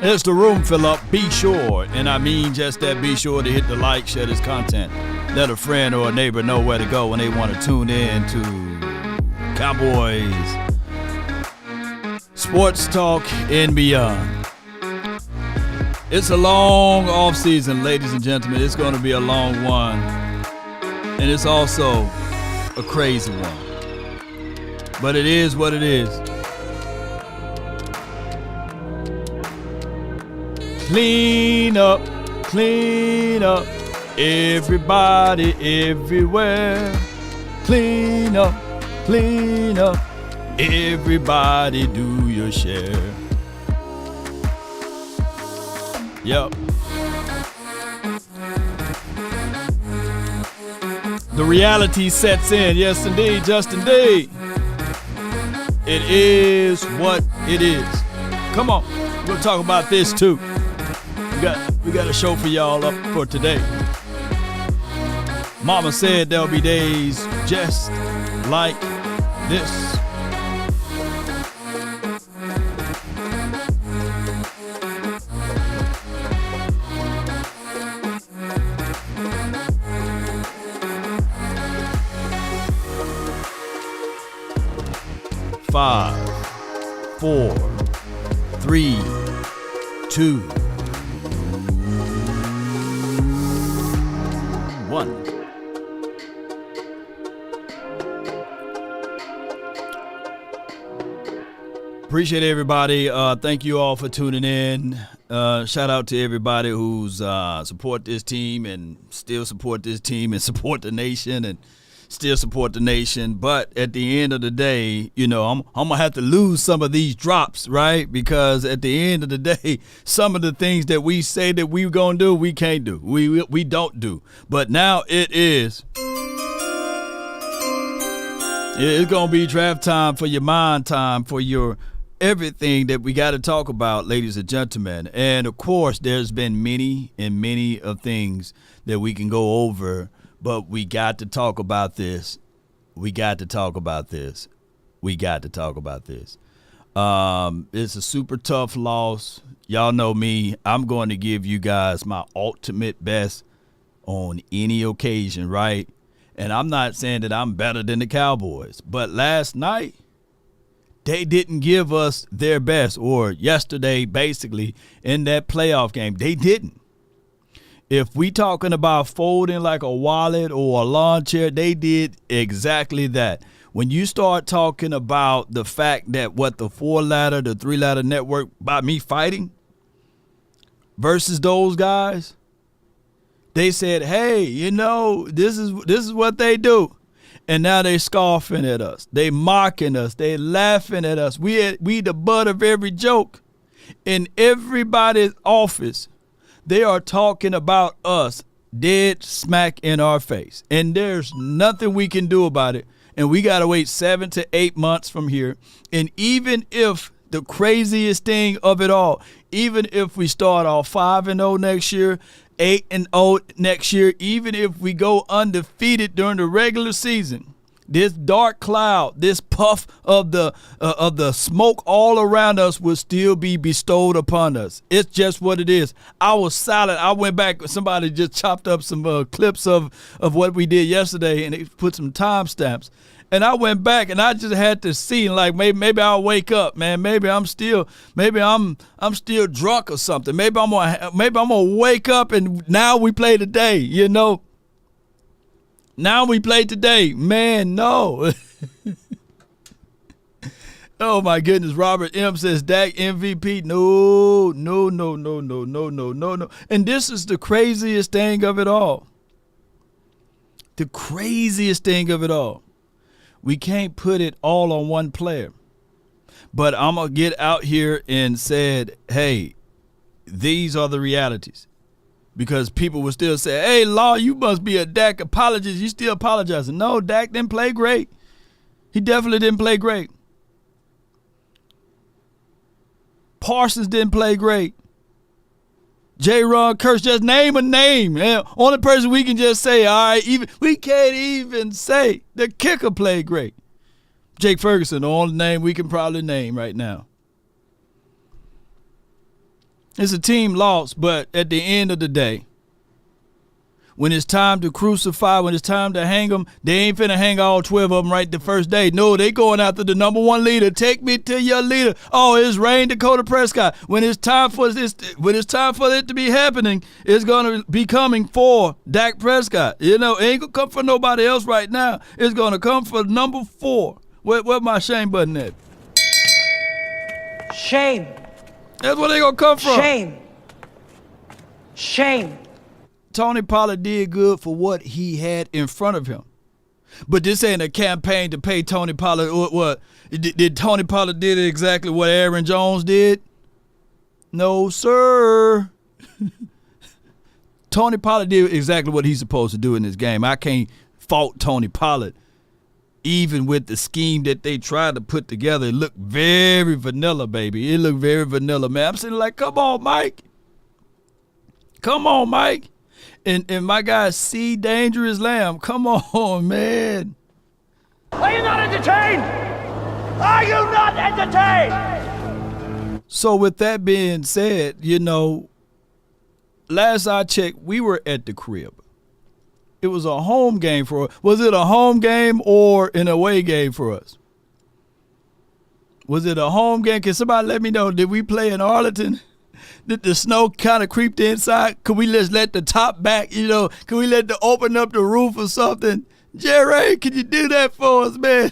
It's the room fill up. Be sure, and I mean just that, be sure to hit the like, share this content. Let a friend or a neighbor know where to go when they want to tune in to Cowboys, sports talk, and beyond. It's a long off season, ladies and gentlemen. It's going to be a long one, and it's also a crazy one. But it is what it is. Clean up, everybody, everywhere. Clean up, everybody do your share. Yep. The reality sets in, yes indeed, just indeed. It is what it is. Come on, we'll talk about this too. We got a show for y'all up for today. Mama said there'll be days just like this. Five, 4, 3, 2, 1. Appreciate everybody. Thank you all for tuning in. Shout out to everybody who's support this team and still support this team and support the nation and still support the nation. But at the end of the day, you know, I'm going to have to lose some of these drops, right? Because at the end of the day, some of the things that we say that we're going to do, we can't do. We don't do. But now it is. It's going to be draft time for your mind time, for your everything that we got to talk about, ladies and gentlemen. And, of course, there's been many and many of things that we can go over. But we got to talk about this. It's a super tough loss. Y'all know me. I'm going to give you guys my ultimate best on any occasion, right? And I'm not saying that I'm better than the Cowboys. But last night, they didn't give us their best. Or yesterday, basically, in that playoff game, they didn't. If we talking about folding like a wallet or a lawn chair, they did exactly that. When you start talking about the fact that what the 4-ladder, the 3-ladder network, by me fighting versus those guys, they said, hey, you know, this is what they do. And now they scoffing at us. They mocking us. They laughing at us. We the butt of every joke in everybody's office. They are talking about us dead smack in our face. And there's nothing we can do about it. And we got to wait 7 to 8 months from here. And even if the craziest thing of it all, even if we start off 5-0 next year, 8-0 next year, even if we go undefeated during the regular season, this dark cloud, this puff of the smoke all around us will still be bestowed upon us. It's just what it is. I was silent. I went back. Somebody just chopped up some clips of what we did yesterday, and they put some timestamps. And I went back, and I just had to see, like, maybe I'll wake up, man. Maybe I'm still drunk or something. Maybe I'm gonna wake up, and now we play today, you know. Now we play today. Man, no. Oh, my goodness. Robert M. says Dak MVP. No. And this is the craziest thing of it all. The craziest thing of it all. We can't put it all on one player. But I'm going to get out here and said, hey, these are the realities. Because people will still say, hey, Law, you must be a Dak apologist. You still apologizing. No, Dak didn't play great. He definitely didn't play great. Parsons didn't play great. J-Ron Curse, just name a name. Only person we can just say, all right, we can't even say the kicker played great. Jake Ferguson, the only name we can probably name right now. It's a team loss, but at the end of the day, when it's time to crucify, when it's time to hang them, they ain't finna hang all 12 of them right the first day. No, they going after the number one leader. Take me to your leader. Oh, it's Rain Dakota Prescott. When it's time for it to be happening, it's gonna be coming for Dak Prescott. It ain't gonna come for nobody else right now. It's gonna come for number 4. Where my shame button at? Shame. That's where they gonna come from. Shame. Tony Pollard did good for what he had in front of him. But this ain't a campaign to pay Tony Pollard. What? Did Tony Pollard did exactly what Aaron Jones did? No, sir. Tony Pollard did exactly what he's supposed to do in this game. I can't fault Tony Pollard. Even with the scheme that they tried to put together, it looked very vanilla, baby. It looked very vanilla, man. I'm sitting like, come on, Mike. Come on, Mike. And my guy, C. Dangerous Lamb, come on, man. Are you not entertained? Are you not entertained? So with that being said, last I checked, we were at the crib. It was a home game for us. Was it a home game or an away game for us? Was it a home game? Can somebody let me know? Did we play in Arlington? Did the snow kind of creep inside? Could we just let the top back, Could we open up the roof or something? Jerry, can you do that for us, man?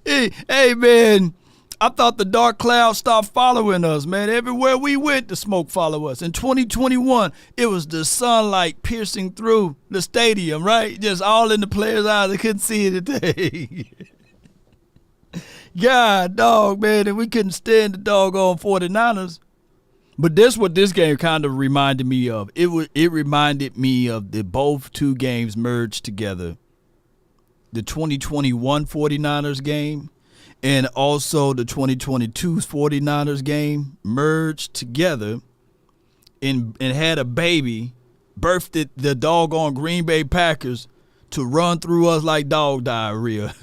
hey, man, I thought the dark clouds stopped following us, man. Everywhere we went, the smoke followed us. In 2021, it was the sunlight piercing through the stadium, right? Just all in the players' eyes. They couldn't see it today. God, dog, man, and we couldn't stand the doggone 49ers. But that's what this game kind of reminded me of. It reminded me of the both two games merged together. The 2021 49ers game and also the 2022 49ers game merged together and had a baby, birthed the doggone Green Bay Packers to run through us like dog diarrhea.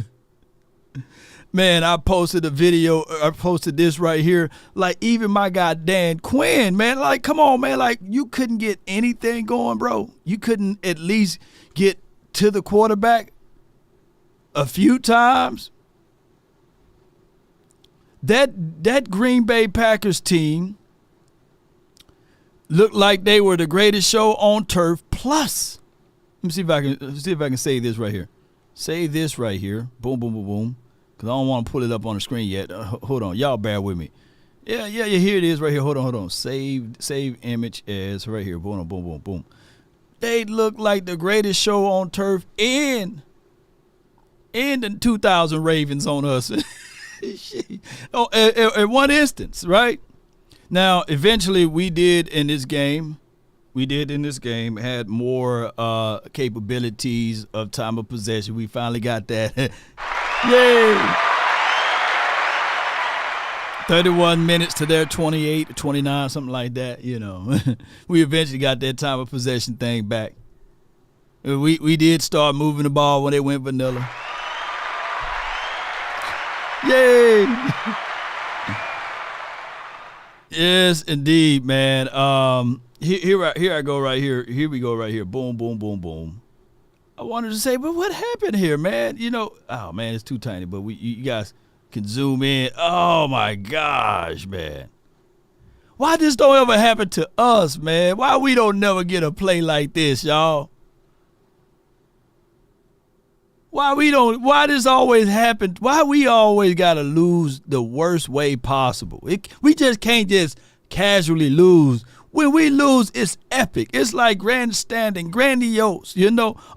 Man, I posted a video. I posted this right here. Like, even my guy Dan Quinn, man, like, come on, man. Like, you couldn't get anything going, bro. You couldn't at least get to the quarterback a few times. That Green Bay Packers team looked like they were the greatest show on turf. Plus, let me see if I can say this right here. Say this right here. Boom, boom, boom, boom. Because I don't want to pull it up on the screen yet. Hold on. Y'all bear with me. Yeah, here it is right here. Hold on. Save image as right here. Boom, boom, boom, boom. They look like the greatest show on turf and the 2000 Ravens on us. At one instance, right? Now, eventually we did in this game, had more capabilities of time of possession. We finally got that. Yay! 31 minutes to their 28, 29, something like that, We eventually got that time of possession thing back. We did start moving the ball when they went vanilla. Yay! Yes, indeed, man. Here I go right here. Here we go right here. Boom, boom, boom, boom. I wanted to say, but what happened here, man? Oh, man, it's too tiny, but you guys can zoom in. Oh, my gosh, man. Why this don't ever happen to us, man? Why we don't never get a play like this, y'all? Why this always happen? Why we always got to lose the worst way possible? We just can't just casually lose. When we lose, it's epic. It's like grandstanding, grandiose,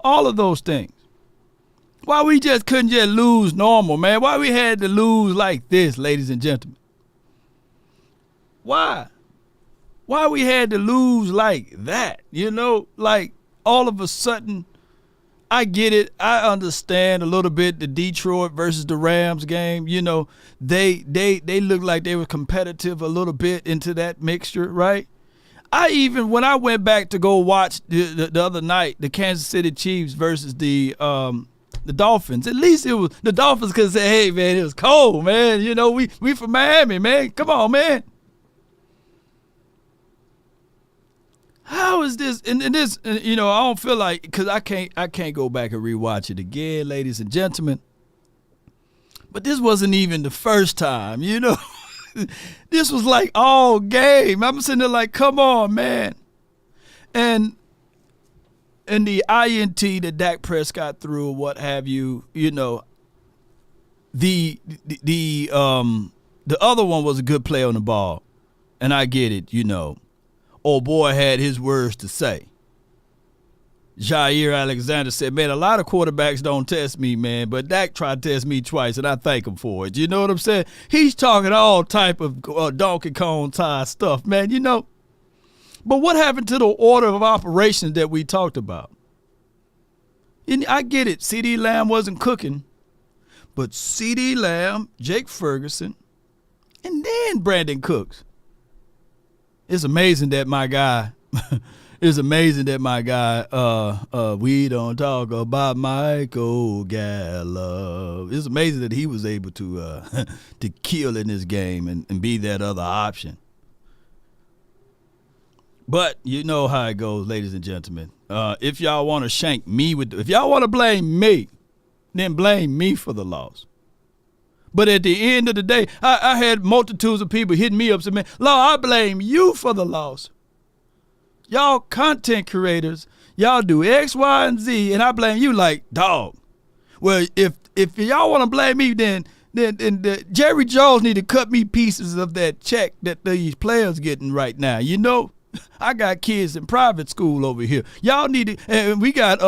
all of those things. Why we just couldn't just lose normal, man? Why we had to lose like this, ladies and gentlemen? Why? Why we had to lose like that? Like all of a sudden, I get it. I understand a little bit the Detroit versus the Rams game. They looked like they were competitive a little bit into that mixture, right? When I went back to go watch the other night, the Kansas City Chiefs versus the The Dolphins. At least it was the Dolphins could say, hey, man, it was cold, man. You know, we from Miami, man. Come on, man. How is this? And this, you know, I don't feel like, because I can't go back and rewatch it again, ladies and gentlemen. But this wasn't even the first time, you know. This was like all game. I'm sitting there like, come on, man. And the INT that Dak Prescott threw or what have you, you know, the other one was a good play on the ball. And I get it, you know. Old boy had his words to say. Jair Alexander said, man, a lot of quarterbacks don't test me, man, but Dak tried to test me twice, and I thank him for it. You know what I'm saying? He's talking all type of Donkey Kong type stuff, man, you know. But what happened to the order of operations that we talked about? And I get it. CeeDee Lamb wasn't cooking, but CeeDee Lamb, Jake Ferguson, and then Brandon Cooks. It's amazing that my guy we don't talk about Michael Gallup. It's amazing that he was able to kill in this game and be that other option. But you know how it goes, ladies and gentlemen. If y'all want to shank me if y'all want to blame me, then blame me for the loss. But at the end of the day, I had multitudes of people hitting me up saying, man, Lord, I blame you for the loss. Y'all content creators, y'all do X, Y, and Z, and I blame you like, dog. Well, if y'all want to blame me, then Jerry Jones need to cut me pieces of that check that these players getting right now. You know, I got kids in private school over here. Y'all need to, and we got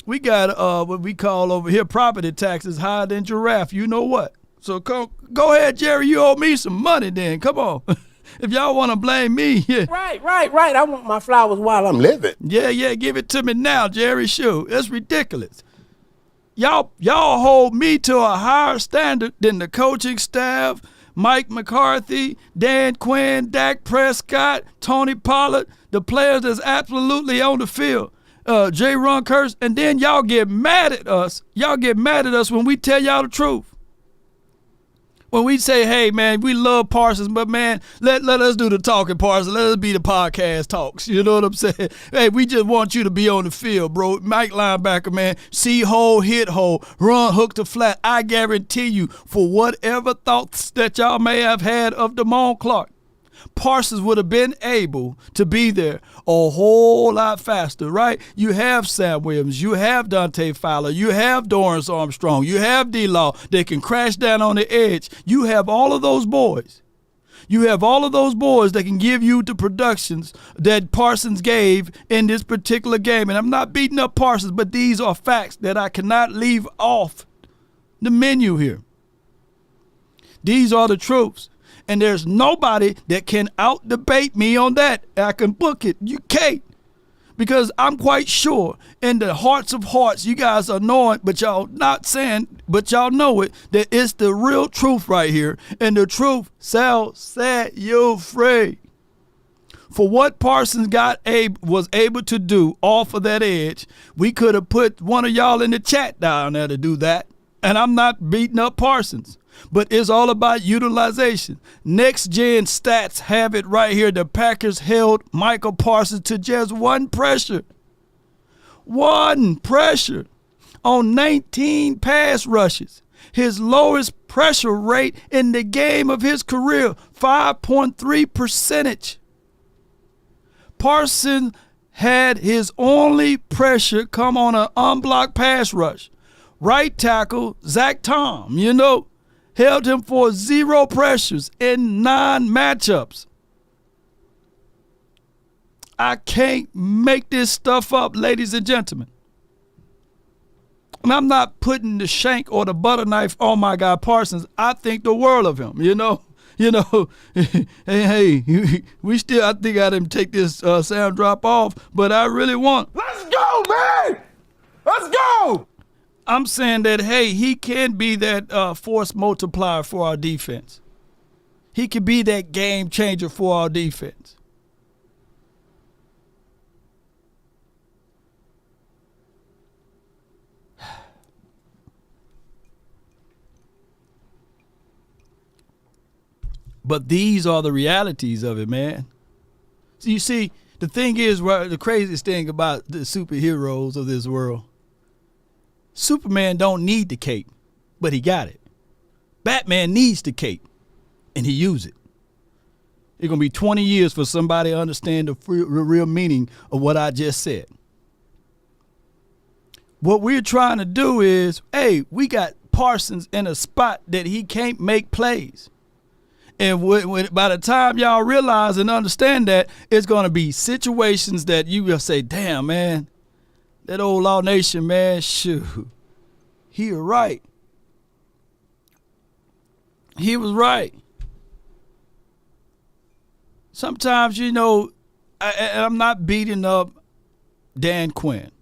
what we call over here property taxes higher than giraffe. You know what? So go ahead, Jerry. You owe me some money then. Come on. If y'all want to blame me. Yeah. Right. I want my flowers while I'm living. Yeah. Give it to me now, Jerry. Sure. That's ridiculous. Y'all hold me to a higher standard than the coaching staff, Mike McCarthy, Dan Quinn, Dak Prescott, Tony Pollard, the players that's absolutely on the field. J. Ron Kurtz, and then y'all get mad at us. Y'all get mad at us when we tell y'all the truth. When we say, hey, man, we love Parsons, but, man, let us do the talking, Parsons. Let us be the podcast talks. You know what I'm saying? Hey, we just want you to be on the field, bro. Mike linebacker, man, see hole, hit hole, run, hook to flat. I guarantee you, for whatever thoughts that y'all may have had of Damone Clark, Parsons would have been able to be there a whole lot faster, right? You have Sam Williams, you have Dante Fowler, you have Dorrance Armstrong, you have D-Law that can crash down on the edge. You have all of those boys. You have all of those boys that can give you the productions that Parsons gave in this particular game. And I'm not beating up Parsons, but these are facts that I cannot leave off the menu here. These are the truths. And there's nobody that can out-debate me on that. I can book it. You can't. Because I'm quite sure in the hearts of hearts, you guys are knowing, but y'all not saying, but y'all know it, that it's the real truth right here. And the truth shall set you free. For what Parsons was able to do off of that edge, we could have put one of y'all in the chat down there to do that. And I'm not beating up Parsons. But it's all about utilization. Next Gen Stats have it right here. The Packers held Michael Parsons to just one pressure. One pressure on 19 pass rushes. His lowest pressure rate in the game of his career, 5.3%. Parsons had his only pressure come on an unblocked pass rush. Right tackle, Zach Tom, held him for 0 pressures in 9 matchups. I can't make this stuff up, ladies and gentlemen. And I'm not putting the shank or the butter knife on my guy Parsons. I think the world of him, hey, we still, I think I didn't take this sound drop off, but I really want. Let's go, man! Let's go! I'm saying that, hey, he can be that force multiplier for our defense. He can be that game changer for our defense. But these are the realities of it, man. So you see, the thing is, the craziest thing about the superheroes of this world, Superman don't need the cape, but he got it. Batman needs the cape, and he used it. It's going to be 20 years for somebody to understand the real meaning of what I just said. What we're trying to do is, hey, we got Parsons in a spot that he can't make plays. And by the time y'all realize and understand that, it's going to be situations that you will say, damn, man, that old Law Nation, man, shoot, he was right. He was right. Sometimes, you know, I'm not beating up Dan Quinn.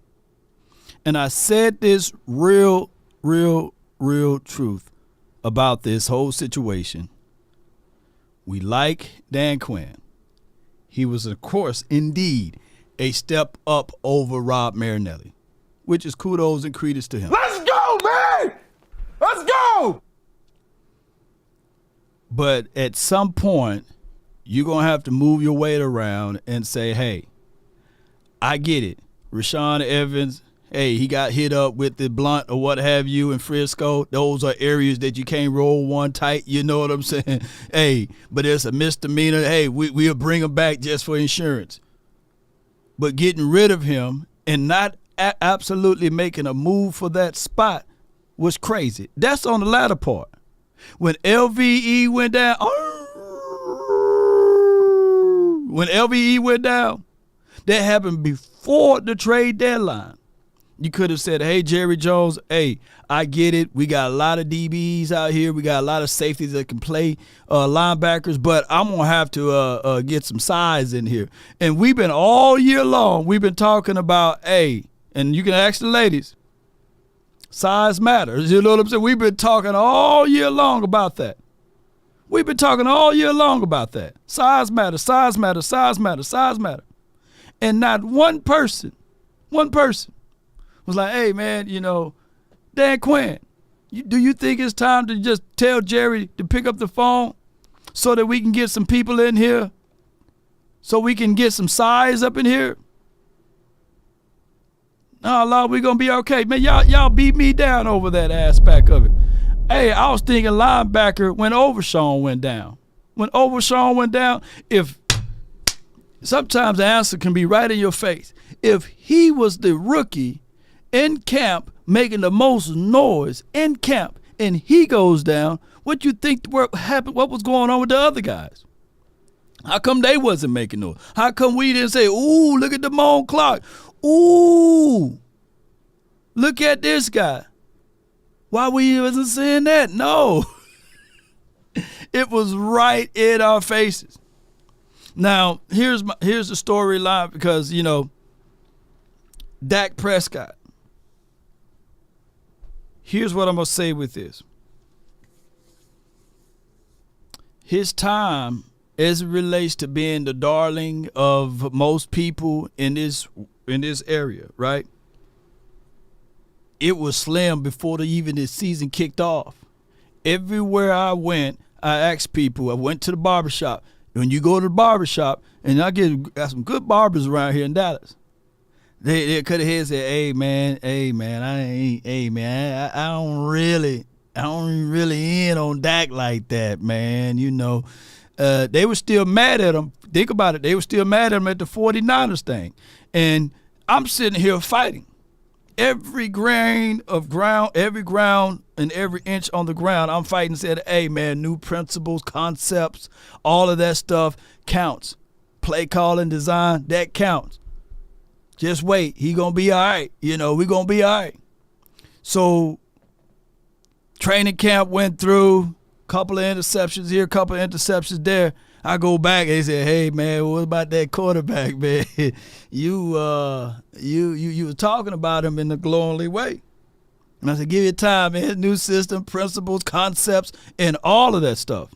And I said this real truth about this whole situation. We like Dan Quinn. He was, of course, indeed, a step up over Rob Marinelli, which is kudos and credence to him. Let's go, man! Let's go! But at some point, you're going to have to move your weight around and say, hey, I get it. Rashaan Evans, hey, he got hit up with the blunt or what have you in Frisco. Those are areas that you can't roll one tight. You know what I'm saying? Hey, but it's a misdemeanor. Hey, we'll bring him back just for insurance. But getting rid of him and not absolutely making a move for that spot was crazy. That's on the latter part. When LVE went down, that happened before the trade deadline. You could have said, hey, Jerry Jones, hey, I get it. We got a lot of DBs out here. We got a lot of safeties that can play linebackers, but I'm going to have to get some size in here. And we've been all year long, we've been talking about, hey, and you can ask the ladies, size matters. You know what I'm saying? We've been talking all year long about that. We've been talking all year long about that. Size matters, size matters, size matters, size matters. And not one person was like, hey, man, you know, Dan Quinn, do you think it's time to just tell Jerry to pick up the phone so that we can get some people in here, so we can get some size up in here? Oh, Lord, we're going to be okay. Man, y'all beat me down over that aspect of it. Hey, I was thinking linebacker when Overshawn went down. When Overshawn went down, if sometimes the answer can be right in your face. If he was the rookie in camp making the most noise in camp and he goes down, what you think happened? What was going on with the other guys? How come they wasn't making noise? How come we didn't say, ooh, look at the Damone Clark. Ooh, look at this guy. Why we wasn't saying that? No. It was right in our faces. Now, here's the storyline because, you know, Dak Prescott. Here's what I'm going to say with this. His time as it relates to being the darling of most people in this area, right? It was slim before even the season kicked off. Everywhere I went, I asked people, I went to the barbershop. When you go to the barbershop, and I got some good barbers around here in Dallas. They could have said, hey man, I don't really in on Dak like that, man. You know, they were still mad at him. Think about it. They were still mad at him at the 49ers thing. And I'm sitting here fighting. Every grain of ground, every ground and every inch on the ground, I'm fighting, said, hey, man, new principles, concepts, all of that stuff counts. Play calling, design, that counts. Just wait. He going to be all right. You know, we going to be all right. So training camp went through, couple of interceptions here, couple of interceptions there. I go back and they say, hey, man, what about that quarterback, man? You were talking about him in the glowingly way. And I said, give it time, man. New system, principles, concepts, and all of that stuff.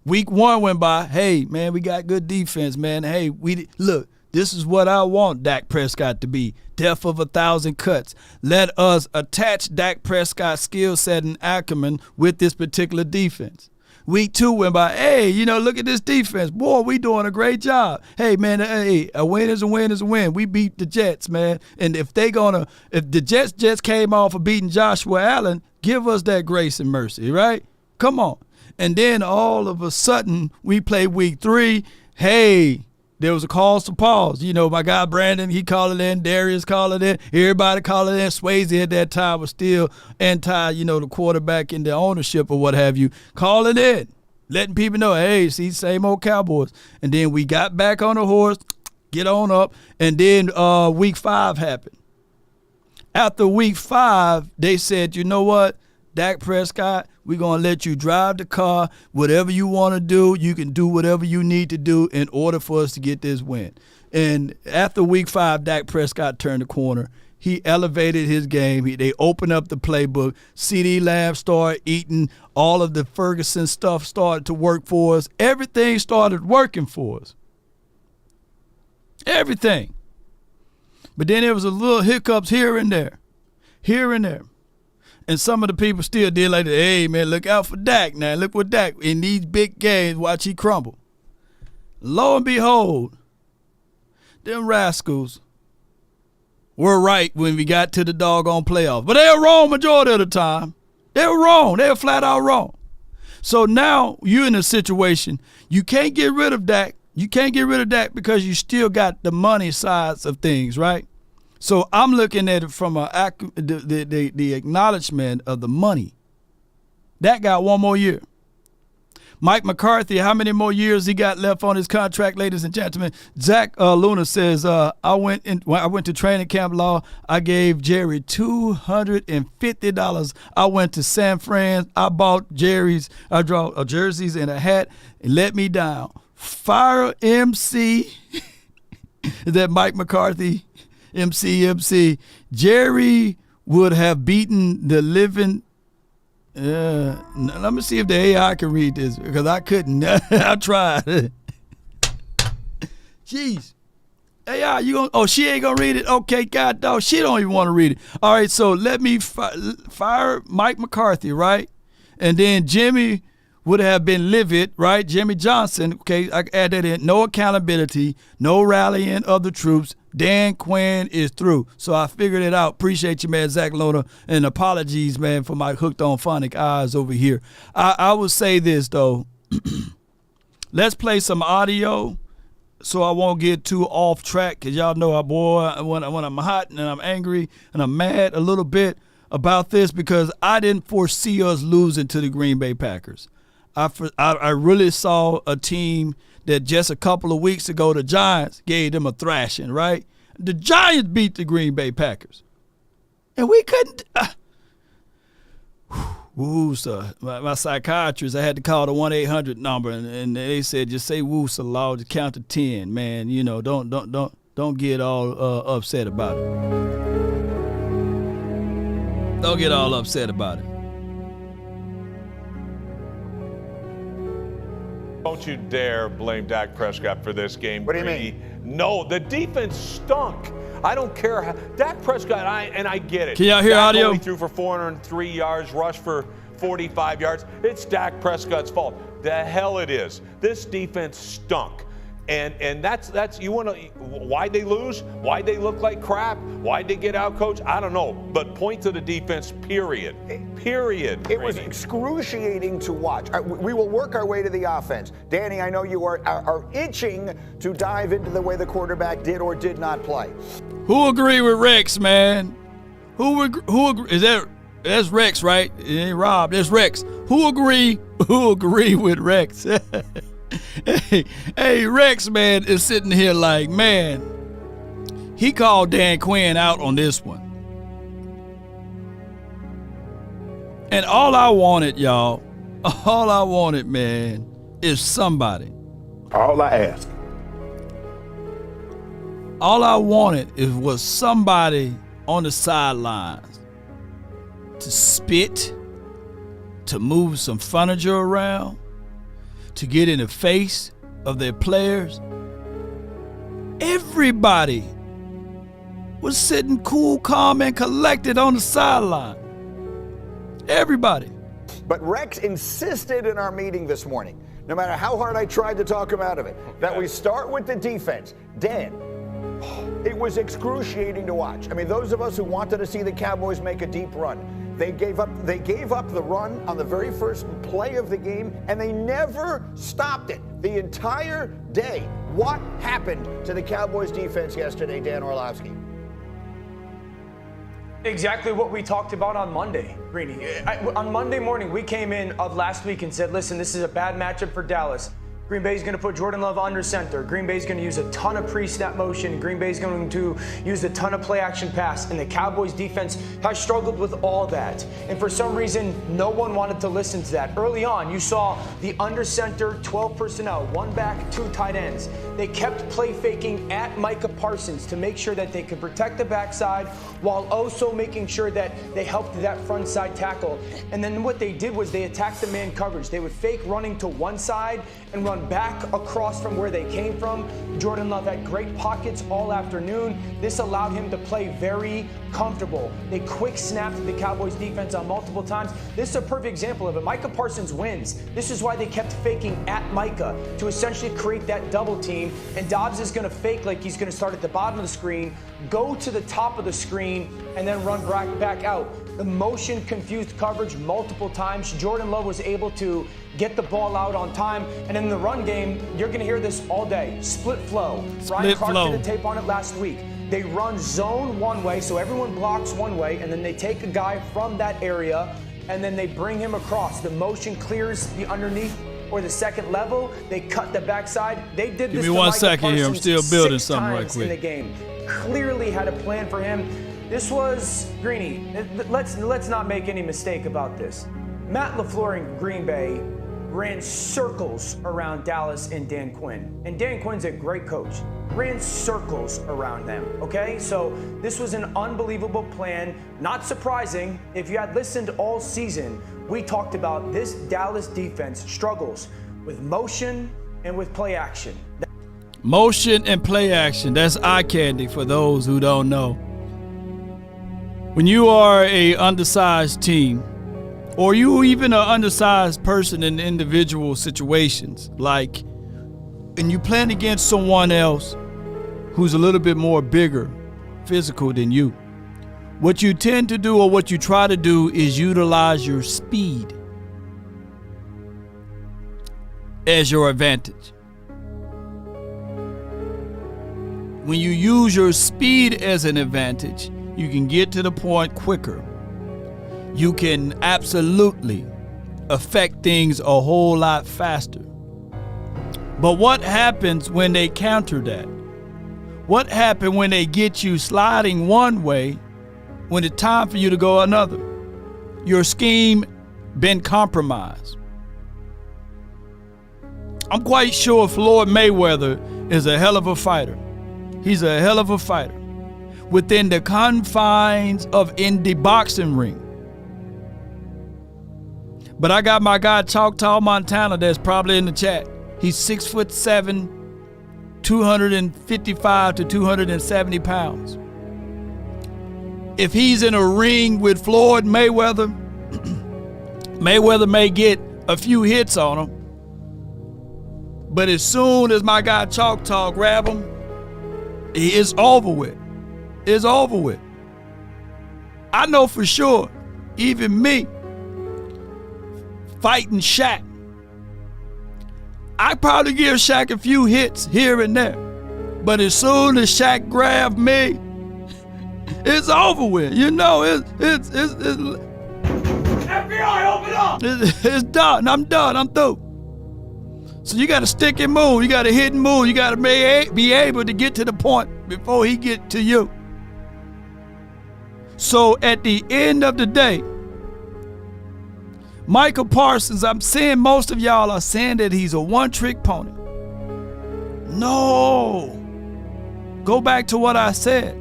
Week 1 went by. Hey, man, we got good defense, man. Hey, look, This is what I want Dak Prescott to be. Death of 1,000 cuts. Let us attach Dak Prescott's skill set and acumen with this particular defense. Week 2 went by, hey, look at this defense. Boy, we doing a great job. Hey, man, a win is a win is a win. We beat the Jets, man. And if the Jets just came off of beating Joshua Allen, give us that grace and mercy, right? Come on. And then all of a sudden, we play week 3. Hey, there was a cause to pause. My guy Brandon, he called it in. Darius called it in. Everybody called it in. Swayze at that time was still anti, the quarterback and the ownership or what have you. Call it in. Letting people know, hey, see, same old Cowboys. And then we got back on the horse, get on up. And then week 5 happened. After week 5, they said, you know what, Dak Prescott, we're going to let you drive the car. Whatever you want to do, you can do whatever you need to do in order for us to get this win. And after week 5, Dak Prescott turned the corner. He elevated his game. They opened up the playbook. CeeDee Lamb started eating. All of the Ferguson stuff started to work for us. Everything started working for us. Everything. But then there was a little hiccups here and there. And some of the people still did like, hey, man, look out for Dak now. Look what Dak, in these big games, watch he crumble. Lo and behold, them rascals were right when we got to the doggone playoffs. But they were wrong majority of the time. They were wrong. They were flat out wrong. So now you're in a situation, you can't get rid of Dak. You can't get rid of Dak because you still got the money sides of things, right? So I'm looking at it from the acknowledgement of the money. That got one more year. Mike McCarthy, how many more years he got left on his contract, ladies and gentlemen? Zach Luna says, when I went to training camp law, I gave Jerry $250. I went to San Fran. I bought jerseys and a hat and let me down. Fire MC. Is that Mike McCarthy? MC. Jerry would have beaten the living. Let me see if the AI can read this because I couldn't. I tried. Jeez. AI, you gonna? Oh, she ain't gonna read it. Okay, God dog, she don't even want to read it. All right, so let me fire Mike McCarthy, right? And then Jimmy would have been livid, right? Jimmy Johnson, okay, I add that in. No accountability, no rallying of the troops. Dan Quinn is through. So I figured it out. Appreciate you, man, Zach Lona. And apologies, man, for my hooked on phonic eyes over here. I would say this, though. Let's play some audio so I won't get too off track because y'all know, boy, when I'm hot and I'm angry and I'm mad a little bit about this because I didn't foresee us losing to the Green Bay Packers. I really saw a team that just a couple of weeks ago, the Giants gave them a thrashing, right? The Giants beat the Green Bay Packers. And we couldn't. Woosa. My psychiatrist, I had to call the 1-800 number, and they said, just say Woosa, Law, to count to 10, man. Don't get all upset about it. Don't get all upset about it. Don't you dare blame Dak Prescott for this game. What do you Brady. mean? No, the defense stunk. I don't care how. Dak Prescott, I get it. Can y'all hear Dak audio? only threw for 403 yards, rushed for 45 yards. It's Dak Prescott's fault. The hell it is. This defense stunk. And that's you want to why'd they lose? Why'd they look like crap? Why'd they get out coached? I don't know. But point to the defense, period. Period. It was excruciating to watch. We will work our way to the offense. Danny, I know you are itching to dive into the way the quarterback did or did not play. Who agree with Rex, man? Who agree? That's Rex, right? It ain't Rob. That's Rex. Who agree with Rex? Hey, Rex, man, is sitting here like, man, he called Dan Quinn out on this one. And all I wanted, man, is somebody. All I ask. All I wanted was somebody on the sidelines to spit, to move some furniture around, to get in the face of their players Everybody was sitting cool, calm, and collected on the sideline. Everybody. But Rex insisted in our meeting this morning, no matter how hard I tried to talk him out of it, that we start with the defense. Dan, it was excruciating to watch. I mean, those of us who wanted to see the Cowboys make a deep run, they gave up the run on the very first play of the game, and they never stopped it the entire day. What happened to the Cowboys defense yesterday, Dan Orlovsky? Exactly what we talked about on Monday, Greeny. On Monday morning, we came in of last week and said, listen, this is a bad matchup for Dallas. Green Bay's going to put Jordan Love under center. Green Bay's going to use a ton of pre-snap motion. Green Bay's going to use a ton of play-action pass. And the Cowboys defense has struggled with all that. And for some reason, no one wanted to listen to that. Early on, you saw the under center, 12 personnel, 1 back, 2 tight ends. They kept play faking at Micah Parsons to make sure that they could protect the backside while also making sure that they helped that front side tackle. And then what they did was they attacked the man coverage. They would fake running to one side and run back across from where they came from. Jordan Love had great pockets all afternoon. This allowed him to play very comfortable. They quick snapped the Cowboys defense on multiple times. This is a perfect example of it. Micah Parsons wins. This is why they kept faking at Micah to essentially create that double team. And Dobbs is going to fake like he's going to start at the bottom of the screen, go to the top of the screen, and then run back out. The motion confused coverage multiple times. Jordan Love was able to get the ball out on time. And in the run game, you're going to hear this all day. Split flow. Brian Clark did a tape on it last week. They run zone one way, so everyone blocks one way, and then they take a guy from that area, and then they bring him across. The motion clears the underneath or the second level. They cut the backside. They did this. Give me 1 second here. I'm still building something right quick. In the game, clearly had a plan for him. This was Greeny. Let's not make any mistake about this. Matt LaFleur in Green Bay ran circles around Dallas and Dan Quinn. And Dan Quinn's a great coach. Ran circles around them, okay? So this was an unbelievable plan. Not surprising. If you had listened all season, we talked about this Dallas defense struggles with motion and with play action. Motion and play action, that's eye candy for those who don't know. When you are a undersized team, or you even an undersized person in individual situations, like, and you playing against someone else who's a little bit more bigger, physical than you, what you tend to do or what you try to do is utilize your speed as your advantage. When you use your speed as an advantage, you can get to the point quicker. You can absolutely affect things a whole lot faster. But what happens when they counter that? What happens when they get you sliding one way when it's time for you to go another? Your scheme been compromised. I'm quite sure Floyd Mayweather is a hell of a fighter. He's a hell of a fighter within the confines of indie boxing ring. But I got my guy Choctaw Montana that's probably in the chat. He's 6'7", 255 to 270 pounds. If he's in a ring with Floyd Mayweather, Mayweather may get a few hits on him. But as soon as my guy Choctaw grab him, it's over with. It's over with. I know for sure, even me, fighting Shaq, I probably give Shaq a few hits here and there. But as soon as Shaq grabbed me, it's over with. You know, it's FBI, open up! It's done. I'm done. I'm through. So you got to stick and move. You got to hit and move. You got to be able to get to the point before he get to you. So at the end of the day, Micah Parsons, I'm saying most of y'all are saying that he's a one-trick pony. No. Go back to what I said.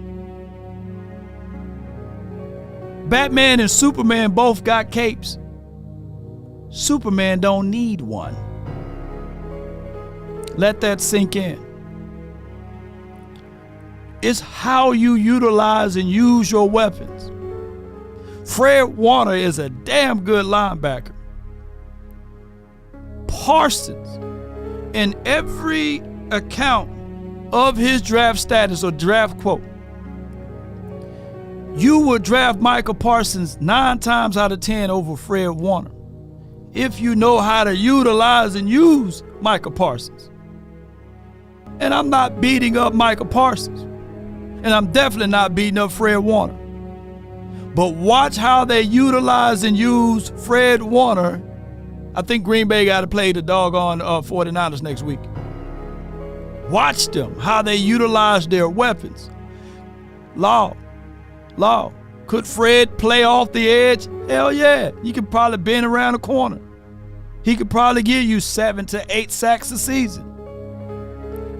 Batman and Superman both got capes. Superman don't need one. Let that sink in. It's how you utilize and use your weapons. Fred Warner is a damn good linebacker. Parsons, in every account of his draft status or draft quote, you would draft Michael Parsons 9 times out of 10 over Fred Warner if you know how to utilize and use Michael Parsons. And I'm not beating up Michael Parsons, and I'm definitely not beating up Fred Warner. But watch how they utilize and use Fred Warner. I think Green Bay got to play the doggone 49ers next week. Watch them, how they utilize their weapons. Law, could Fred play off the edge? Hell yeah. He could probably bend around the corner. He could probably give you 7 to 8 sacks a season.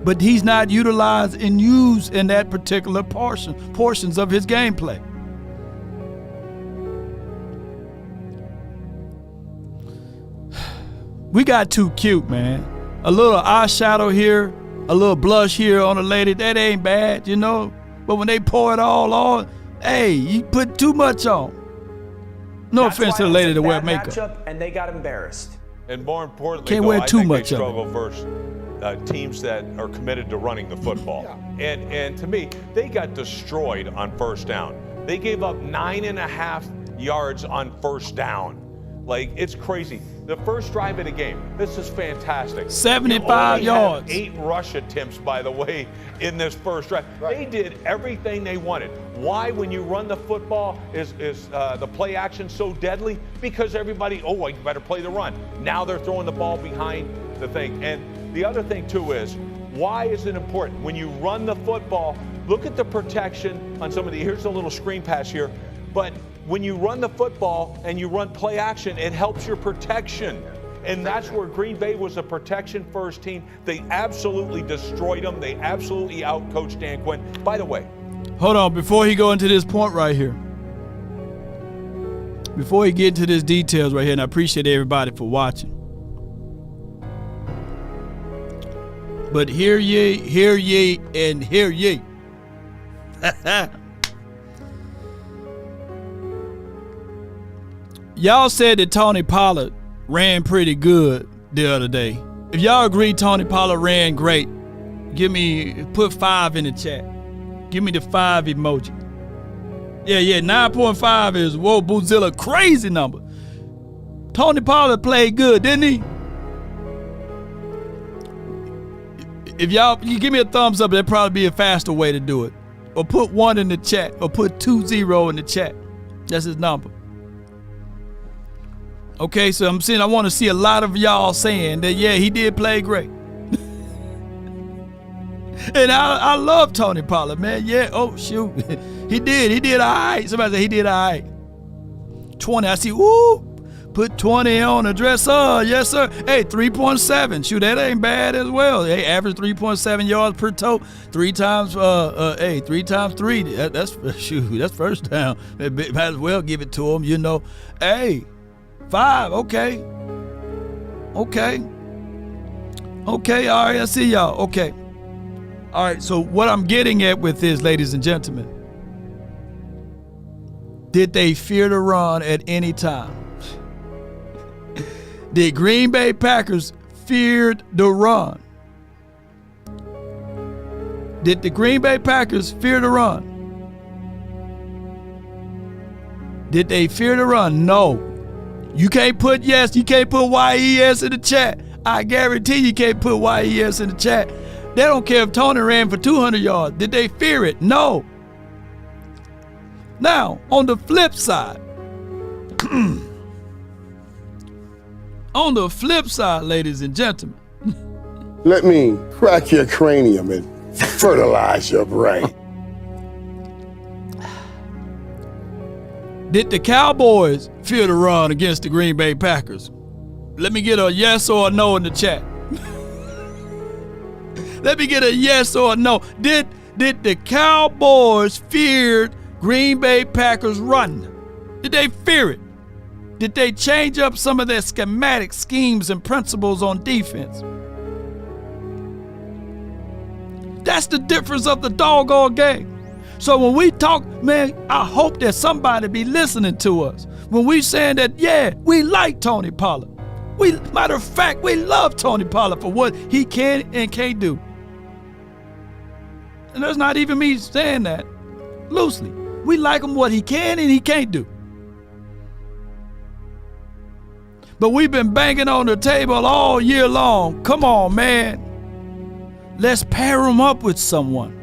But he's not utilized and used in that particular portions of his gameplay. We got too cute, man. A little eyeshadow here, a little blush here on a lady, that ain't bad, you know? But when they pour it all on, hey, you put too much on. No offense to the lady that wear makeup. And they got embarrassed. And more importantly, can't though, wear too I think much they of struggle versus teams that are committed to running the football. Yeah. And to me, they got destroyed on first down. They gave up 9.5 yards on first down. Like, it's crazy. The first drive of the game, this is fantastic. 75 yards. 8 rush attempts, by the way, in this first drive. Right. They did everything they wanted. Why, when you run the football, is the play action so deadly? Because everybody, you better play the run. Now they're throwing the ball behind the thing. And the other thing, too, is why is it important? When you run the football, look at the protection on some of the, here's a little screen pass here, but when you run the football and you run play action, it helps your protection. And that's where Green Bay was a protection-first team. They absolutely destroyed them. They absolutely outcoached Dan Quinn. By the way. Hold on, before he go into this point right here. Before he get into this details right here, and I appreciate everybody for watching. But hear ye, and hear ye. Y'all said that Tony Pollard ran pretty good the other day. If y'all agree Tony Pollard ran great, put 5 in the chat. Give me the 5 emoji. Yeah, 9.5 is, whoa, Boozilla, crazy number. Tony Pollard played good, didn't he? If you give me a thumbs up, that'd probably be a faster way to do it. Or put 1 in the chat, or put 20 in the chat. That's his number. Okay, so I want to see a lot of y'all saying that, yeah, he did play great. And I love Tony Pollard, man. Yeah, oh, shoot. He did all right. Somebody said he did all right. 20, I see, woo, put 20 on the dresser. Yes, sir. Hey, 3.7. Shoot, that ain't bad as well. Hey, average 3.7 yards per toe. 3 times 3. That's first down. Might as well give it to him, you know. Hey. 5, okay, all right, I see y'all, okay. All right, so what I'm getting at with this, ladies and gentlemen, did they fear the run at any time? Did Green Bay Packers feared the run? Did the Green Bay Packers fear the run? Did they fear the run? No. You can't put yes, you can't put YES in the chat. I guarantee you can't put YES in the chat. They don't care if Tony ran for 200 yards. Did they fear it? No. Now, on the flip side, ladies and gentlemen. Let me crack your cranium and fertilize your brain. Did the Cowboys fear the run against the Green Bay Packers? Let me get a yes or a no in the chat. Let me get a yes or a no. Did the Cowboys fear Green Bay Packers run? Did they fear it? Did they change up some of their schematic schemes and principles on defense? That's the difference of the doggone game. So when we talk, man, I hope that somebody be listening to us. When we saying that, yeah, we like Tony Pollard. Matter of fact, we love Tony Pollard for what he can and can't do. And that's not even me saying that loosely. We like him what he can and he can't do. But we've been banging on the table all year long. Come on, man. Let's pair him up with someone.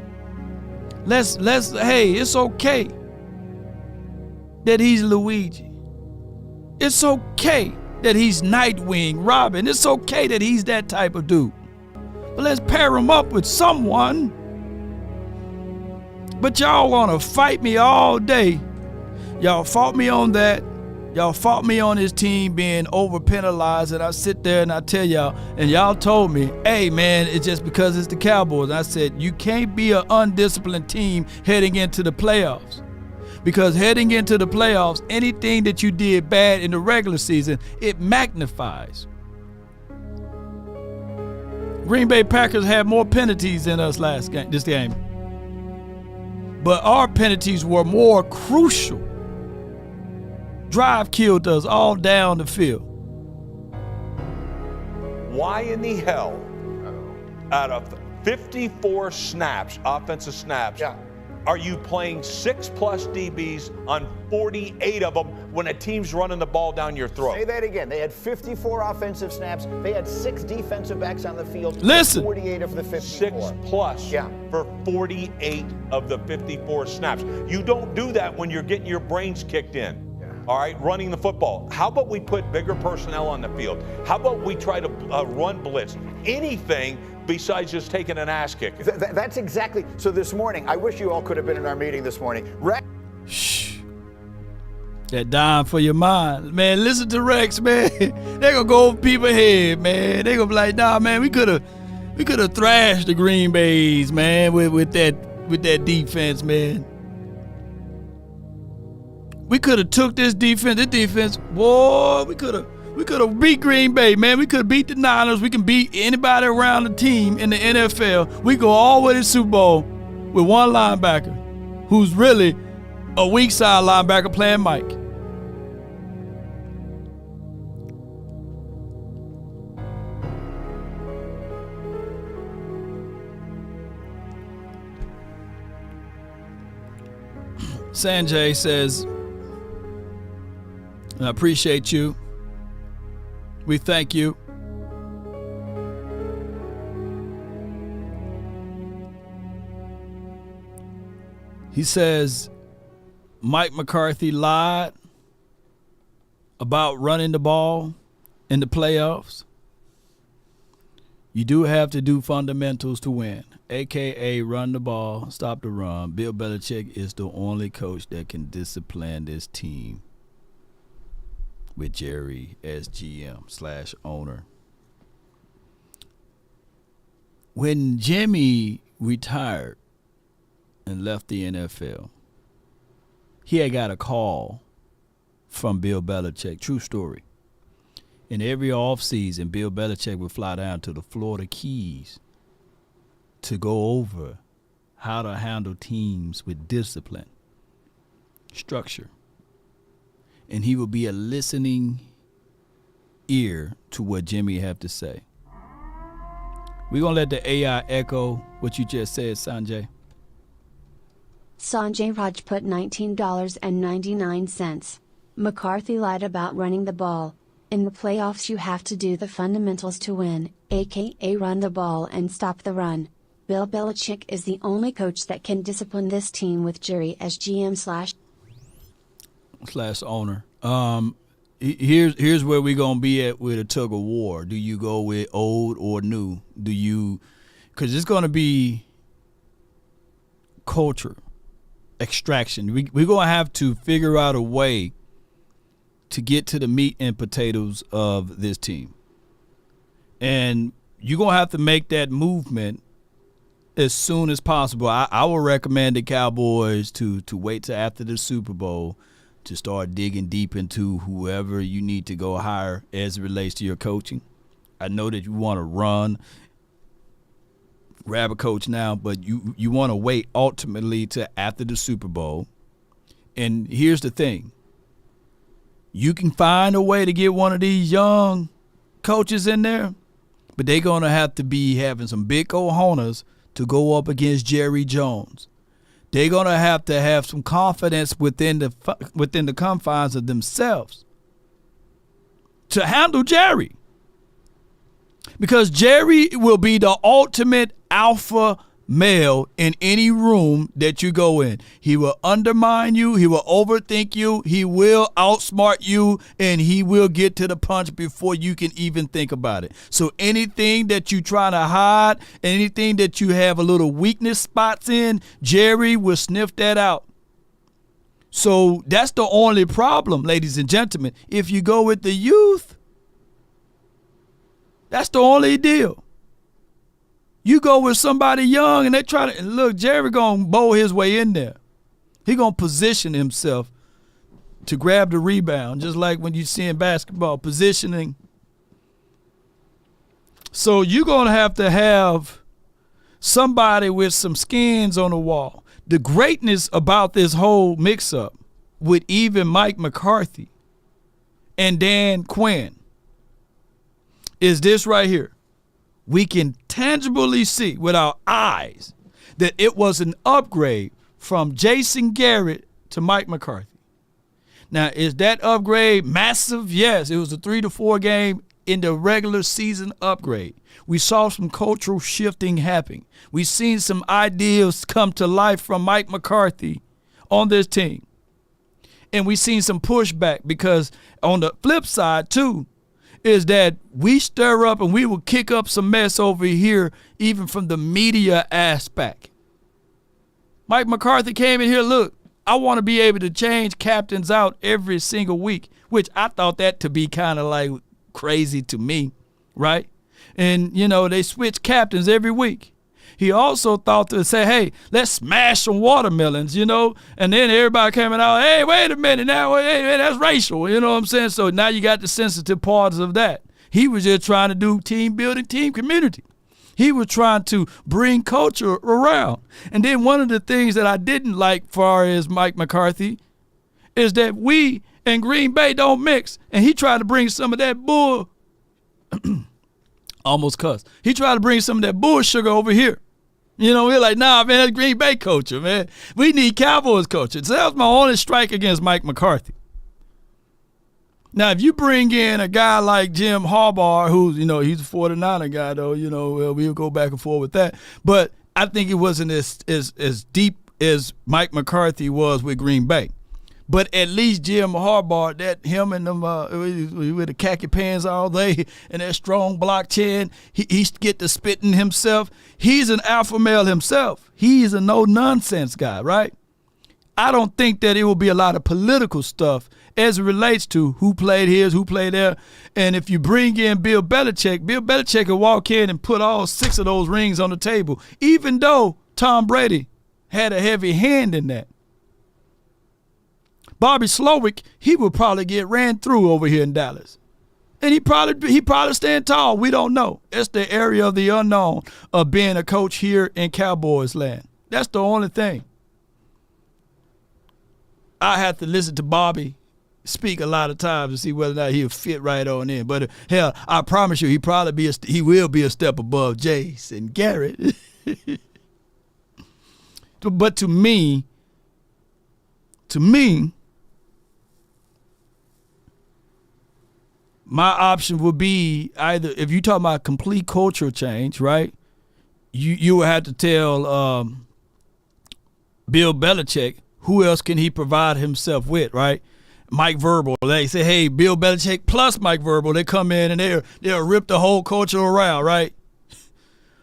Hey, it's okay that he's Luigi. It's okay that he's Nightwing, Robin. It's okay that he's that type of dude. But let's pair him up with someone. But y'all want to fight me all day. Y'all fought me on that. Y'all fought me on his team being over-penalized, and I sit there and I tell y'all, and y'all told me, hey, man, it's just because it's the Cowboys. And I said, you can't be an undisciplined team heading into the playoffs. Because heading into the playoffs, anything that you did bad in the regular season, it magnifies. Green Bay Packers had more penalties than us this game. But our penalties were more crucial. Drive killed us all down the field. Why in the hell, out of 54 snaps, offensive snaps, are you playing 6+ DBs on 48 of them when a team's running the ball down your throat? Say that again. They had 54 offensive snaps. They had 6 defensive backs on the field. Listen. 48 of the 54. 6+ for 48 of the 54 snaps. You don't do that when you're getting your brains kicked in. All right, running the football. How about we put bigger personnel on the field? How about we try to run blitz? Anything besides just taking an ass kick. That's exactly. So this morning, I wish you all could have been in our meeting this morning. Shh. That dime for your mind. Man, listen to Rex, man. They gonna go over people's head, man. They gonna be like, nah, man, we could have thrashed the Green Bays, man, with that defense, man. We could have took this defense, boy, we could have beat Green Bay, man. We could have beat the Niners. We can beat anybody around the team in the NFL. We go all the way to the Super Bowl with one linebacker who's really a weak side linebacker playing Mike. Sanjay says, I appreciate you. We thank you. He says, Mike McCarthy lied about running the ball in the playoffs. You do have to do fundamentals to win, a.k.a. run the ball, stop the run. Bill Belichick is the only coach that can discipline this team with Jerry as GM/owner. When Jimmy retired and left the NFL, he had got a call from Bill Belichick. True story. And every offseason, Bill Belichick would fly down to the Florida Keys to go over how to handle teams with discipline, structure. And he would be a listening ear to what Jimmy have to say. We're going to let the AI echo what you just said, Sanjay. Sanjay Raj put $19.99. McCarthy lied about running the ball. In the playoffs you have to do the fundamentals to win, aka run the ball and stop the run. Bill Belichick is the only coach that can discipline this team with Jerry as GM/owner. Here's where we're going to be at with a tug of war. Do you go with old or new? Because it's going to be culture, extraction. We're going to have to figure out a way to get to the meat and potatoes of this team. And you're going to have to make that movement as soon as possible. I will recommend the Cowboys to wait till after the Super Bowl to start digging deep into whoever you need to go hire as it relates to your coaching. I know that you want to run grab a coach now, but you want to wait ultimately to after the Super Bowl. And here's the thing. You can find a way to get one of these young coaches in there, but they're going to have to be having some big cojones to go up against Jerry Jones. They're going to have some confidence within the confines of themselves to handle Jerry. Because Jerry will be the ultimate alpha male in any room that you go in. He will undermine you. He will overthink you. He will outsmart you, and he will get to the punch before you can even think about it. So anything that you try to hide, anything that you have a little weakness spots in, Jerry will sniff that out. So that's the only problem, ladies and gentlemen. If you go with the youth, that's the only deal. You go with somebody young and they try to, look, Jerry going to bowl his way in there. He going to position himself to grab the rebound, just like when you see in basketball, positioning. So you're going to have somebody with some skins on the wall. The greatness about this whole mix-up with even Mike McCarthy and Dan Quinn is this right here. We can tangibly see with our eyes that it was an upgrade from Jason Garrett to Mike McCarthy. Now, is that upgrade massive? Yes, it was a 3-4 game in the regular season upgrade. We saw some cultural shifting happening. We've seen some ideas come to life from Mike McCarthy on this team. And we've seen some pushback because on the flip side, too, is that we stir up and we will kick up some mess over here, even from the media aspect. Mike McCarthy came in here, look, I want to be able to change captains out every single week, which I thought that to be kind of like crazy to me, right? And, you know, they switch captains every week. He also thought to say, hey, let's smash some watermelons, you know, and then everybody coming out, hey, wait a minute now, hey, that's racial, you know what I'm saying? So now you got the sensitive parts of that. He was just trying to do team building, team community. He was trying to bring culture around. And then one of the things that I didn't like far as Mike McCarthy is that we and Green Bay don't mix. And he tried to bring some of that bull, almost cussed. He tried to bring some of that bull sugar over here. You know, we're like, nah, man, that's Green Bay culture, man. We need Cowboys culture. So that was my only strike against Mike McCarthy. Now, if you bring in a guy like Jim Harbaugh, who's, you know, he's a 49er guy, though, you know, we'll go back and forth with that. But I think it wasn't as deep as Mike McCarthy was with Green Bay. But at least Jim Harbaugh, that him and them with the khaki pants all day and that strong block chin, he get to spitting himself. He's an alpha male himself. He's a no-nonsense guy, right? I don't think that it will be a lot of political stuff as it relates to who played here, who played there. And if you bring in Bill Belichick will walk in and put all 6 of those rings on the table, even though Tom Brady had a heavy hand in that. Bobby Slowick, he would probably get ran through over here in Dallas. And he probably stand tall. We don't know. It's the area of the unknown of being a coach here in Cowboys land. That's the only thing. I have to listen to Bobby speak a lot of times to see whether or not he'll fit right on in. But hell, I promise you, he will be a step above Jason Garrett. But to me, my option would be either, if you talk about complete cultural change, right? You would have to tell Bill Belichick who else can he provide himself with, right? Mike Verbal. They say, hey, Bill Belichick plus Mike Verbal. They come in and they'll rip the whole culture around, right?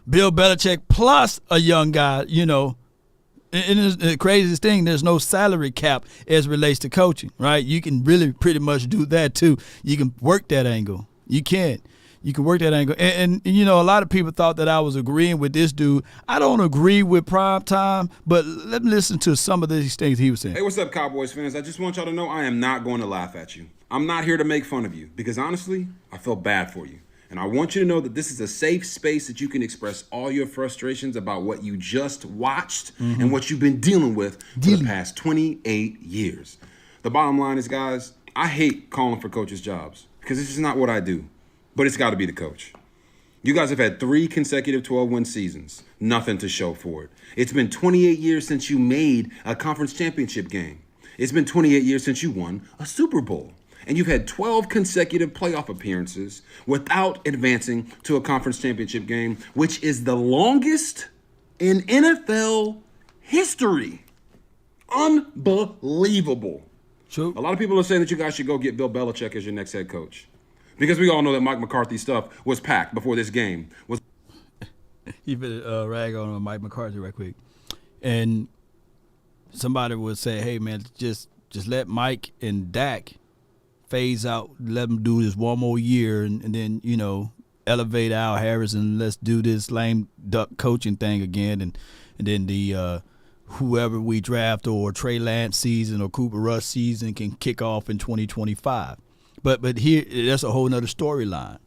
Bill Belichick plus a young guy, you know. And the craziest thing, there's no salary cap as it relates to coaching, right? You can really pretty much do that too. You can work that angle. You can work that angle. And you know, a lot of people thought that I was agreeing with this dude. I don't agree with prime time, but let me listen to some of these things he was saying. Hey, what's up, Cowboys fans? I just want y'all to know I am not going to laugh at you. I'm not here to make fun of you because honestly, I feel bad for you. And I want you to know that this is a safe space that you can express all your frustrations about what you just watched and what you've been dealing with for the past 28 years. The bottom line is, guys, I hate calling for coaches' jobs because this is not what I do, but it's got to be the coach. You guys have had 3 consecutive 12-win seasons, nothing to show for it. It's been 28 years since you made a conference championship game. It's been 28 years since you won a Super Bowl. And you've had 12 consecutive playoff appearances without advancing to a conference championship game, which is the longest in NFL history. Unbelievable. True. A lot of people are saying that you guys should go get Bill Belichick as your next head coach. Because we all know that Mike McCarthy stuff was packed before this game. You better rag on Mike McCarthy right quick. And somebody would say, hey, man, just let Mike and Dak phase out, let them do this one more year, and then, you know, elevate Al Harris and let's do this lame duck coaching thing again. And then the whoever we draft or Trey Lance season or Cooper Rush season can kick off in 2025. But here, that's a whole nother storyline.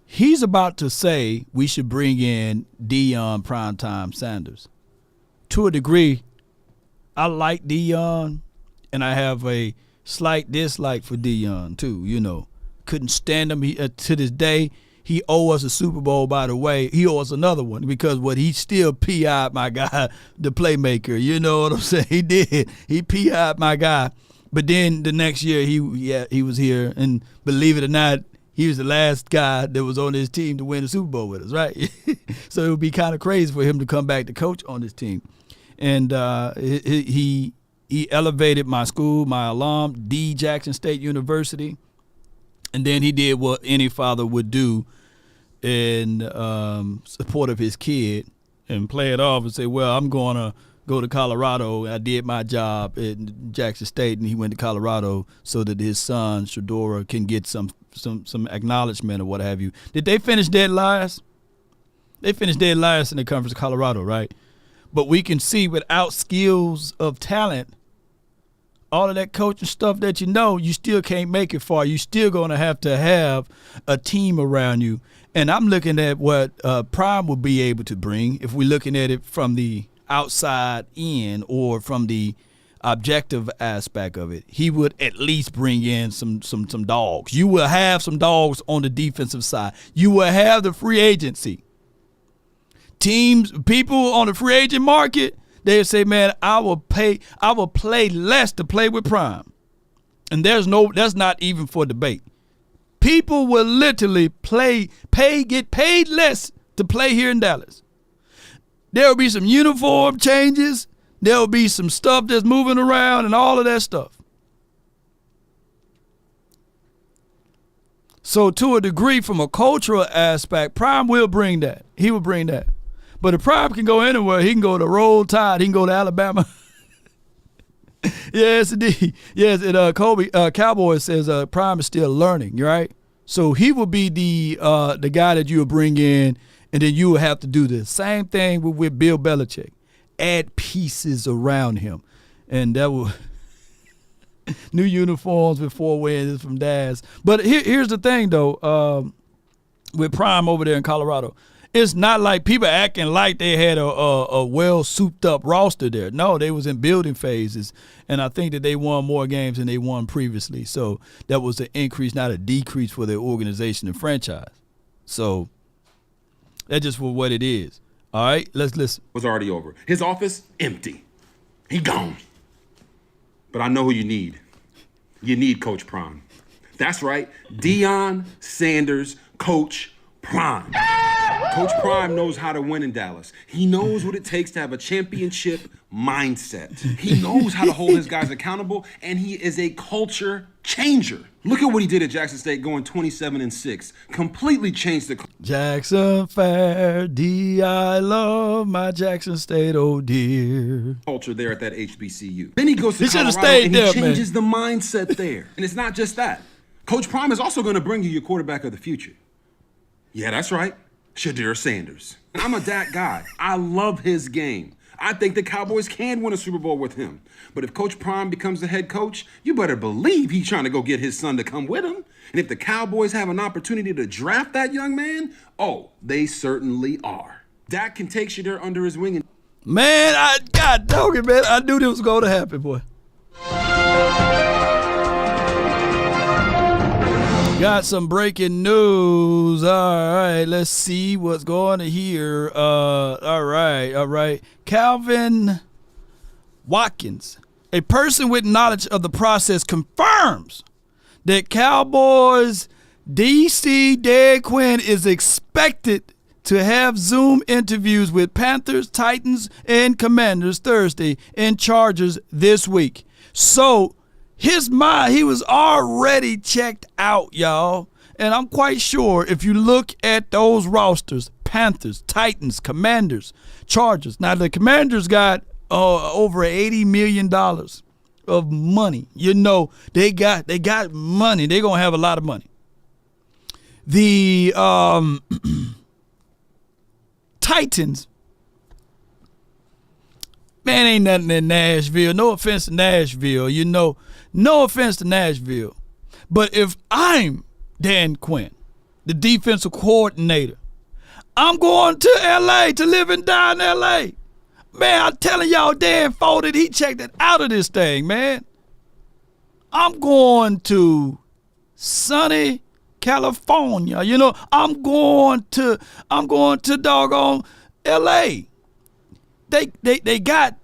He's about to say we should bring in Deion Primetime Sanders. To a degree, I like Deion, and I have a slight dislike for Deion too. You know, couldn't stand him. To this day, he owe us a Super Bowl. By the way, he owe us another one because he still PI'd my guy, the playmaker. You know what I'm saying? He did. He PI'd my guy. But then the next year he was here, and believe it or not, he was the last guy that was on his team to win the Super Bowl with us, right? So it would be kind of crazy for him to come back to coach on this team. And he elevated my school, my alum, D. Jackson State University. And then he did what any father would do in support of his kid and play it off and say, well, I'm going to go to Colorado. I did my job at Jackson State, and he went to Colorado so that his son, Shadora, can get some acknowledgement or what have you. Did they finish dead last? They finished dead last in the Conference of Colorado, right? But we can see without skills of talent, all of that coaching stuff that you still can't make it far. You're still going to have a team around you. And I'm looking at what Prime will be able to bring if we're looking at it from the outside in or from the objective aspect of it. He would at least bring in some dogs. You will have some dogs on the defensive side. You will have the free agency. People on the free agent market, they'll say, man, I will play less to play with Prime. And that's not even for debate. People will literally get paid less to play here in Dallas. There will be some uniform changes. There will be some stuff that's moving around and all of that stuff. So to a degree, from a cultural aspect, Prime will bring that. He will bring that. But if Prime can go anywhere, he can go to Roll Tide. He can go to Alabama. Yes, indeed. Yes, and Cowboys says Prime is still learning, right? So he will be the guy that you will bring in, and then you will have to do the same thing with Bill Belichick. Add pieces around him. And that will new uniforms with 4 wins from Daz. But here's the thing, though, with Prime over there in Colorado. It's not like people acting like they had a well-souped-up roster there. No, they was in building phases, and I think that they won more games than they won previously. So that was an increase, not a decrease for their organization and franchise. So that's just for what it is. All right, let's listen. Was already over. His office, empty. He gone. But I know who you need. You need Coach Prime. That's right, Deion Sanders, Coach Prime. Coach Prime knows how to win in Dallas. He knows what it takes to have a championship mindset. He knows how to hold his guys accountable, and he is a culture changer. Look at what he did at Jackson State, going 27-6. Completely changed the Jackson Fair, I love my Jackson State, oh dear. Culture there at that HBCU. Then he goes to He Colorado stayed and there, he changes the mindset there. And it's not just that. Coach Prime is also going to bring you your quarterback of the future. Yeah, that's right. Shadir Sanders. And I'm a Dak guy. I love his game. I think the Cowboys can win a Super Bowl with him. But if Coach Prime becomes the head coach, you better believe he's trying to go get his son to come with him. And if the Cowboys have an opportunity to draft that young man, oh, they certainly are. Dak can take Shedeur under his wing. Man, God dog it, man. I knew this was going to happen, boy. Got some breaking news. All right, let's see what's going on here. All right. Calvin Watkins, a person with knowledge of the process, confirms that Cowboys DC Dan Quinn is expected to have Zoom interviews with Panthers, Titans, and Commanders Thursday and Chargers this week. So his mind, he was already checked out, y'all. And I'm quite sure if you look at those rosters, Panthers, Titans, Commanders, Chargers. Now, the Commanders got over $80 million of money. You know, they got money. They're going to have a lot of money. The Titans, man, ain't nothing in Nashville. No offense to Nashville, you know. No offense to Nashville. But if I'm Dan Quinn, the defensive coordinator, I'm going to L.A. to live and die in L.A. Man, I'm telling y'all, Dan folded. He checked it out of this thing, man. I'm going to sunny California. You know, I'm going to doggone L.A. They got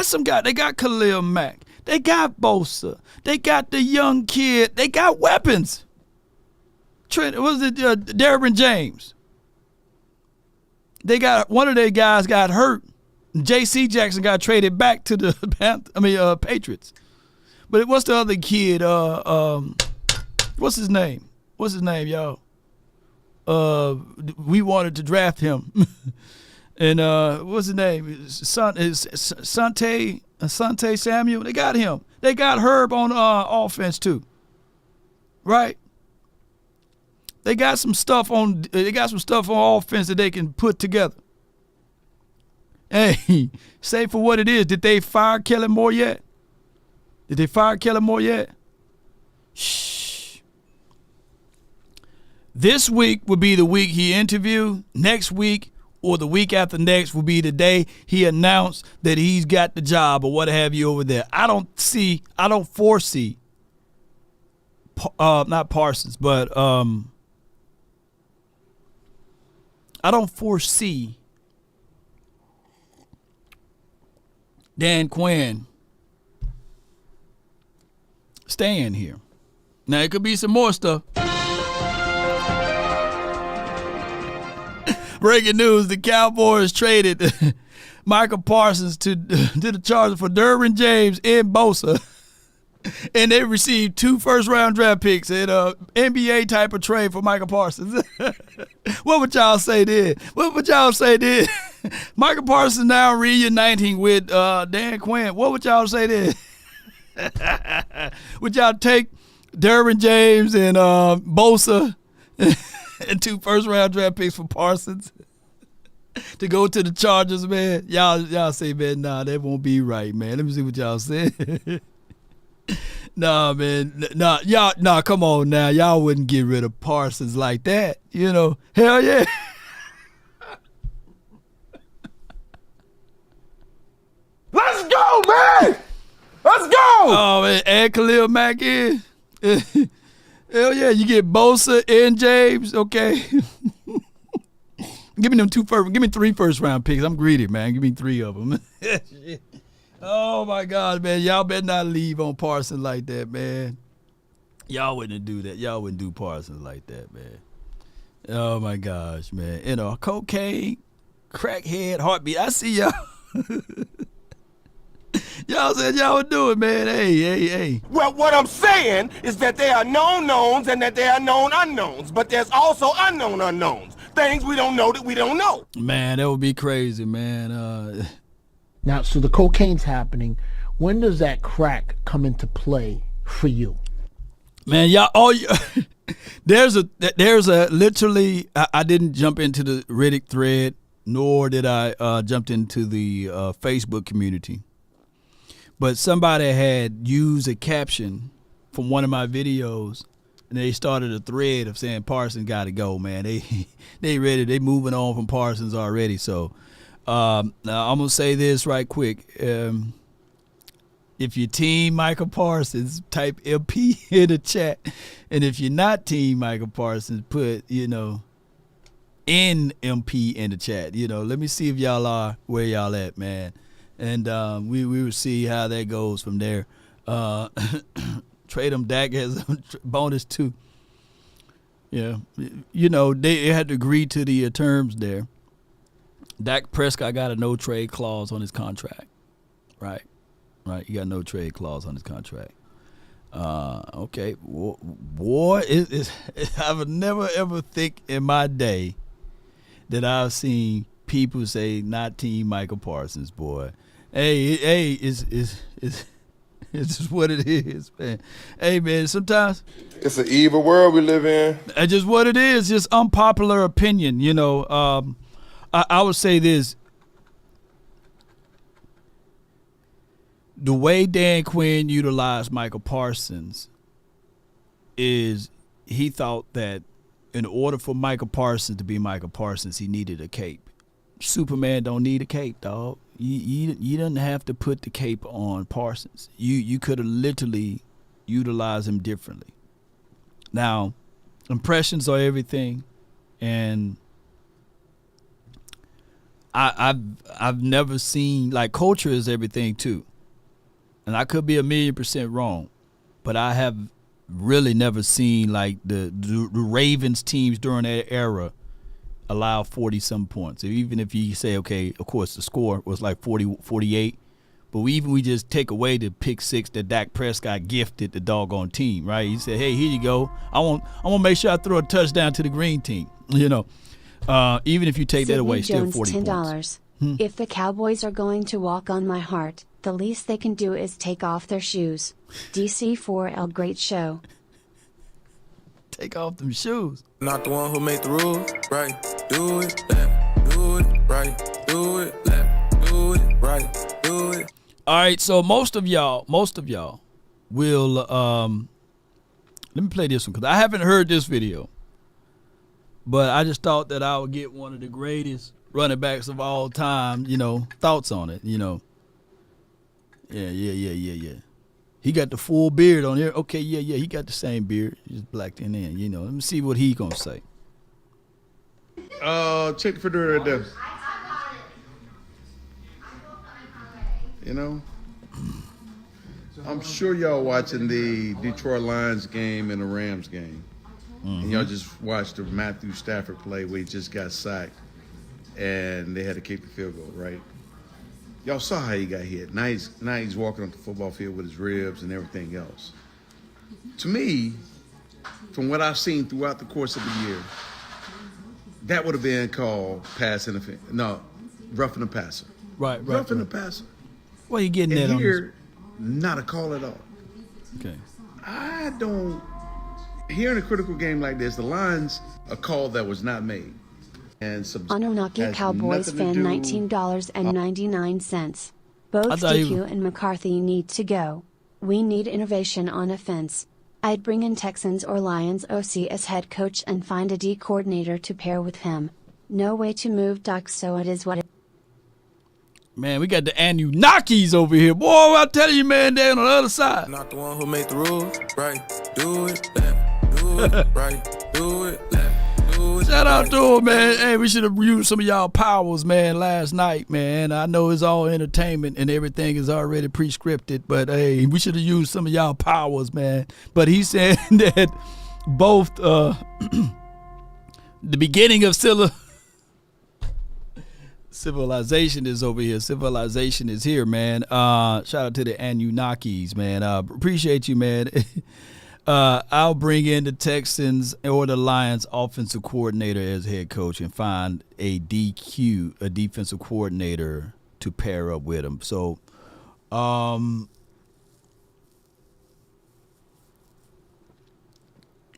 some guys. They got Khalil Mack. They got Bosa. They got the young kid. They got weapons. Derwin James. They got one of their guys got hurt. J.C. Jackson got traded back to the Patriots. But what's the other kid? What's his name? What's his name, y'all? We wanted to draft him. And what's his name? Sante Samuel. They got him. They got Herb on offense too. Right? They got some stuff on offense that they can put together. Hey, say for what it is. Did they fire Kellen Moore yet? Shh. This week will be the week he interviewed. Next week or the week after next will be the day he announced that he's got the job or what have you over there. I don't foresee, not Parsons, but I don't foresee Dan Quinn staying here. Now, it could be some more stuff. Breaking news, the Cowboys traded Michael Parsons to the Chargers for Derwin James and Bosa. And they received 2 first-round draft picks in an NBA type of trade for Michael Parsons. What would y'all say then? Michael Parsons now reuniting with Dan Quinn. What would y'all say then? Would y'all take Derwin James and Bosa and 2 first-round draft picks for Parsons to go to the Chargers, man? Y'all say, man, nah, that won't be right, man. Let me see what y'all say. Nah, man. Nah, come on now. Y'all wouldn't get rid of Parsons like that. You know, hell yeah. Let's go, man! Let's go! Oh, man, add Khalil Mack in. Hell yeah, you get Bosa and James, okay. Give me 3 first-round picks. I'm greedy, man. Give me 3 of them. Oh, my God, man. Y'all better not leave on Parsons like that, man. Y'all wouldn't do that. Y'all wouldn't do Parsons like that, man. Oh, my gosh, man. You know, cocaine, crackhead, heartbeat. I see y'all. Y'all said y'all would do it, man. Hey. Well, what I'm saying is that there are known knowns and that there are known unknowns, but there's also unknown unknowns. Things we don't know that we don't know. Man, that would be crazy, man. Now, so the cocaine's happening. When does that crack come into play for you? Man, there's a literally, I didn't jump into the Riddick thread nor did I jumped into the Facebook community. But somebody had used a caption from one of my videos, and they started a thread of saying Parsons got to go, man. They ready. They moving on from Parsons already. So now I'm gonna say this right quick. If you're team Michael Parsons, type MP in the chat, and if you're not team Michael Parsons, put NMP in the chat. Let me see if y'all are where y'all at, man. And we will see how that goes from there. Trade him. Dak has a bonus too. Yeah, they had to agree to the terms there. Dak Prescott got a no trade clause on his contract. Right. You got a no trade clause on his contract. Okay, boy, I would never ever think in my day that I've seen people say not team Michael Parsons, boy. Hey, it's just what it is, man. Hey, man, sometimes It's an evil world we live in. that's just what it is. Just unpopular opinion, I would say this. The way Dan Quinn utilized Michael Parsons is he thought that in order for Michael Parsons to be Michael Parsons, he needed a cape. Superman don't need a cape, dog. You didn't have to put the cape on Parsons. You could have literally utilized him differently. Now, impressions are everything, and I've never seen, like, culture is everything too. And I could be 1,000,000% wrong, but I have really never seen like the Ravens teams during that era allow 40-some points. Even if you say, okay, of course the score was like 48, but we just take away the pick six that Dak Prescott gifted the doggone team, right? He said, hey, here you go. I want to make sure I throw a touchdown to the green team. Even if you take that away, still 40 $10. points. If the Cowboys are going to walk on my heart, the least they can do is take off their shoes. DC4L, great show. Take off them shoes. Not the one who made the rules, right? Do it left, do it right, do it left, do it right, do it. All right, so most of y'all will let me play this one because I haven't heard this video, but I just thought that I would get one of the greatest running backs of all time, thoughts on it, Yeah. He got the full beard on here. Okay, yeah, he got the same beard, just blacked in. Let me see what he gonna say. Check the refrigerator right there. I'm sure y'all watching the Detroit Lions game and the Rams game. And y'all just watched the Matthew Stafford play where he just got sacked and they had to kick the field goal, right? Y'all saw how he got hit. Now he's walking on the football field with his ribs and everything else. To me, from what I've seen throughout the course of the year, that would have been called pass interference. No, roughing the passer. Right. Roughing the passer. Well, you getting that and on here, not a call at all. Okay. I don't. Here in a critical game like this, the Lions, a call that was not made. And Anunnaki Cowboys fan $19.99. Both DQ and McCarthy need to go. We need innovation on offense. I'd bring in Texans or Lions OC as head coach and find a D coordinator to pair with him. No way to move Duck, so it is what it is. Man, we got the Anunnakis over here. Boy, I tell you, man, they're on the other side. Not the one who made the rules, right? Do it left, do it right, do it left. Shout out to him, man. Hey, we should have used some of y'all powers, man, last night, man. I know it's all entertainment and everything is already pre-scripted, but hey, we should have used some of y'all powers, man. But he said that both the beginning of civilization is over here. Civilization is here, man. Shout out to the Anunnakis, man. Appreciate you, man. I'll bring in the Texans or the Lions offensive coordinator as head coach and find a DQ, a defensive coordinator, to pair up with him. So,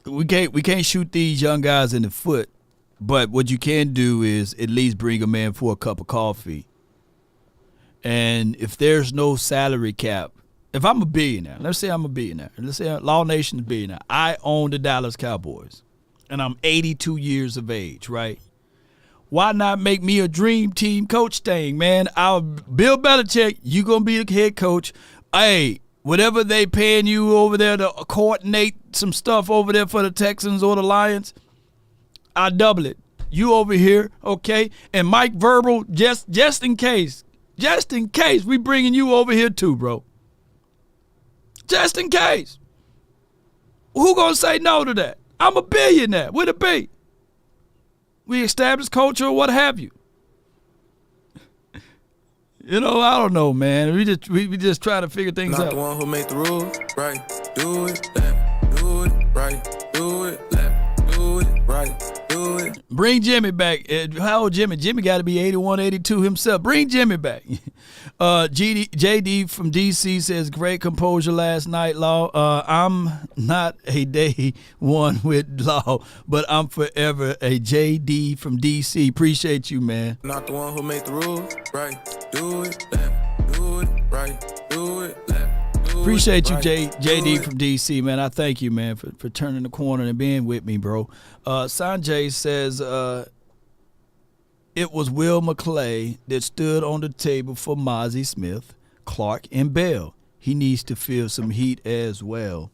we can't shoot these young guys in the foot But what you can do is at least bring them in for a cup of coffee. And if there's no salary cap, if I'm a billionaire, let's say I'm a billionaire. Let's say Law Nation's a billionaire. I own the Dallas Cowboys, and I'm 82 years of age, right? Why not make me a dream team coach thing, man? Bill Belichick, you going to be the head coach. Hey, whatever they paying you over there to coordinate some stuff over there for the Texans or the Lions, I double it. You over here, okay? And Mike Verbal, just in case, we bringing you over here too, bro. Just in case. Who gonna say no to that? I'm a billionaire with a B. We establish culture or what have you. You know, I don't know, man. We just try to figure things out. Not the one who made the rules, right? Do it, left, do it, right, do it, left, do it, right, do it. Bring Jimmy back. How old Jimmy? Jimmy got to be 81, 82 himself. Bring Jimmy back. JD from DC says, great composure last night, Law. I'm not a day one with Law, but I'm forever a JD from DC. Appreciate you, man. Not the one who made the rules, right? Do it, left, do it, right, do it, left. Appreciate you, JD from DC, man. I thank you, man, for turning the corner and being with me, bro. Sanjay says it was Will McClay that stood on the table for Mozzie Smith, Clark, and Bell. He needs to feel some heat as well.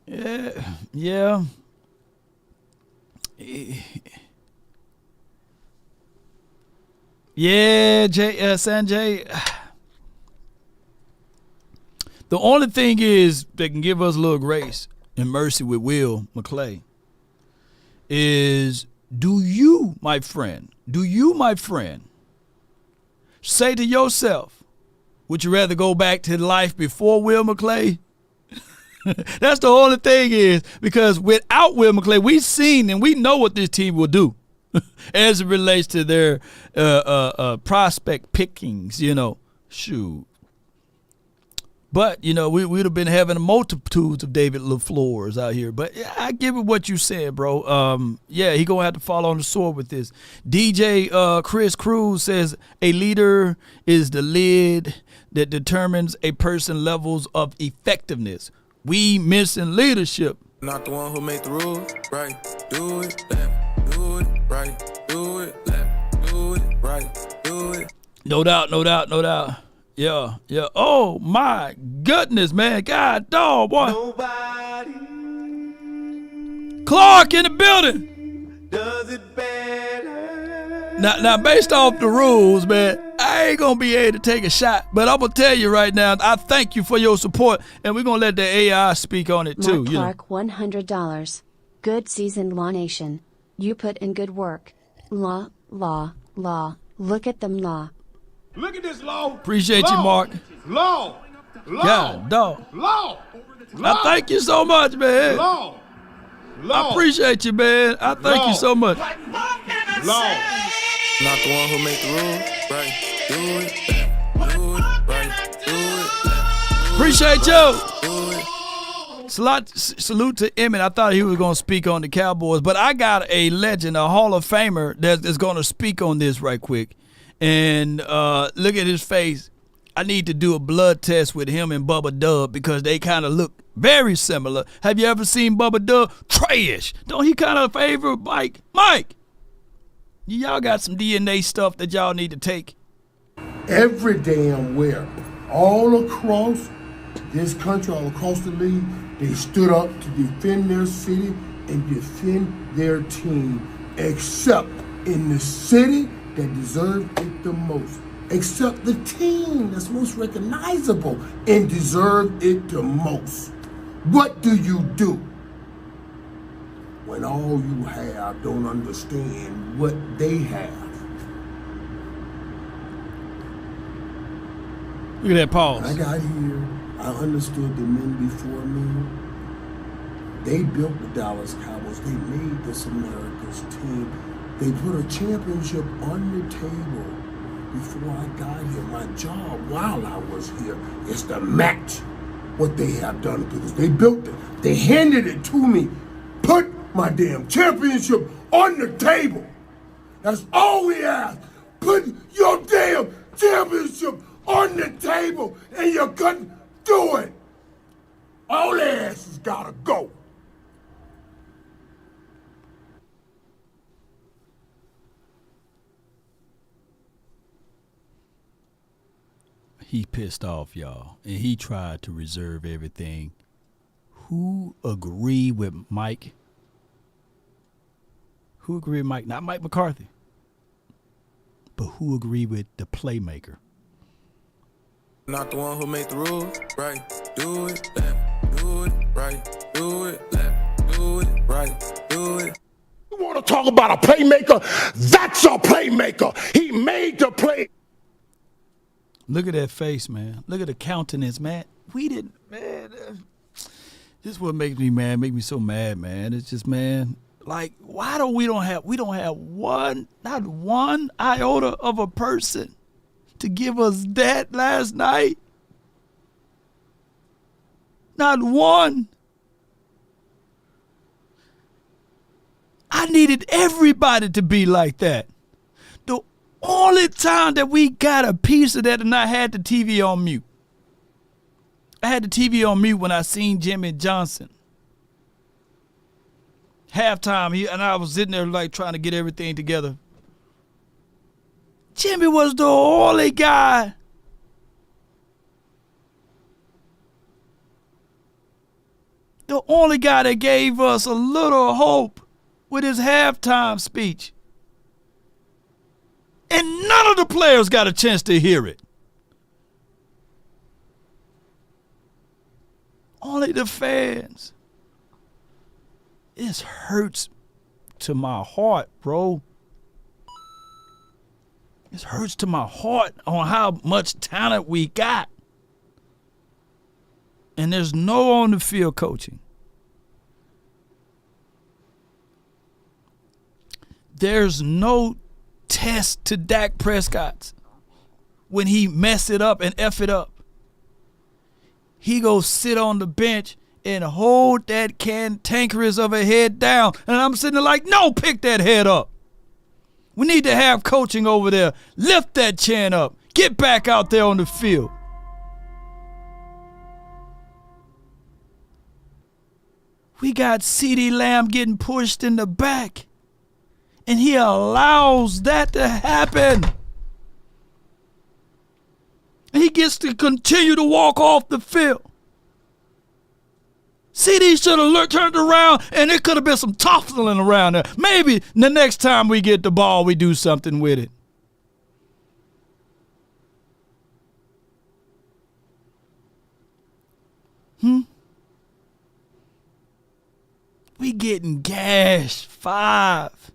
Yeah. Yeah, Sanjay. The only thing is that can give us a little grace and mercy with Will McClay is, do you, my friend, say to yourself, would you rather go back to life before Will McClay? That's the only thing is, because without Will McClay, we've seen and we know what this team will do as it relates to their prospect pickings, you know. Shoot. But, you know, we'd have been having multitudes of David LaFleurs out here. But yeah, I give it what you said, bro. Yeah, he going to have to fall on the sword with this. DJ Chris Cruz says, a leader is the lid that determines a person's levels of effectiveness. We missing leadership. Not the one who made the rules, right? Do it, left, do it, right, do it, left, do it, right, do it. No doubt. Yeah. Oh, my goodness, man. God dog, boy. Nobody Clark in the building. does it better. Now, based off the rules, man, I ain't going to be able to take a shot. But I'm going to tell you right now, I thank you for your support, and we're going to let the AI speak on it, too. Mark Clark, $100. Good season, Law Nation. You put in good work. Law. Look at them, Law. Look at this, Law. Appreciate you, Mark. Law. God, dog. Law. I thank you so much, man. Law. I appreciate you, man. I thank you so much. Law. Not the one who made the rules, right? Do it, left, do it, right, do it, left. Appreciate you. Salute to Emmett. I thought he was going to speak on the Cowboys, but I got a legend, a Hall of Famer that's going to speak on this right quick. And look at his face. I need to do a blood test with him and Bubba Dub because they kind of look very similar. Have you ever seen Bubba Dub? Trash. Don't he kind of favor Mike? Y'all got some DNA stuff that y'all need to take. Every damn where, all across this country, all across the league, they stood up to defend their city and defend their team, except in the city that deserved it the most, except the team that's most recognizable and deserved it the most. What do you do when all you have don't understand what they have? Look at that pause. When I got here, I understood the men before me. They built the Dallas Cowboys. They made this America's team. They put a championship on the table before I got here. My job while I was here is to match what they have done because they built it. They handed it to me. Put my damn championship on the table. That's all we ask. Put your damn championship on the table, and you couldn't do it. All their asses gotta go. He pissed off, y'all, and he tried to reserve everything. Who agreed with Mike? Who agreed with Mike? Not Mike McCarthy, but who agreed with the playmaker? Not the one who made the rules, right? Do it, left, do it, right, do it, left, do it, right, do it. You want to talk about a playmaker? That's a playmaker. He made the play. Look at that face, man. Look at the countenance, man. We didn't, man. This is what makes me mad. Make me so mad, man. It's just, man. Like, why don't we don't have one, not one iota of a person to give us that last night? Not one. I needed everybody to be like that. The only time that we got a piece of that and I had the TV on mute. I had the TV on mute when I seen Jimmy Johnson. Halftime, and I was sitting there like trying to get everything together. Jimmy was the only guy. The only guy that gave us a little hope with his halftime speech. And none of the players got a chance to hear it. Only the fans. This hurts to my heart, bro. This hurts to my heart on how much talent we got. And there's no on the field coaching. There's no test to Dak Prescott when he mess it up and F it up. He goes sit on the bench and hold that cantankerous of a head down. And I'm sitting there like, no, pick that head up. We need to have coaching over there. Lift that chin up. Get back out there on the field. We got CeeDee Lamb getting pushed in the back. And he allows that to happen. And he gets to continue to walk off the field. CeeDee should have turned around, and it could have been some tussling around there. Maybe the next time we get the ball, we do something with it. We getting gashed 5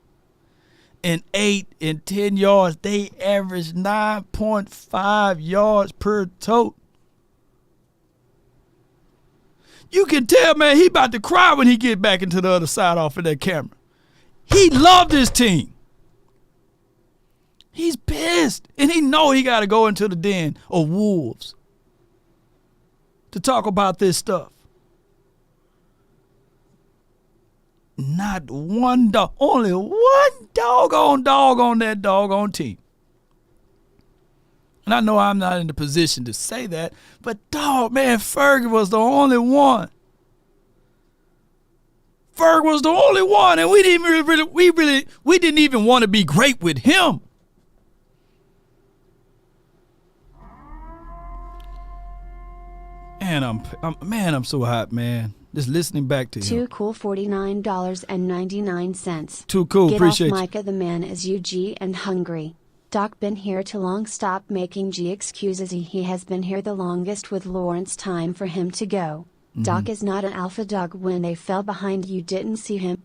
and 8 and 10 yards. They average 9.5 yards per tote. You can tell, man, he about to cry when he get back into the other side off of that camera. He loved his team. He's pissed. And he know he got to go into the den of wolves to talk about this stuff. Not one dog, only one doggone dog on that doggone team. And I know I'm not in the position to say that, but dog, man, Ferg was the only one. Ferg was the only one, and we didn't even want to be great with him. Man, I'm so hot, man. Just listening back to Too him. cool, $49.99. Too cool, Get appreciate off you. Micah, the man is UG and hungry. Doc been here too long, stop making G excuses. He has been here the longest with Lawrence, time for him to go. Doc is not an alpha dog. When they fell behind, you didn't see him.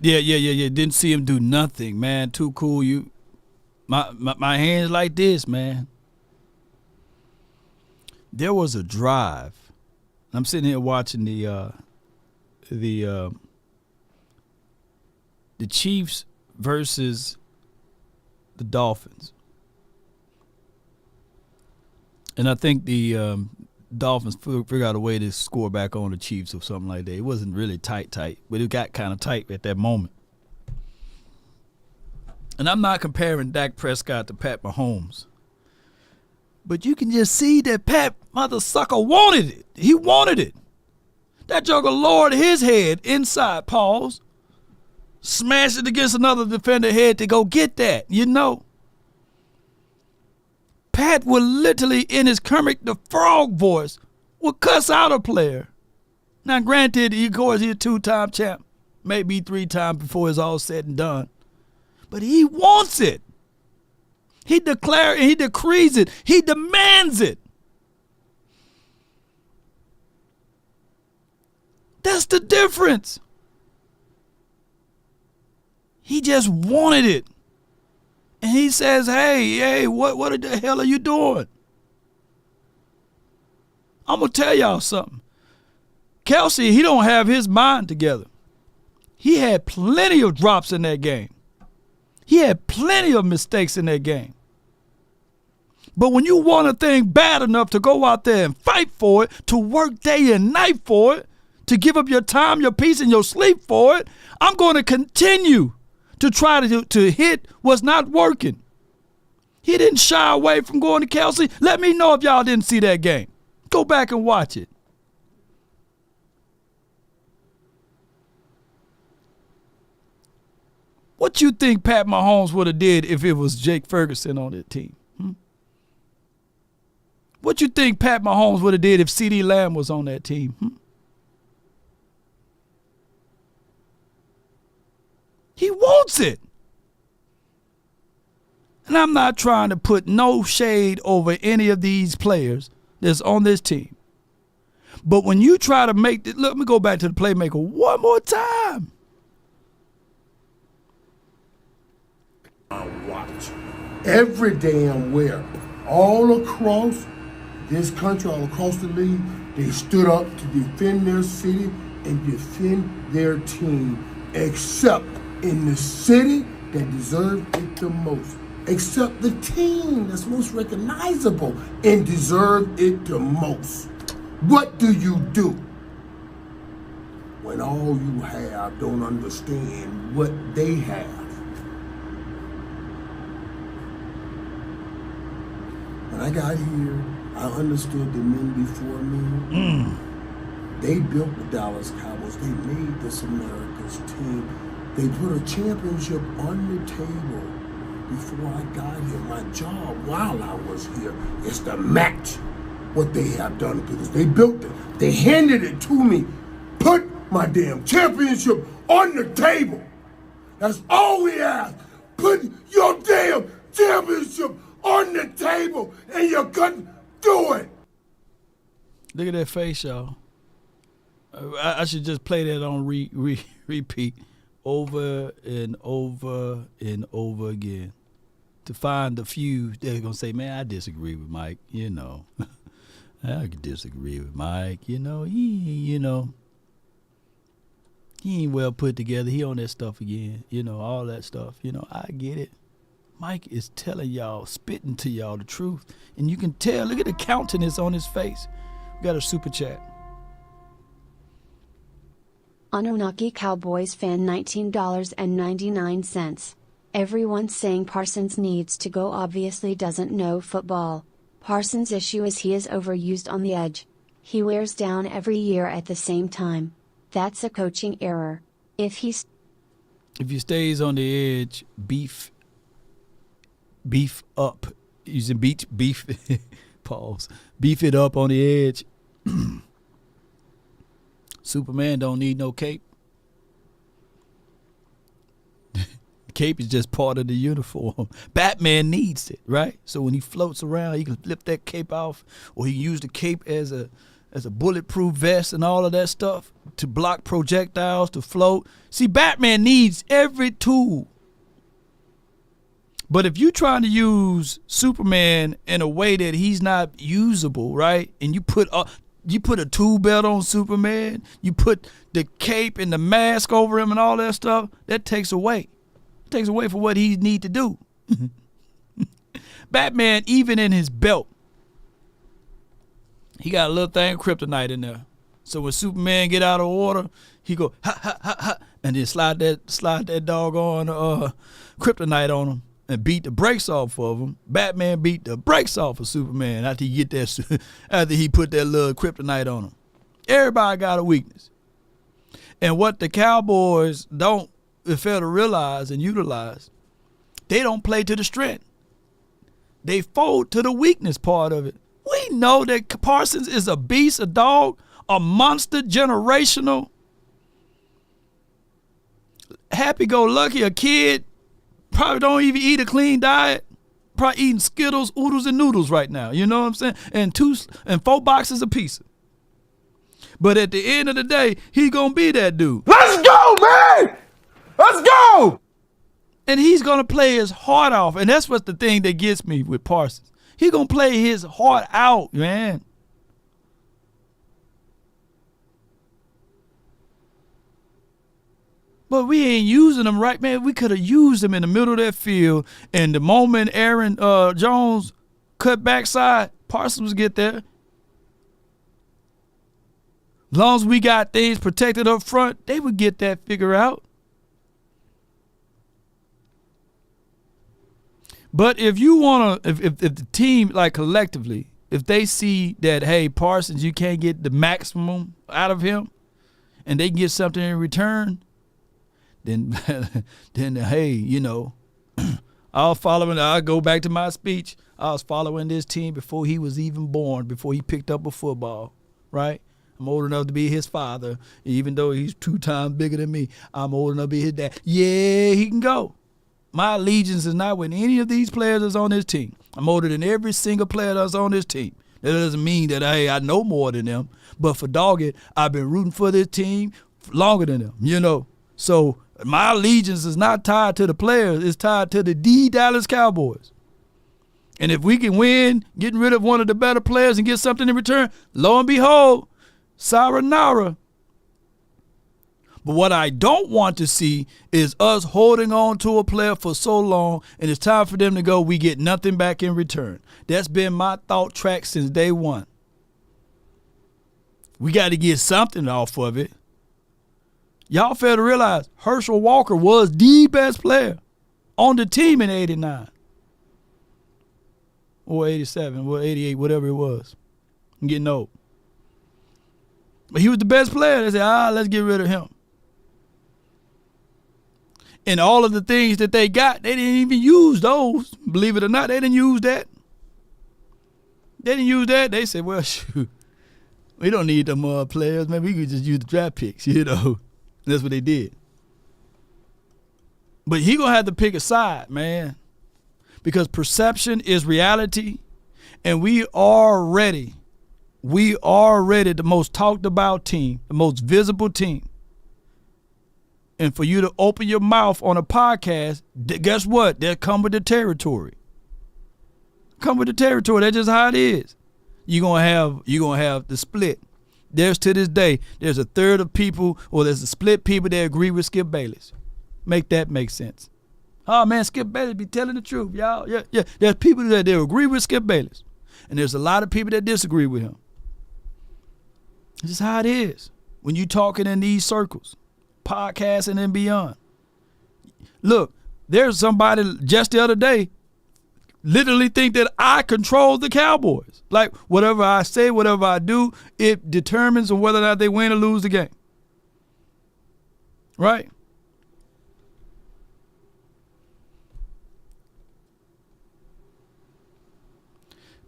Yeah. Didn't see him do nothing, man. Too cool. My hands like this, man. There was a drive. I'm sitting here watching the Chiefs versus the Dolphins, and I think the Dolphins figure out a way to score back on the Chiefs or something like that. It wasn't really tight, but it got kind of tight at that moment. And I'm not comparing Dak Prescott to Pat Mahomes. But you can just see that Pat mother sucker wanted it. He wanted it. That joker lowered his head inside, pause, smashed it against another defender head to go get that, you know. Pat would literally, in his Kermit the Frog voice, would cuss out a player. Now, granted, of course, he's a 2-time champ, maybe 3 times before it's all said and done. But he wants it. He declares, he decrees it. He demands it. That's the difference. He just wanted it. And he says, hey, what the hell are you doing? I'm going to tell y'all something. Kelsey, he don't have his mind together. He had plenty of drops in that game. He had plenty of mistakes in that game. But when you want a thing bad enough to go out there and fight for it, to work day and night for it, to give up your time, your peace, and your sleep for it, I'm going to continue to try to hit what's not working. He didn't shy away from going to Kelsey. Let me know if y'all didn't see that game. Go back and watch it. What you think Pat Mahomes would have did if it was Jake Ferguson on that team? What you think Pat Mahomes would have did if CeeDee Lamb was on that team? He wants it. And I'm not trying to put no shade over any of these players that's on this team. But when you try to make it, let me go back to the playmaker one more time. I watch every damn where, all across this country, all across the league, they stood up to defend their city and defend their team, except in the city that deserved it the most, except the team that's most recognizable and deserved it the most. What do you do when all you have don't understand what they have? When I got here, I understood the men before me. They built the Dallas Cowboys. They made this America's team. They put a championship on the table before I got here. My job while I was here is to match what they have done because they built it. They handed it to me. Put my damn championship on the table. That's all we ask. Put your damn championship on the table and you couldn't do it. Look at that face, y'all. I should just play that on repeat over and over and over again to find the few that are going to say, man, I disagree with Mike, you know. I could disagree with Mike, you know. He ain't well put together. He on that stuff again, you know, all that stuff. You know, I get it. Mike is telling y'all, spitting to y'all the truth. And you can tell, look at the countenance on his face. We got a super chat. Anunnaki Cowboys fan $19.99. Everyone saying Parsons needs to go obviously doesn't know football. Parsons' issue is he is overused on the edge. He wears down every year at the same time. That's a coaching error. If he stays on the edge, beef up. Using beef pause. Beef it up on the edge. Superman don't need no cape. Cape is just part of the uniform. Batman needs it, right? So when he floats around, he can flip that cape off, or he can use the cape as a bulletproof vest and all of that stuff to block projectiles, to float. See, Batman needs every tool. But if you're trying to use Superman in a way that he's not usable, right? And you put a tool belt on Superman, you put the cape and the mask over him and all that stuff, that takes away. It takes away from what he need to do. Batman, even in his belt, He got a little thing of kryptonite in there. So when Superman get out of order, he go ha ha ha ha, and then slide that doggone kryptonite on him and beat the brakes off of him. Batman beat the brakes off of Superman after he put that little kryptonite on him. Everybody got a weakness. And what the Cowboys don't fail to realize and utilize, they don't play to the strength. They fold to the weakness part of it. We know that Parsons is a beast, a dog, a monster, generational, happy-go-lucky, a kid, probably don't even eat a clean diet, probably eating Skittles, oodles, and noodles right now. You know what I'm saying? And 4 boxes of pizza. But at the end of the day, he gonna be that dude. Let's go, man! Let's go! And he's gonna play his heart off. And that's what's the thing that gets me with Parsons. He gonna play his heart out, man. But we ain't using him right, man. We could have used him in the middle of that field. And the moment Aaron Jones cut backside, Parsons get there. As long as we got things protected up front, they would get that figure out. But if you want to, if the team, like collectively, if they see that, hey, Parsons, you can't get the maximum out of him, and they can get something in return, then hey, you know, I'll go back to my speech. I was following this team before he was even born, before he picked up a football, right? I'm old enough to be his father, even though he's 2 times bigger than me. I'm old enough to be his dad. Yeah, he can go. My allegiance is not with any of these players that's on this team. I'm older than every single player that's on this team. That doesn't mean that, hey, I know more than them. But for dogged, I've been rooting for this team longer than them, you know. So my allegiance is not tied to the players. It's tied to the Dallas Cowboys. And if we can win, getting rid of one of the better players and get something in return, lo and behold, sayonara. But what I don't want to see is us holding on to a player for so long, and it's time for them to go, we get nothing back in return. That's been my thought track since day one. We got to get something off of it. Y'all fail to realize Herschel Walker was the best player on the team in 89. Or 87, or 88, whatever it was. I'm getting old. But he was the best player. They said, let's get rid of him. And all of the things that they got, they didn't even use those. Believe it or not, they didn't use that. They didn't use that. They said, well, shoot, we don't need them players. Man, we could just use the draft picks, you know. That's what they did. But he going to have to pick a side, man. Because perception is reality. And we already the most talked about team, the most visible team. And for you to open your mouth on a podcast, guess what? That come with the territory. Come with the territory. That's just how it is. You're gonna have the split. There's to this day, there's a third of people, or there's a split people that agree with Skip Bayless. Make that make sense. Oh man, Skip Bayless be telling the truth, y'all. Yeah. There's people that they agree with Skip Bayless. And there's a lot of people that disagree with him. This is how it is when you talking in these circles, podcasting and beyond. Look, there's somebody just the other day literally think that I control the Cowboys. Like whatever I say, whatever I do, it determines on whether or not they win or lose the game. Right?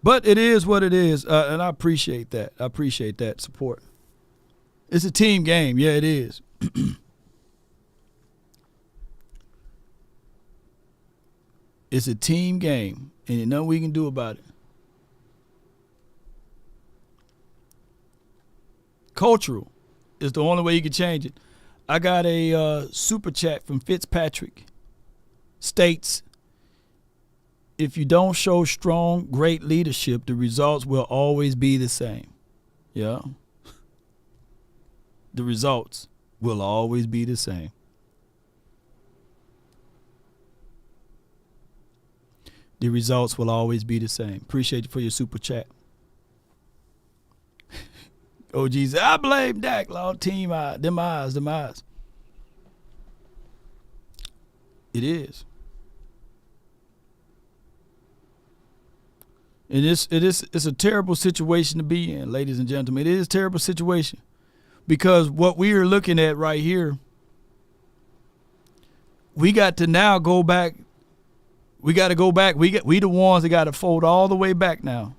But it is what it is, and I appreciate that. I appreciate that support. It's a team game. Yeah, it is. It's a team game, and there's nothing we can do about it. Cultural is the only way you can change it. I got a super chat from Fitzpatrick. States, if you don't show strong, great leadership, the results will always be the same. Yeah. The results will always be the same. The results will always be the same. Appreciate you for your super chat. OG said, I blame Dak, Lord, team demise. It is. And it's a terrible situation to be in, ladies and gentlemen. It is a terrible situation because what we are looking at right here, we got to now go back. We got to go back. We the ones that got to fold all the way back now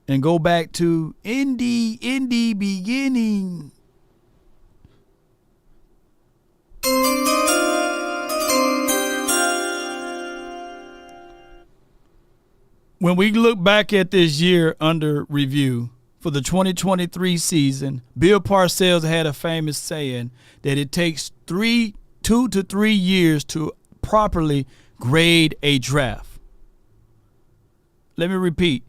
and go back to in the beginning. When we look back at this year under review for the 2023 season, Bill Parcells had a famous saying that it takes 2 to 3 years to properly grade a draft. Let me repeat.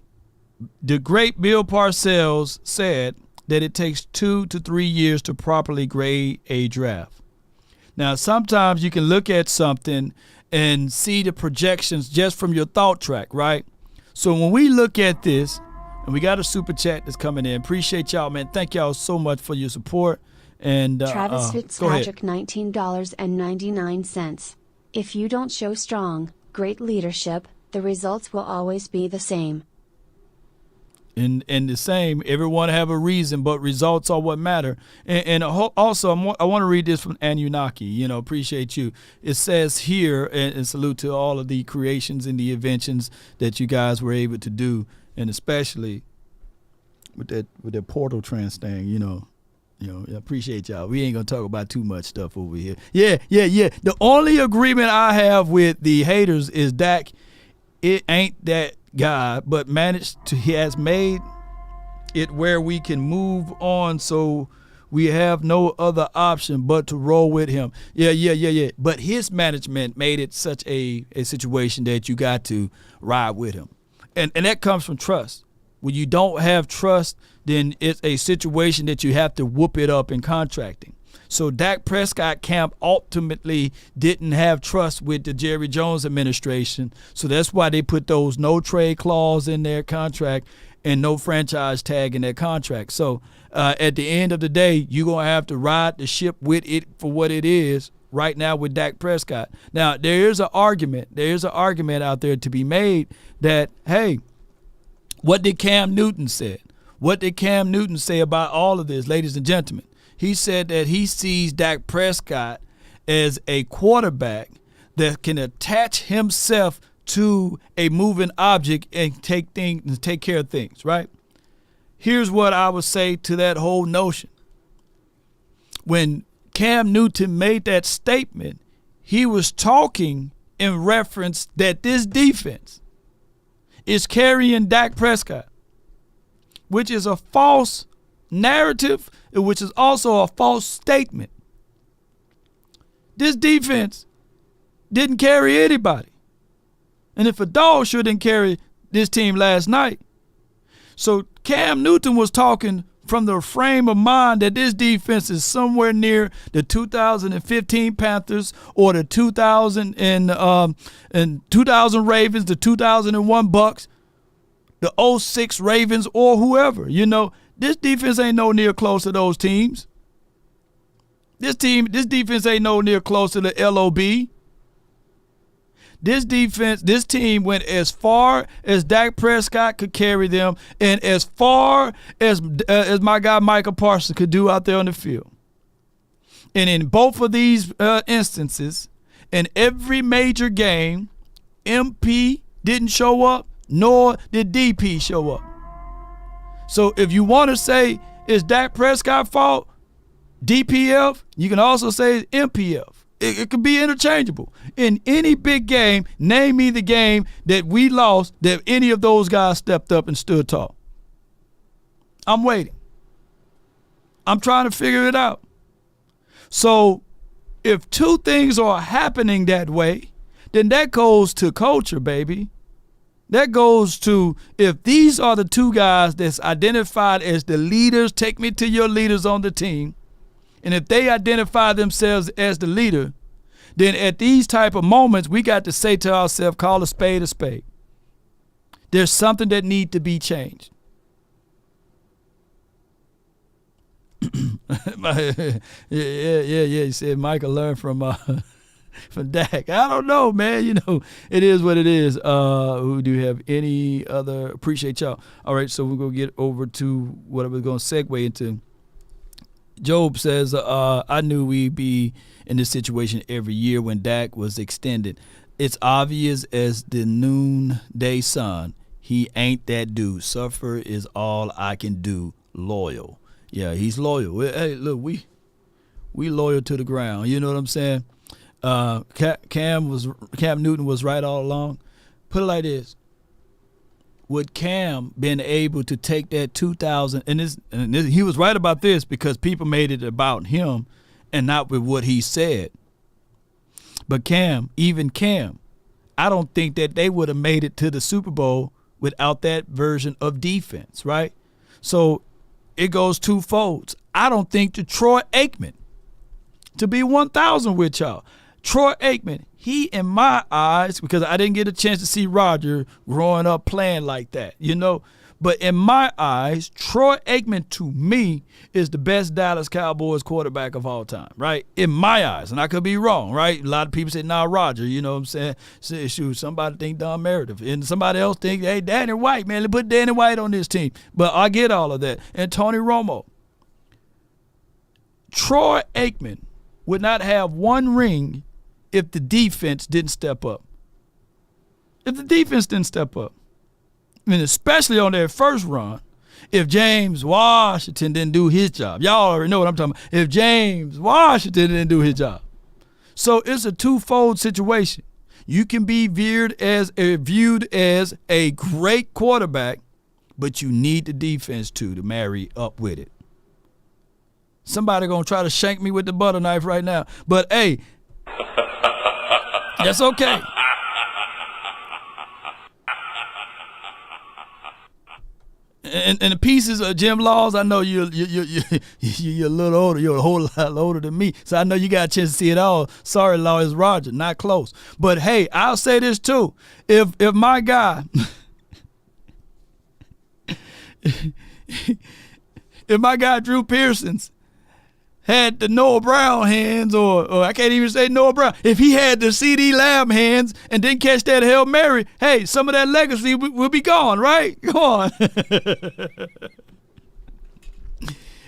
The great Bill Parcells said that it takes 2 to 3 years to properly grade a draft. Now, sometimes you can look at something and see the projections just from your thought track, right? So when we look at this, and we got a super chat that's coming in. Appreciate y'all, man. Thank y'all so much for your support. And Travis Fitzpatrick, $19.99. If you don't show strong, great leadership, the results will always be the same. And the same, everyone have a reason, but results are what matter. And also, I want to read this from Anunnaki. Appreciate you. It says here, and salute to all of the creations and the inventions that you guys were able to do, and especially with that portal trans thing. I appreciate y'all. We ain't gonna talk about too much stuff over here. Yeah. The only agreement I have with the haters is Dak. It ain't that guy, but he has made it where we can move on, so we have no other option but to roll with him. Yeah. But his management made it such a situation that you got to ride with him. And that comes from trust. When you don't have trust, then it's a situation that you have to whoop it up in contracting. So Dak Prescott camp ultimately didn't have trust with the Jerry Jones administration. So that's why they put those no trade clause in their contract and no franchise tag in their contract. So at the end of the day, you're going to have to ride the ship with it for what it is right now with Dak Prescott. Now, there is an argument out there to be made that, hey, what did Cam Newton say? What did Cam Newton say about all of this, ladies and gentlemen? He said that he sees Dak Prescott as a quarterback that can attach himself to a moving object and take care of things, right? Here's what I would say to that whole notion. When Cam Newton made that statement, he was talking in reference that this defense is carrying Dak Prescott, which is a false narrative, which is also a false statement. This defense didn't carry anybody. And if a dog shouldn't carry this team last night. So Cam Newton was talking from the frame of mind that this defense is somewhere near the 2015 Panthers or the 2000 Ravens, the 2001 Bucks, the 06 Ravens, or whoever. This defense ain't no near close to those teams. This defense ain't no near close to the LOB. This team went as far as Dak Prescott could carry them and as far as my guy Micah Parsons could do out there on the field. And in both of these instances, in every major game, MP didn't show up, nor did DP show up. So if you want to say it's Dak Prescott's fault, DPF, you can also say MPF. It could be interchangeable. In any big game, name me the game that we lost that any of those guys stepped up and stood tall. I'm waiting. I'm trying to figure it out. So if two things are happening that way, then that goes to culture, baby. That goes to, if these are the two guys that's identified as the leaders, take me to your leaders on the team, and if they identify themselves as the leader, then at these type of moments, we got to say to ourselves, call a spade a spade. There's something that needs to be changed. Yeah. He said Michael learned from Dak. I don't know, man. You know, it is what it is. Who do you have any other? Appreciate y'all. All right, so we're going to get over to what I was going to segue into. Job says, I knew we'd be in this situation every year when Dak was extended. It's obvious as the noonday sun. He ain't that dude. Suffer is all I can do. Loyal. Yeah, he's loyal. Hey, look, we loyal to the ground. You know what I'm saying? Cam Newton was right all along. Put it like this: would Cam been able to take that 2,000? And he was right about this because people made it about him and not with what he said. But even Cam, I don't think that they would have made it to the Super Bowl without that version of defense, right? So it goes twofold. I don't think that Troy Aikman, to be 1,000 with y'all, Troy Aikman, he in my eyes, because I didn't get a chance to see Roger growing up playing like that, you know, but in my eyes, Troy Aikman to me is the best Dallas Cowboys quarterback of all time, right? In my eyes, and I could be wrong, right? A lot of people say, nah, Roger, you know what I'm saying? Say, shoot, somebody think Don Meredith, and somebody else think, hey, Danny White, man, let's put Danny White on this team. But I get all of that. And Tony Romo. Troy Aikman would not have one ring if the defense didn't step up. If the defense didn't step up. I mean, especially on their first run, if James Washington didn't do his job. Y'all already know what I'm talking about. If James Washington didn't do his job. So it's a twofold situation. You can be viewed as a great quarterback, but you need the defense to marry up with it. Somebody gonna try to shank me with the butter knife right now. But hey, that's okay. And the pieces of Jim Laws, I know you're a little older. You're a whole lot older than me, so I know you got a chance to see it all. Sorry, Law is Roger, not close. But hey, I'll say this too: if my guy, if my guy Drew Pearson's had the Noah Brown hands, or I can't even say Noah Brown, if he had the CD Lamb hands and didn't catch that Hail Mary, hey, some of that legacy will be gone, right? Go on.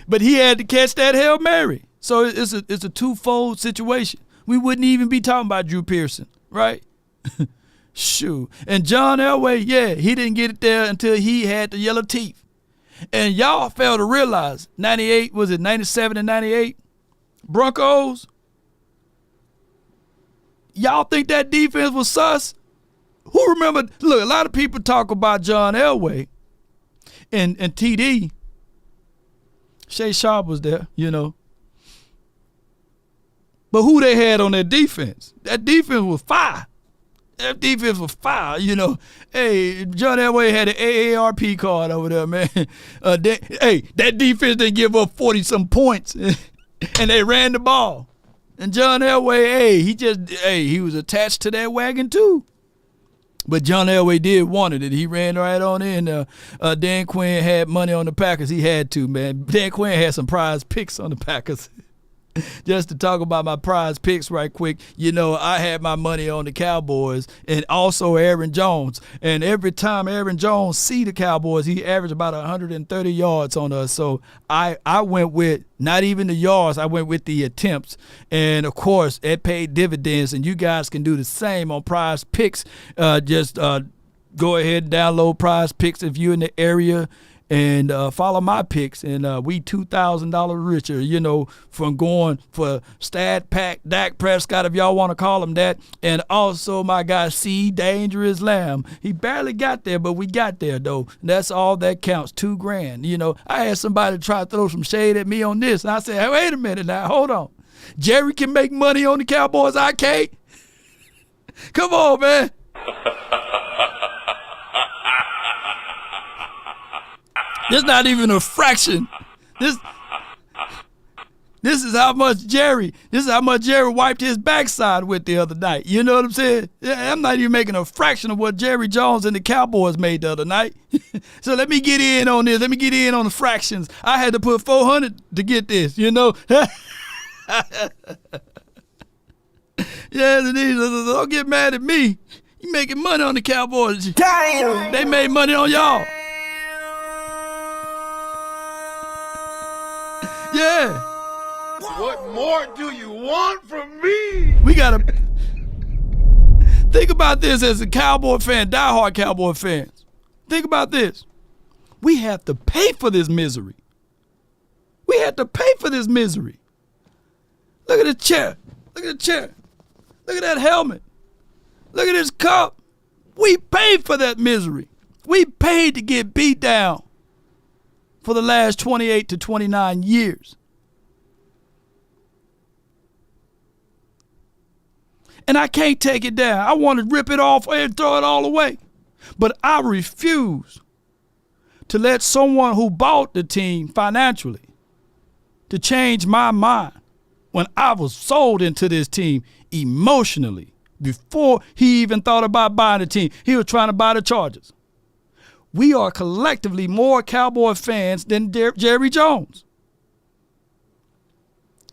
But he had to catch that Hail Mary. So it's a twofold situation. We wouldn't even be talking about Drew Pearson, right? Shoot. And John Elway, yeah, he didn't get it there until he had the yellow teeth. And y'all fail to realize, 98, was it 97 and 98? Broncos? Y'all think that defense was sus? Who remember? Look, a lot of people talk about John Elway and TD. Shay Sharp was there, you know. But who they had on their defense? That defense was fire. That defense was fire, you know. Hey, John Elway had an AARP card over there, man. That defense didn't give up 40-some points, and they ran the ball. And John Elway, he was attached to that wagon too. But John Elway did wanted it. He ran right on in. Dan Quinn had money on the Packers. He had to, man. Dan Quinn had some prize picks on the Packers. Just to talk about my prize picks right quick, you know, I had my money on the Cowboys and also Aaron Jones. And every time Aaron Jones see the Cowboys, he averaged about 130 yards on us. So I went with not even the yards, I went with the attempts. And, of course, it paid dividends, and you guys can do the same on prize picks. Just go ahead and download prize picks if you're in the area. And follow my picks, and we $2,000 richer, you know, from going for Stat Pack, Dak Prescott, if y'all want to call him that, and also my guy C. Dangerous Lamb. He barely got there, but we got there, though. That's all that counts, $2,000. You know, I had somebody try to throw some shade at me on this, and I said, hey, wait a minute now, hold on. Jerry can make money on the Cowboys, I can't? Come on, man. There's not even a fraction. This is how much Jerry wiped his backside with the other night. You know what I'm saying? I'm not even making a fraction of what Jerry Jones and the Cowboys made the other night. So let me get in on this. Let me get in on the fractions. I had to put 400 to get this, you know? Yeah, don't get mad at me. You making money on the Cowboys. Damn. They made money on y'all. Yeah. What more do you want from me? We gotta think about this as a Cowboy fan, diehard Cowboy fans. Think about this. We have to pay for this misery. We have to pay for this misery. Look at the chair. Look at the chair. Look at that helmet. Look at this cup. We paid for that misery. We paid to get beat down for the last 28 to 29 years. And I can't take it down. I want to rip it off and throw it all away. But I refuse to let someone who bought the team financially to change my mind when I was sold into this team emotionally before he even thought about buying the team. He was trying to buy the Chargers. We are collectively more Cowboy fans than Jerry Jones.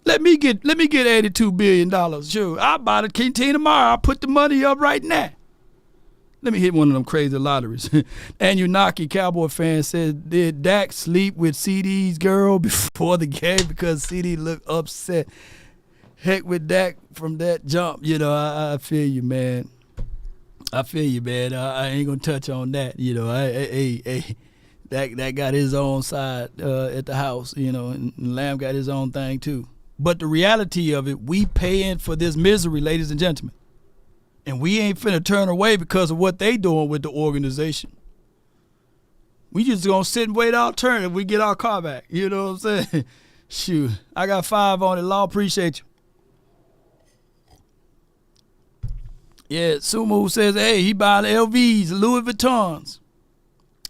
Let me get $82 billion. Sure, I'll buy the team tomorrow. I'll put the money up right now. Let me hit one of them crazy lotteries. And Unaki Cowboy fan said, did Dak sleep with CD's girl before the game because CD looked upset? Heck with Dak from that jump. You know, I feel you, man. I feel you, man. I ain't going to touch on that. You know, Dak got his own side at the house, you know, and Lamb got his own thing too. But the reality of it, we paying for this misery, ladies and gentlemen. And we ain't finna turn away because of what they doing with the organization. We just gonna sit and wait our turn if we get our car back. You know what I'm saying? Shoot, I got 5 on it. Law, appreciate you. Yeah, Sumo says, hey, he buying LVs, Louis Vuittons.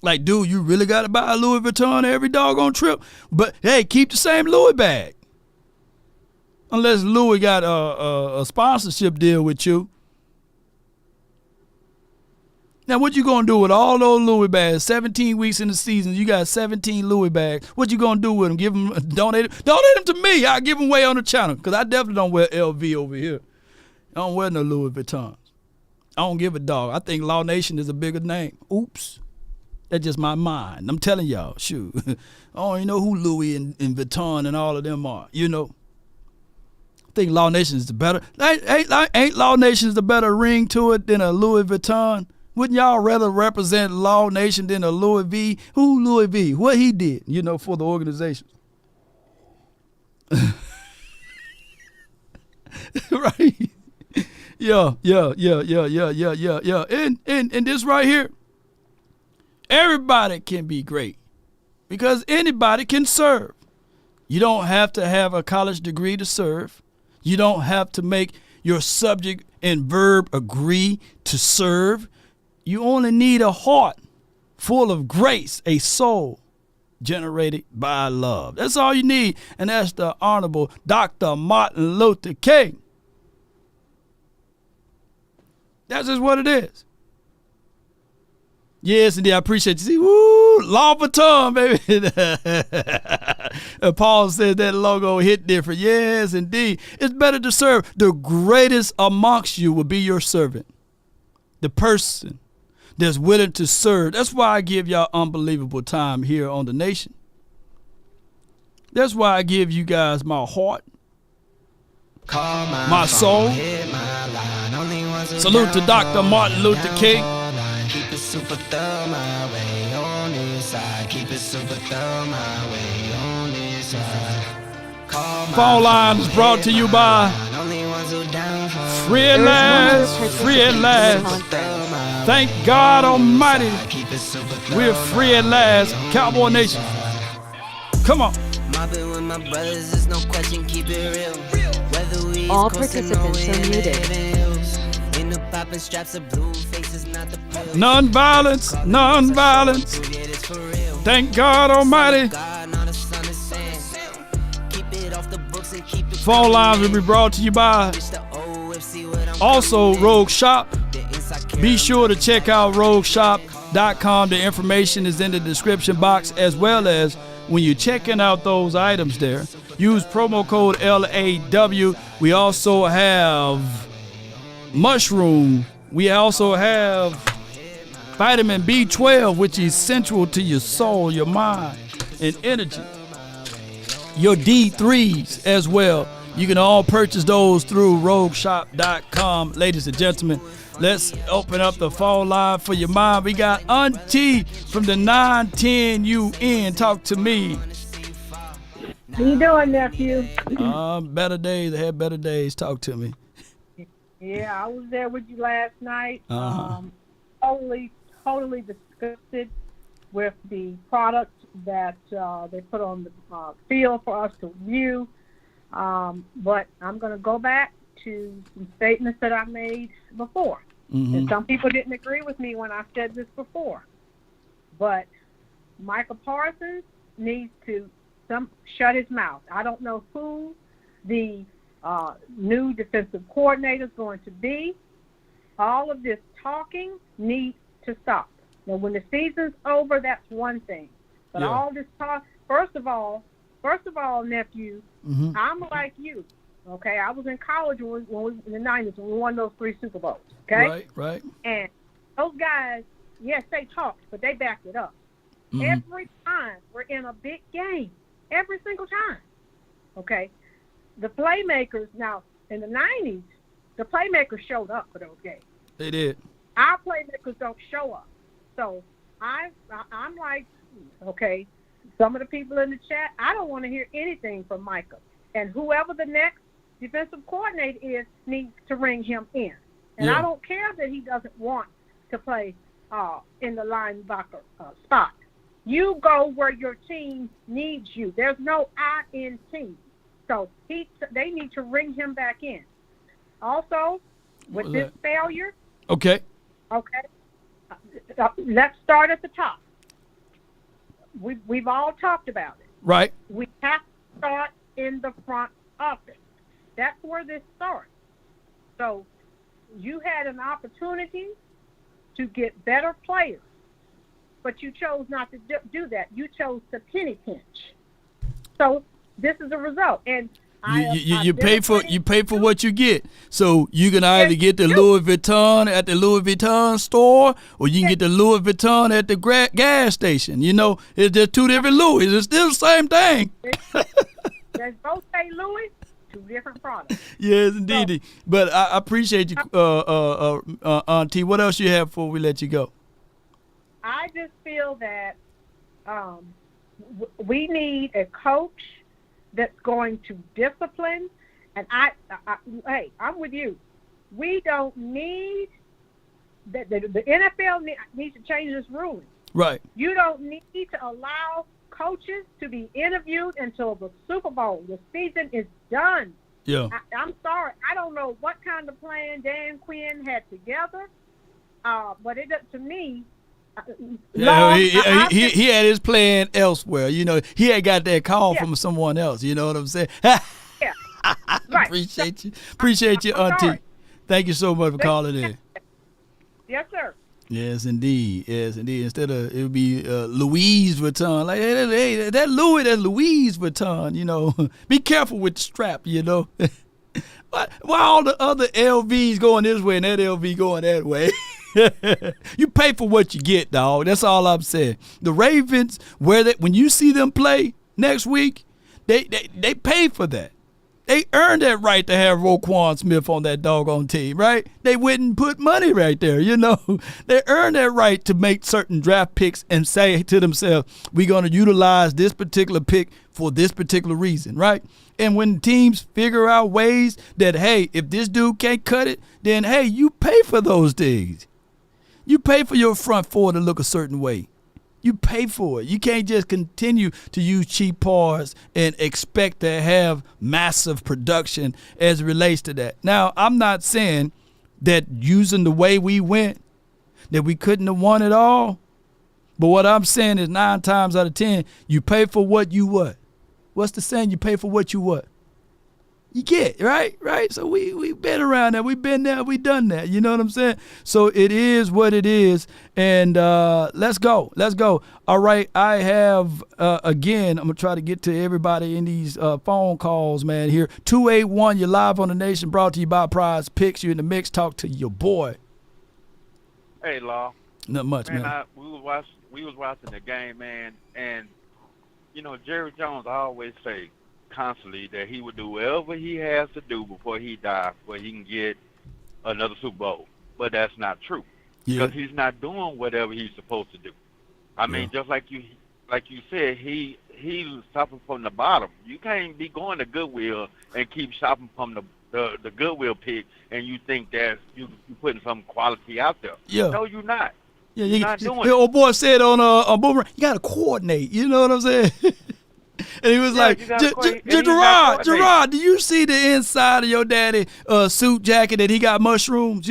Like, dude, you really got to buy a Louis Vuitton every doggone trip? But, hey, keep the same Louis bag. Unless Louis got a sponsorship deal with you. Now, what you going to do with all those Louis bags? 17 weeks in the season, you got 17 Louis bags. What you going to do with them? Give them, donate them to me. I'll give them away on the channel because I definitely don't wear LV over here. I don't wear no Louis Vuittons. I don't give a dog. I think Law Nation is a bigger name. Oops. That's just my mind. I'm telling y'all, shoot. I don't even know who Louis and Vuitton and all of them are, you know. I think Law Nation is the better. Ain't Law Nation is the better ring to it than a Louis Vuitton? Wouldn't y'all rather represent Law Nation than a Louis V? Who Louis V? What he did, you know, for the organization. Right? Yeah. And this right here, everybody can be great because anybody can serve. You don't have to have a college degree to serve. You don't have to make your subject and verb agree to serve. You only need a heart full of grace, a soul generated by love. That's all you need. And that's the Honorable Dr. Martin Luther King. That's just what it is. Yes, indeed. I appreciate you. See, woo, Law Vuitton, baby. Paul said that logo hit different. Yes, indeed. It's better to serve. The greatest amongst you will be your servant. The person that's willing to serve. That's why I give y'all unbelievable time here on The Nation. That's why I give you guys my heart, my soul. Salute to Dr. Martin Luther King. Keep it super thorough my way on this side. Keep it super thorough my way on this side. Phone line is brought to you by Free at Last, Free at Last. Thank God Almighty, we're free at last. Cowboy Nation. Come on. All participants are muted. Non-violence, non-violence. Thank God Almighty. Phone lines will be brought to you by also Rogue Shop. Be sure to check out rogueshop.com. The information is in the description box, as well as when you're checking out those items there, use promo code LAW. We also have mushroom. We also have vitamin B12, which is central to your soul, your mind, and energy. Your D3s as well. You can all purchase those through rogueshop.com. Ladies and gentlemen, let's open up the phone line for your mind. We got Auntie from the 910 UN. Talk to me. How you doing, nephew? Better days. I had better days. Talk to me. Yeah, I was there with you last night. Totally disgusted with the product that they put on the field for us to view. But I'm going to go back to some statements that I made before. And some people didn't agree with me when I said this before. But Michael Parsons needs to shut his mouth. I don't know who the new defensive coordinator is going to be. All of this talking needs to stop. Now, when the season's over, that's one thing. But all this talk, first of all, nephew, I'm like you. Okay, I was in college when we in the 90s when we won those 3 Super Bowls. Okay, right. And those guys, yes, they talked, but they backed it up. Every time we're in a big game, every single time. Okay, the playmakers now in the 90s, the playmakers showed up for those games. They did. Our playmakers don't show up. So I'm like, okay, some of the people in the chat, I don't want to hear anything from Michael. And whoever the next defensive coordinator is needs to ring him in. And I don't care that he doesn't want to play in the linebacker spot. You go where your team needs you. There's no I in team. So they need to ring him back in. Also, with this failure. Okay. Let's start at the top. We've all talked about it. Right. We have to start in the front office. That's where this starts. So you had an opportunity to get better players, but you chose not to do that. You chose to penny pinch. So this is the result. And you pay for what you get. So you can either get the Louis Vuitton at the Louis Vuitton store, or you can get the Louis Vuitton at the gas station. You know, it's just two different Louis. It's still the same thing. There's both say Louis, two different products. Yes, indeed. So, but I appreciate you, Auntie. What else you have before we let you go? I just feel that we need a coach that's going to discipline. And hey, I'm with you. We don't need the NFL needs to change this ruling. Right. You don't need to allow coaches to be interviewed until the Super Bowl. The season is done. Yeah. I'm sorry. I don't know what kind of plan Dan Quinn had together, but to me. Yeah, he had his plan elsewhere. You know, he had got that call from someone else. You know what I'm saying? Yeah. Right. Appreciate you, Auntie. Sorry. Thank you so much for calling in. Yes, sir. Yes, indeed. Instead of it would be Louise Vuitton. Like, hey, that Louis, that's Louise Vuitton. You know, be careful with the strap. You know, why all the other LVs going this way and that LV going that way? You pay for what you get, dog. That's all I'm saying. The Ravens, when you see them play next week, they pay for that. They earned that right to have Roquan Smith on that doggone team, right? They wouldn't put money right there, you know. They earned that right to make certain draft picks and say to themselves, we're going to utilize this particular pick for this particular reason, right? And when teams figure out ways that, hey, if this dude can't cut it, then, hey, you pay for those things. You pay for your front four to look a certain way. You pay for it. You can't just continue to use cheap parts and expect to have massive production as it relates to that. Now, I'm not saying that using the way we went, that we couldn't have won it all. But what I'm saying is 9 times out of 10, you pay for what you what? What's the saying? You pay for what you what? You get right. So we been around that. We've been there. We done that. You know what I'm saying? So it is what it is. And let's go. All right. I have again. I'm gonna try to get to everybody in these phone calls, man. Here 281. You're live on the Nation. Brought to you by Prize Picks. You're in the mix. Talk to your boy. Hey, Law. Not much, man. We was watching the game, man, and Jerry Jones always say constantly that he would do whatever he has to do before he dies, before he can get another Super Bowl. But that's not true, because he's not doing whatever he's supposed to do. I mean, just like you said, he's shopping from the bottom. You can't be going to Goodwill and keep shopping from the Goodwill pick, and you think that you're putting some quality out there. Yeah. No, you're not. Yeah, you're not doing it. Old boy said on Boomerang, you got to coordinate. You know what I'm saying? And he was like, Gerard, do you see the inside of your daddy suit jacket that he got mushrooms,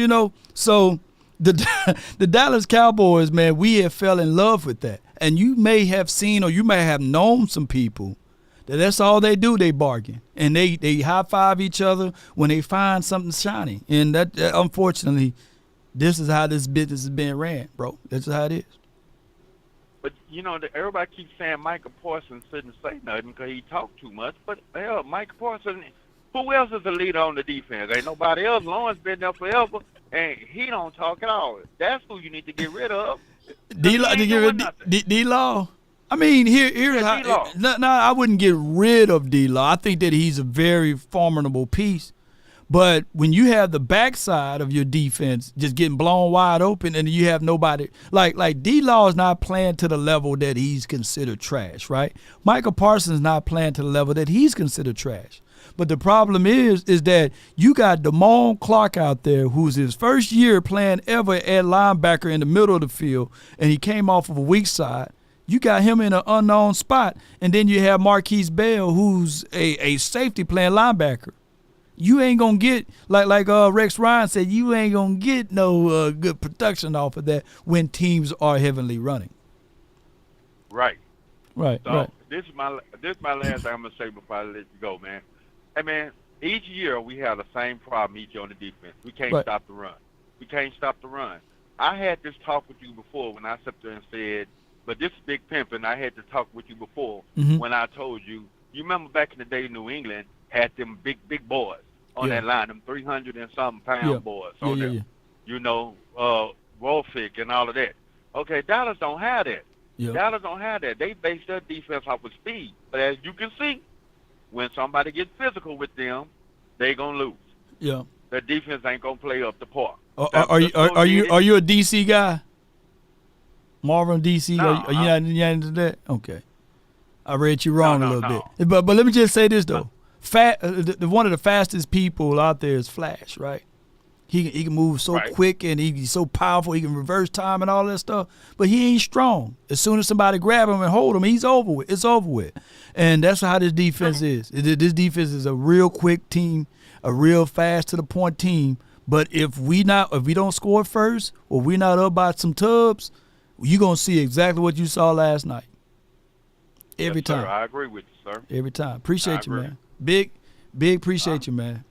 So the Dallas Cowboys, man, we have fell in love with that. And you may have seen or you may have known some people that's all they do. They bargain. And they high-five each other when they find something shiny. And that unfortunately, this is how this business is being ran, bro. That's how it is. But, everybody keeps saying Michael Parsons shouldn't say nothing because he talked too much. But, hell, Michael Parsons, who else is the leader on the defense? Ain't nobody else. Lawrence been there forever, and he don't talk at all. That's who you need to get rid of. D-Law? I mean, here's how. No, I wouldn't get rid of D-Law. I think that he's a very formidable piece. But when you have the backside of your defense just getting blown wide open and you have nobody, like D-Law is not playing to the level that he's considered trash, right? Michael Parsons is not playing to the level that he's considered trash. But the problem is that you got Damone Clark out there who's his first year playing ever at linebacker in the middle of the field, and he came off of a weak side. You got him in an unknown spot, and then you have Marquise Bell, who's a safety playing linebacker. You ain't gonna get like Rex Ryan said. You ain't gonna get no good production off of that when teams are heavily running. Right. So this is my last thing I'm gonna say before I let you go, man. Hey, man. Each year we have the same problem each year on the defense. We can't stop the run. I had this talk with you before when I sat there and said, but this is Big Pimpin'. I had to talk with you before when I told you. You remember back in the day, New England had them big boys on that line, them 300 and something pound boys on there. Wolfick and all of that. Okay, Dallas don't have that. Dallas don't have that. They base their defense off of speed. But as you can see, when somebody gets physical with them, they gonna lose. Yeah. Their defense ain't gonna play up the park. Are you a DC guy? Marvin DC? No, are you not into that? Okay. I read you wrong a little bit. But let me just say this though. One of the fastest people out there is Flash, right? He can move so quick and he's so powerful. He can reverse time and all that stuff. But he ain't strong. As soon as somebody grab him and hold him, he's over with. It's over with. And that's how this defense is. This defense is a real quick team, a real fast to the point team. But if we don't score first or we're not up by some tubs, you're gonna see exactly what you saw last night. Every time. Sir, I agree with you, sir. Every time. Appreciate you, man. Big appreciate you, man.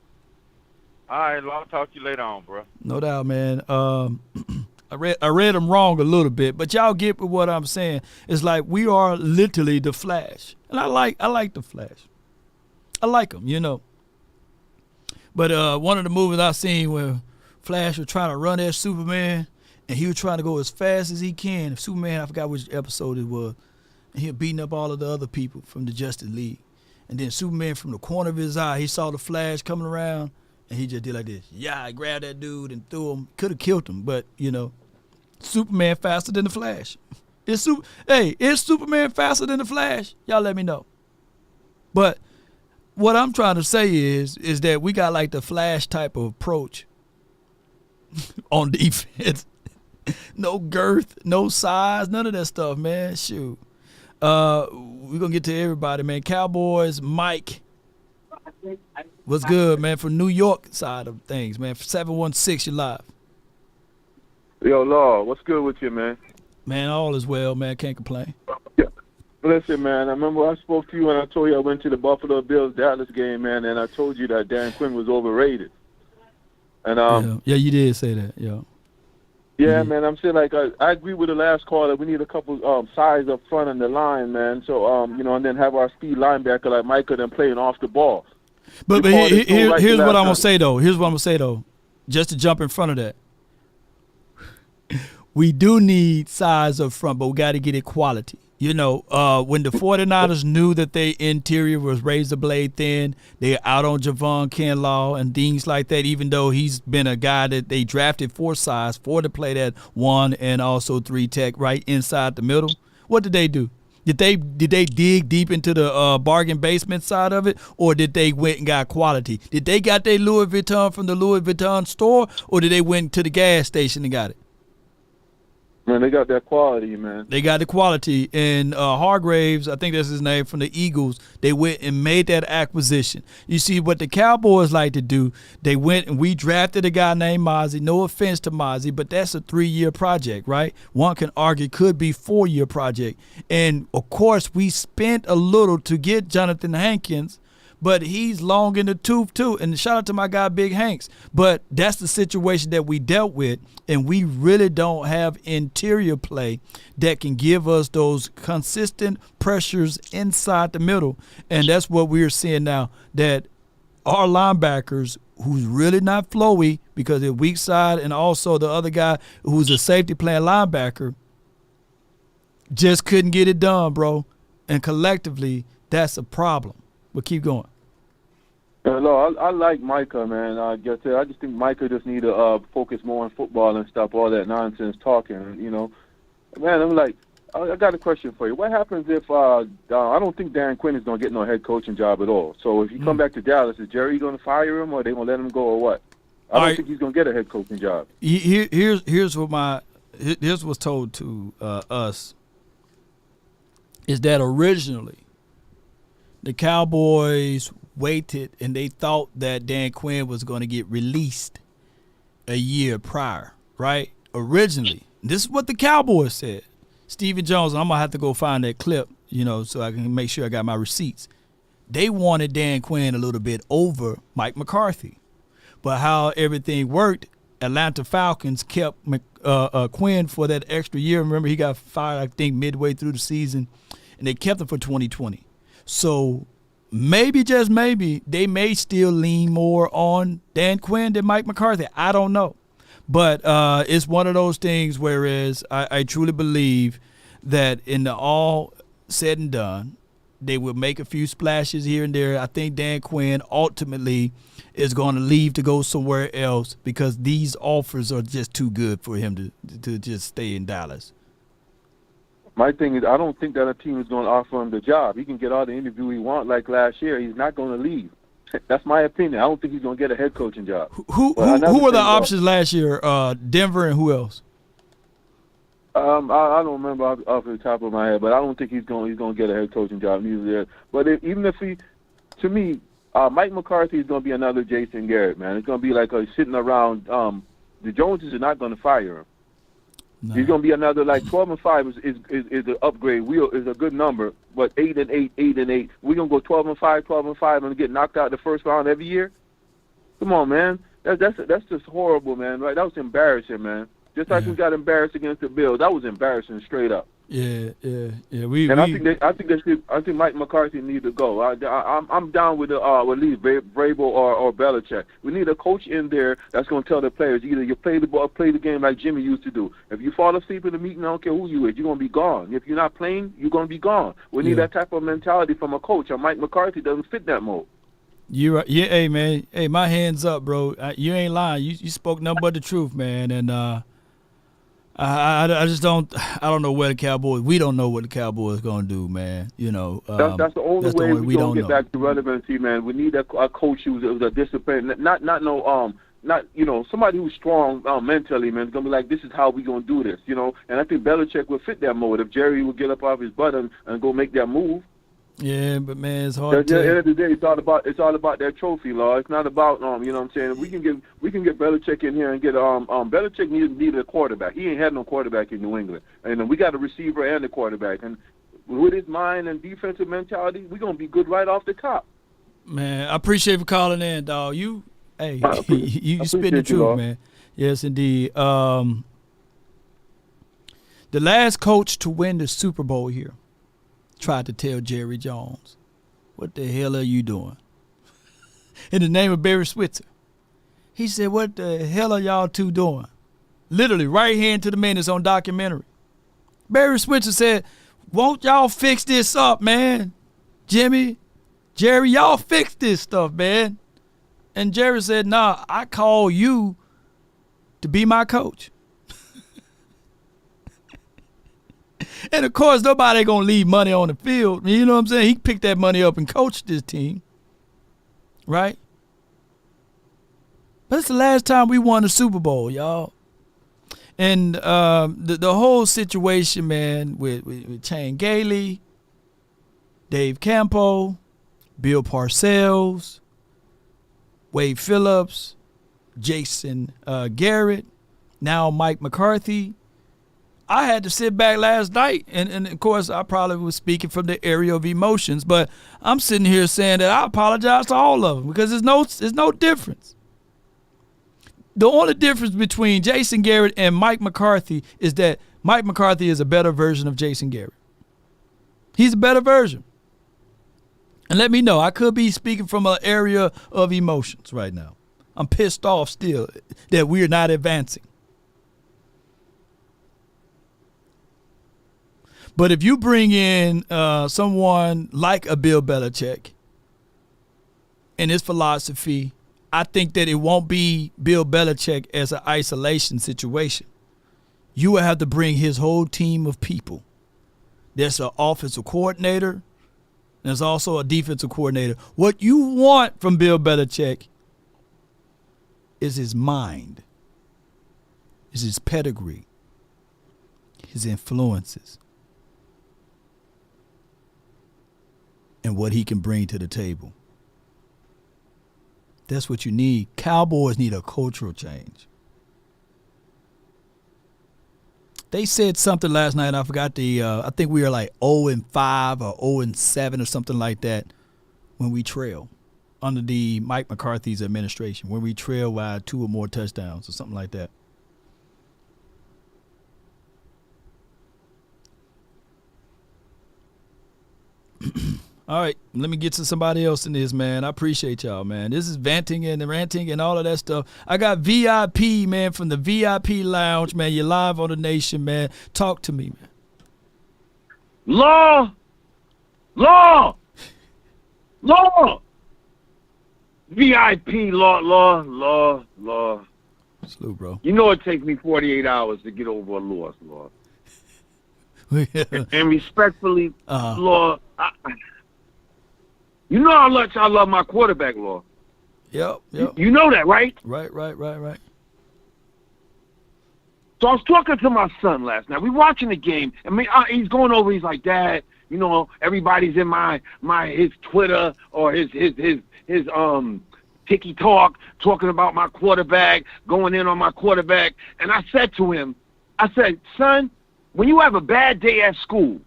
All right, I'll talk to you later on, bro. No doubt, man. I read them wrong a little bit, but y'all get what I'm saying. It's like we are literally the Flash, and I like the Flash. I like him, But one of the movies I seen where Flash was trying to run at Superman, and he was trying to go as fast as he can. Superman, I forgot which episode it was, and he was beating up all of the other people from the Justice League. And then Superman, from the corner of his eye, he saw the Flash coming around, and he just did like this. Yeah, I grabbed that dude and threw him. Could have killed him, but, Superman faster than the Flash. Is Superman faster than the Flash? Y'all let me know. But what I'm trying to say is that we got like the Flash type of approach on defense. No girth, no size, none of that stuff, man. Shoot. We're going to get to everybody, man. Cowboys, Mike. What's good, man? From New York side of things, man. 716, you're live. Yo, Law, what's good with you, man? Man, all is well, man. Can't complain. Listen, man, I remember I spoke to you and I told you I went to the Buffalo Bills-Dallas game, man, and I told you that Dan Quinn was overrated. And yeah, you did say that, yeah. Yeah, man, I'm saying, like, I agree with the last caller. We need a couple size up front on the line, man. So, and then have our speed linebacker like Micah then playing off the ball. But here's what I'm going to say, though. Here's what I'm going to say, though, just to jump in front of that. We do need size up front, but we got to get it quality. You know, when the 49ers knew that their interior was razor blade thin, they're out on Javon Kinlaw and things like that, even though he's been a guy that they drafted for size, for to play that 1 and also 3 tech right inside the middle. What did they do? Did they dig deep into the bargain basement side of it, or did they went and got quality? Did they got their Louis Vuitton from the Louis Vuitton store, or did they went to the gas station and got it? Man, they got that quality, man. They got the quality. And Hargraves, I think that's his name, from the Eagles, they went and made that acquisition. You see, what the Cowboys like to do, they went and we drafted a guy named Mozzie. No offense to Mozzie, but that's a 3-year project, right? One can argue could be 4-year project. And, of course, we spent a little to get Jonathan Hankins, but he's long in the tooth too. And shout out to my guy Big Hanks. But that's the situation that we dealt with, and we really don't have interior play that can give us those consistent pressures inside the middle. And that's what we're seeing now, that our linebackers, who's really not flowy because they're weak side, and also the other guy who's a safety playing linebacker, just couldn't get it done, bro. And collectively, that's a problem. But keep going. No, I like Micah, man. I just think Micah just need to focus more on football and stop all that nonsense talking. You know, man, I'm like, I got a question for you. What happens if I don't think Dan Quinn is gonna get no head coaching job at all? So if you come back to Dallas, is Jerry gonna fire him, or they gonna let him go, or what? I don't think he's gonna get a head coaching job. Here's what's told to us is that originally the Cowboys waited and they thought that Dan Quinn was going to get released a year prior, right? Originally. This is what the Cowboys said. Stephen Jones, I'm going to have to go find that clip, you know, so I can make sure I got my receipts. They wanted Dan Quinn a little bit over Mike McCarthy. But how everything worked, Atlanta Falcons kept Quinn for that extra year. Remember, he got fired, I think, midway through the season, and they kept him for 2020. So maybe, just maybe, they may still lean more on Dan Quinn than Mike McCarthy. I don't know. But it's one of those things whereas I truly believe that in the all said and done, they will make a few splashes here and there. I think Dan Quinn ultimately is going to leave to go somewhere else because these offers are just too good for him to just stay in Dallas. My thing is, I don't think that a team is going to offer him the job. He can get all the interview he wants like last year. He's not going to leave. That's my opinion. I don't think he's going to get a head coaching job. Who were the options last year? Denver and who else? I don't remember off the top of my head, but I don't think he's going to get a head coaching job neither. But even if he, to me, Mike McCarthy is going to be another Jason Garrett, man. It's going to be like sitting around. The Joneses are not going to fire him. No. He's going to be another, like 12-5 is an upgrade. Is a good number, but 8-8, 8-8. We're going to go 12-5, 12-5, and get knocked out the first round every year? Come on, man. That's just horrible, man. Right? That was embarrassing, man. Just like we got embarrassed against the Bills. That was embarrassing straight up. Yeah. I think Mike McCarthy needs to go. I'm down with leave Vrabel or Belichick. We need a coach in there that's going to tell the players either you play the ball, play the game like Jimmy used to do. If you fall asleep in the meeting, I don't care who you is, you're going to be gone. If you're not playing, you're going to be gone. We need that type of mentality from a coach. And Mike McCarthy doesn't fit that mold. You're right. Yeah, hey man, hey, my hands up, bro. You ain't lying. You spoke nothing but the truth, man. And I just don't know what the Cowboys. We don't know what the Cowboys going to do, man. You know, that's the only way we don't get back to relevancy, man. We need a coach who's a disciplined, not somebody who's strong mentally, man. It's gonna be like, this is how we gonna do this, you know. And I think Belichick would fit that mode if Jerry would get up off his butt and go make that move. Yeah, but man, it's hard. At the end of the day, it's all about that trophy, law. It's not about you know what I'm saying. We can get Belichick in here and get Belichick needed a quarterback. He ain't had no quarterback in New England, and we got a receiver and a quarterback. And with his mind and defensive mentality, we're gonna be good right off the top. Man, I appreciate you for calling in, dog. You spit the appreciate you, truth, dog. man. Yes, indeed. The last coach to win the Super Bowl here tried to tell Jerry Jones, "What the hell are you doing?" In the name of Barry Switzer. He said, "What the hell are y'all two doing?" Literally, right hand to the man that's on documentary. Barry Switzer said, "Won't y'all fix this up, man? Jimmy, Jerry, y'all fix this stuff, man." And Jerry said, "Nah, I call you to be my coach." And of course, nobody gonna leave money on the field. You know what I'm saying? He picked that money up and coached this team, right? But it's the last time we won the Super Bowl, y'all. And the whole situation, man, with Chan Gailey, Dave Campo, Bill Parcells, Wade Phillips, Jason Garrett, now Mike McCarthy. I had to sit back last night, and of course, I probably was speaking from the area of emotions, but I'm sitting here saying that I apologize to all of them because there's no difference. The only difference between Jason Garrett and Mike McCarthy is that Mike McCarthy is a better version of Jason Garrett. He's a better version. And let me know, I could be speaking from an area of emotions right now. I'm pissed off still that we're not advancing. But if you bring in someone like a Bill Belichick and his philosophy, I think that it won't be Bill Belichick as an isolation situation. You will have to bring his whole team of people. There's an offensive coordinator. There's also a defensive coordinator. What you want from Bill Belichick is his mind, is his pedigree, his influences, and what he can bring to the table. That's what you need. Cowboys need a cultural change. They said something last night. I forgot I think we were like 0-5 or 0-7 or something like that when we trail under the Mike McCarthy's administration, when we trail by 2 or more touchdowns or something like that. All right, let me get to somebody else in this, man. I appreciate y'all, man. This is venting and ranting and all of that stuff. I got VIP, man, from the VIP lounge, man. You're live on the nation, man. Talk to me, man. Law! VIP, law. Salute, bro. You know it takes me 48 hours to get over a loss, law. And respectfully, law, you know how much I love my quarterback, law. Yep. You know that, right? Right. So I was talking to my son last night. We watching the game. I mean, he's going over. He's like, "Dad, you know, everybody's in his Twitter or his Tiki Talk talking about my quarterback, going in on my quarterback." And I said to him, "Son, when you have a bad day at school,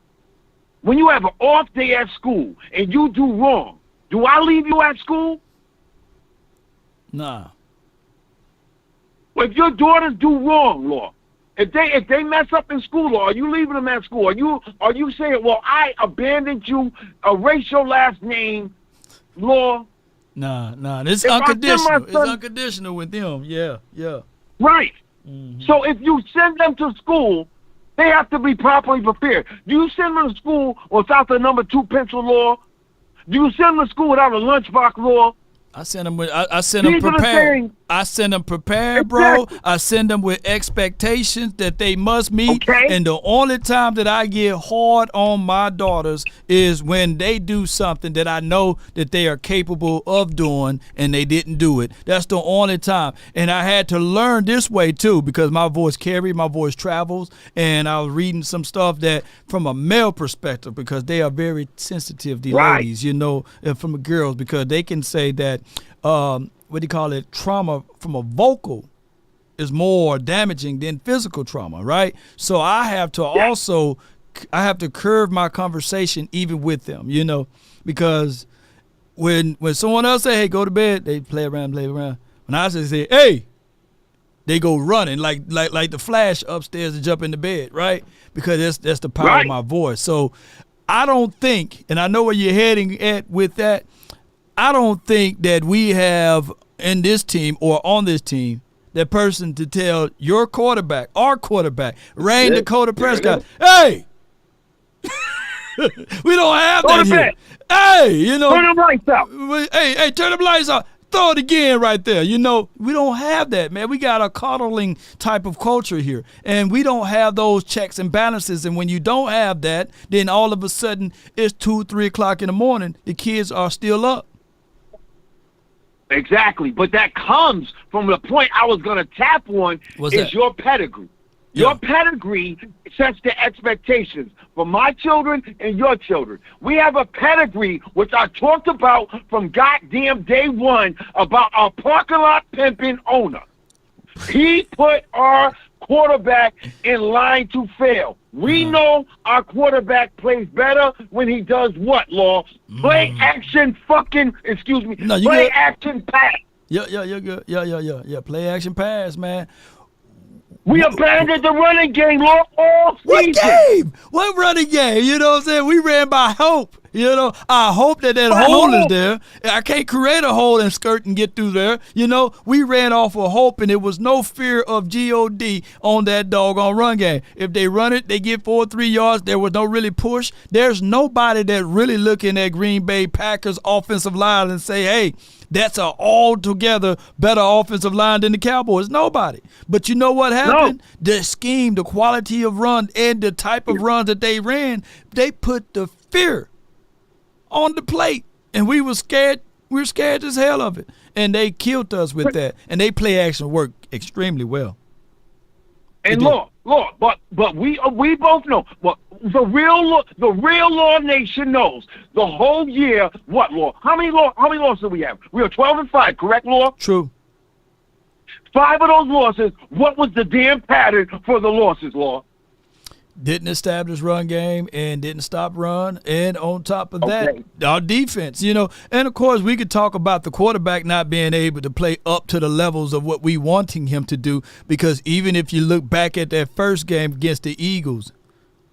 when you have an off day at school and you do wrong, do I leave you at school?" Nah. Well, if your daughters do wrong, law, if they mess up in school, law, are you leaving them at school? Are you saying, "Well, I abandoned you, erase your last name," law? Nah. It's unconditional. It's unconditional with them. Yeah. Right. Mm-hmm. So if you send them to school, they have to be properly prepared. Do you send them to school without the number 2 pencil, law? Do you send them to school without a lunchbox, law? I send them prepared. I send them prepared, bro. I send them with expectations that they must meet. Okay. And the only time that I get hard on my daughters is when they do something that I know that they are capable of doing and they didn't do it. That's the only time. And I had to learn this way too because my voice carries, my voice travels, and I was reading some stuff that from a male perspective because they are very sensitive, these ladies, you know, from the girls, because they can say that what do you call it? Trauma from a vocal is more damaging than physical trauma, right? So I have to also curve my conversation even with them, because when someone else say, hey, go to bed, they play around. When I say, hey, they go running like the Flash upstairs to jump into bed, right? Because that's the power of my voice. So I don't think, and I know where you're heading at with that, I don't think that we have in this team or on this team that person to tell your quarterback, our quarterback, Rain Dakota Prescott, hey, we don't have that here. Hey, turn them lights out. Hey, turn them lights out. Throw it again right there. We don't have that, man. We got a coddling type of culture here, and we don't have those checks and balances. And when you don't have that, then all of a sudden it's 2, 3 o'clock in the morning. The kids are still up. Exactly, but that comes from the point I was going to tap on your pedigree. Your pedigree sets the expectations for my children and your children. We have a pedigree, which I talked about from goddamn day one, about our parking lot pimping owner. He put our quarterback in line to fail. We know our quarterback plays better when he does what, Law? Play action play action pass. Yeah, play action pass, man. We abandoned the running game all season. What game? What running game? You know what I'm saying? We ran by hope. I hope that hole is there. I can't create a hole and skirt and get through there. We ran off of hope, and there was no fear of God on that doggone run game. If they run it, they get 4 or 3 yards. There was no really push. There's nobody that really looking at Green Bay Packers offensive line and say, hey, that's an altogether better offensive line than the Cowboys. Nobody. But you know what happened? No. The scheme, the quality of run, and the type of runs that they ran, they put the fear on the plate, and we were scared. We were scared as hell of it, and they killed us with that. And they play action work extremely well. And Lord, but we both know. But the real Law Nation knows the whole year. What, Law? How many losses do we have? We are 12-5, correct, Law? True. 5 of those losses. What was the damn pattern for the losses, Law? Didn't establish run game and didn't stop run. And on top of that, our defense, and of course we could talk about the quarterback not being able to play up to the levels of what we wanting him to do, because even if you look back at that first game against the Eagles,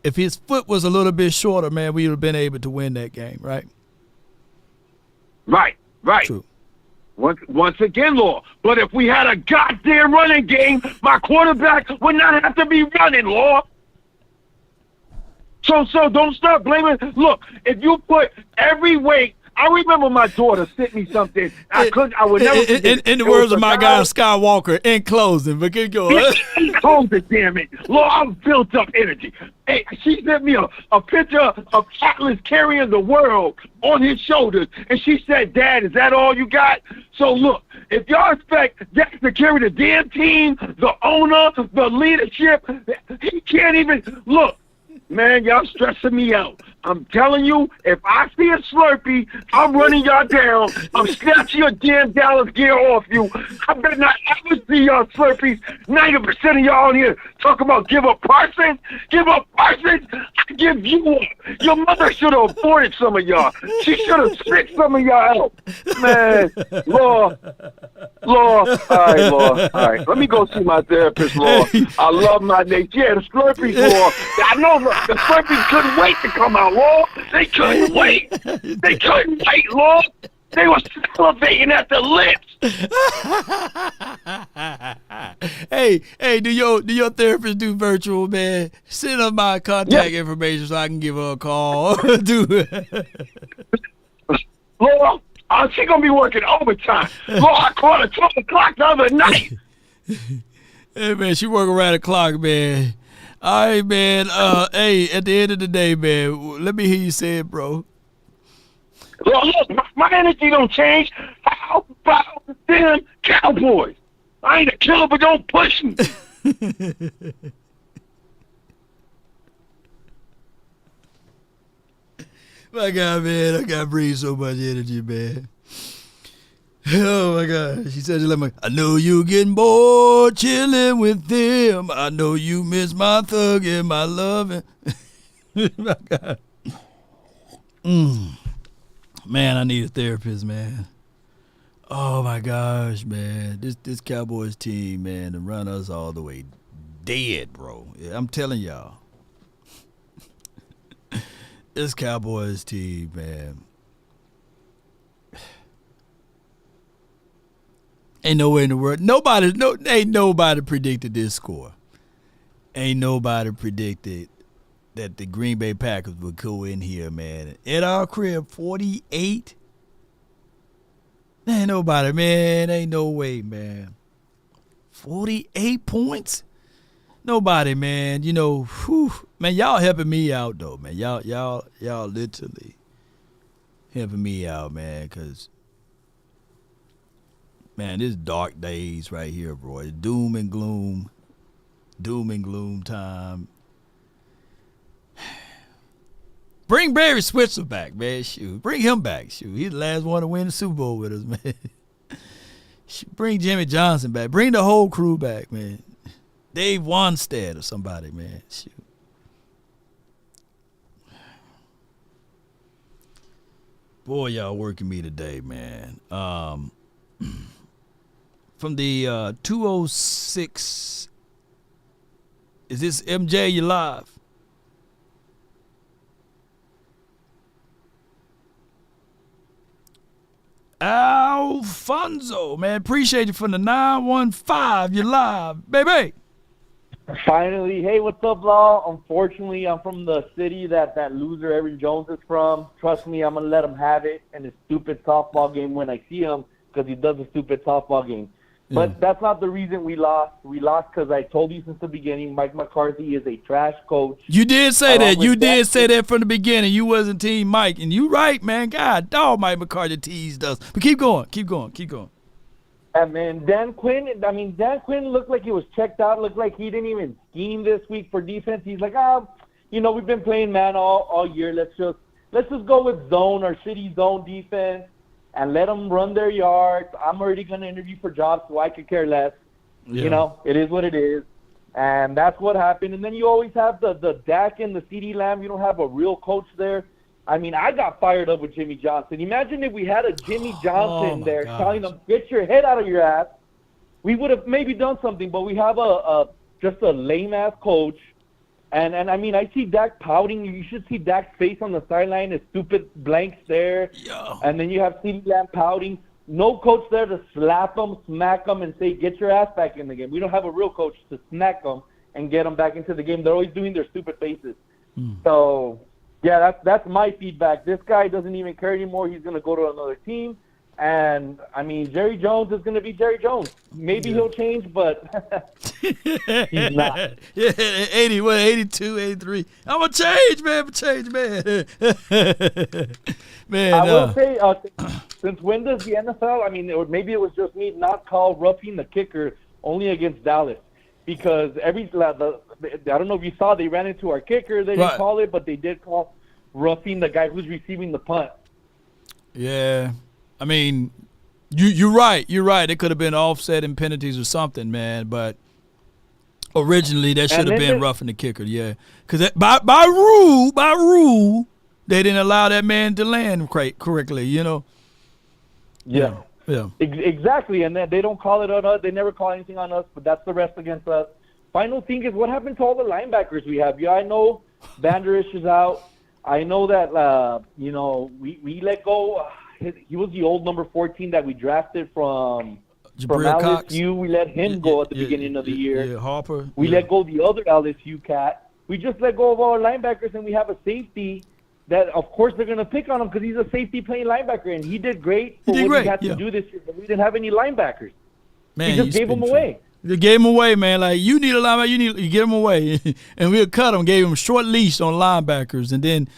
if his foot was a little bit shorter, man, we would have been able to win that game, right? Right. True. Once again, Law. But if we had a goddamn running game, my quarterback would not have to be running, Law. So don't start blaming. Look, if you put every weight, I remember my daughter sent me something. I would never forget. In the words of my guy Skywalker, in closing, but keep going. In closing, damn it. Lord, I'm built up energy. Hey, she sent me a picture of Atlas carrying the world on his shoulders, and she said, Dad, is that all you got? So look, if y'all expect Dak to carry the damn team, the owner, the leadership, he can't even look. Man, y'all stressing me out. I'm telling you, if I see a Slurpee, I'm running y'all down. I'm snatching your damn Dallas gear off you. I better not ever see y'all Slurpees. 90% of y'all in here talking about give up Parsons. Give up Parsons. I give you up. Your mother should have aborted some of y'all. She should have spit some of y'all out. Man, Law. All right. Let me go see my therapist, Law. I love my name. Yeah, the Slurpees, Law. I know the Slurpees couldn't wait to come out, Law. They couldn't wait. They couldn't wait, Law. They were salivating at the lips. Hey, do your therapist do virtual, man? Send her my contact information so I can give her a call. Law, she's going to be working overtime. Law, I called her 12 o'clock the other night. Hey, man, she working around the clock, man. All right, man. Hey, at the end of the day, man, let me hear you say it, bro. Look, my energy don't change. How about them Cowboys? I ain't a killer, but don't push me. My God, man, I got to breathe so much energy, man. Oh, my God. She said, I know you getting bored chilling with them. I know you miss my thug and my loving. My God. Man, I need a therapist, man. Oh my gosh, man. This Cowboys team, man, to run us all the way dead, bro. Yeah, I'm telling y'all. This Cowboys team, man. Ain't no way in the world. Ain't nobody predicted this score. Ain't nobody predicted that the Green Bay Packers would go in here, man. At our crib, 48. Ain't nobody, man. Ain't no way, man. 48 points? Nobody, man. You know, whew, man, y'all helping me out, though, man. Y'all literally helping me out, man, because, man, this dark days right here, bro. It's doom and gloom time. Bring Barry Switzer back, man. Shoot. Bring him back. Shoot. He's the last one to win the Super Bowl with us, man. Shoot. Bring Jimmy Johnson back. Bring the whole crew back, man. Dave Wanstead or somebody, man. Shoot. Boy, y'all working me today, man. From the 206, is this MJ? You live? Alfonso, man, appreciate you from the 915. You live, baby. Finally, hey, what's up, Law? Unfortunately, I'm from the city that loser Aaron Jones is from. Trust me, I'm gonna let him have it in his stupid softball game when I see him, because he does a stupid softball game. But that's not the reason we lost. We lost because I told you since the beginning, Mike McCarthy is a trash coach. You did say that. You did say that from the beginning. You wasn't Team Mike. And you right, man. God, dog, Mike McCarthy teased us. But keep going. And man, Dan Quinn looked like he was checked out. Looked like he didn't even scheme this week for defense. He's like, we've been playing man all year. Let's just go with zone, our shitty zone defense, and let them run their yards. I'm already going to interview for jobs, so I could care less. Yeah. You know, it is what it is. And that's what happened. And then you always have the Dak and the CD Lamb. You don't have a real coach there. I mean, I got fired up with Jimmy Johnson. Imagine if we had a Jimmy Johnson there telling them, get your head out of your ass. We would have maybe done something, but we have just a lame-ass coach. And I mean, I see Dak pouting. You should see Dak's face on the sideline, his stupid blank stare. Yeah. And then you have CeeDee Lamb pouting. No coach there to slap him, smack him, and say, get your ass back in the game. We don't have a real coach to smack them and get them back into the game. They're always doing their stupid faces. So, yeah, that's my feedback. This guy doesn't even care anymore. He's going to go to another team. And, I mean, Jerry Jones is going to be Jerry Jones. Maybe he'll change, but he's not. Yeah, 82, 83. I'm going to change, man. Man, I will say, since when does the NFL, I mean, maybe it was just me, not call roughing the kicker only against Dallas? Because I don't know if you saw, they ran into our kicker. They didn't call it, but they did call roughing the guy who's receiving the punt. Yeah. I mean, you're right. You're right. It could have been offset and penalties or something, man. But originally, that should have been roughing the kicker. Yeah, because by rule, they didn't allow that man to land correctly. You know. Yeah. Exactly. And then they don't call it on us. They never call anything on us. But that's the rest against us. Final thing is, what happened to all the linebackers we have? Yeah, I know Vanderish is out. I know that we let go. He was the old number 14 that we drafted from LSU. We let him go at the beginning of the year. Yeah, Harper. We let go the other LSU cat. We just let go of all our linebackers, and we have a safety that, of course, they're going to pick on him because he's a safety playing linebacker, and he did great for what he had to do this year, but we didn't have any linebackers. Man, we just gave him away. They gave him away, man. Like, you need a linebacker, you get him away. And we'll cut him, gave him a short leash on linebackers, and then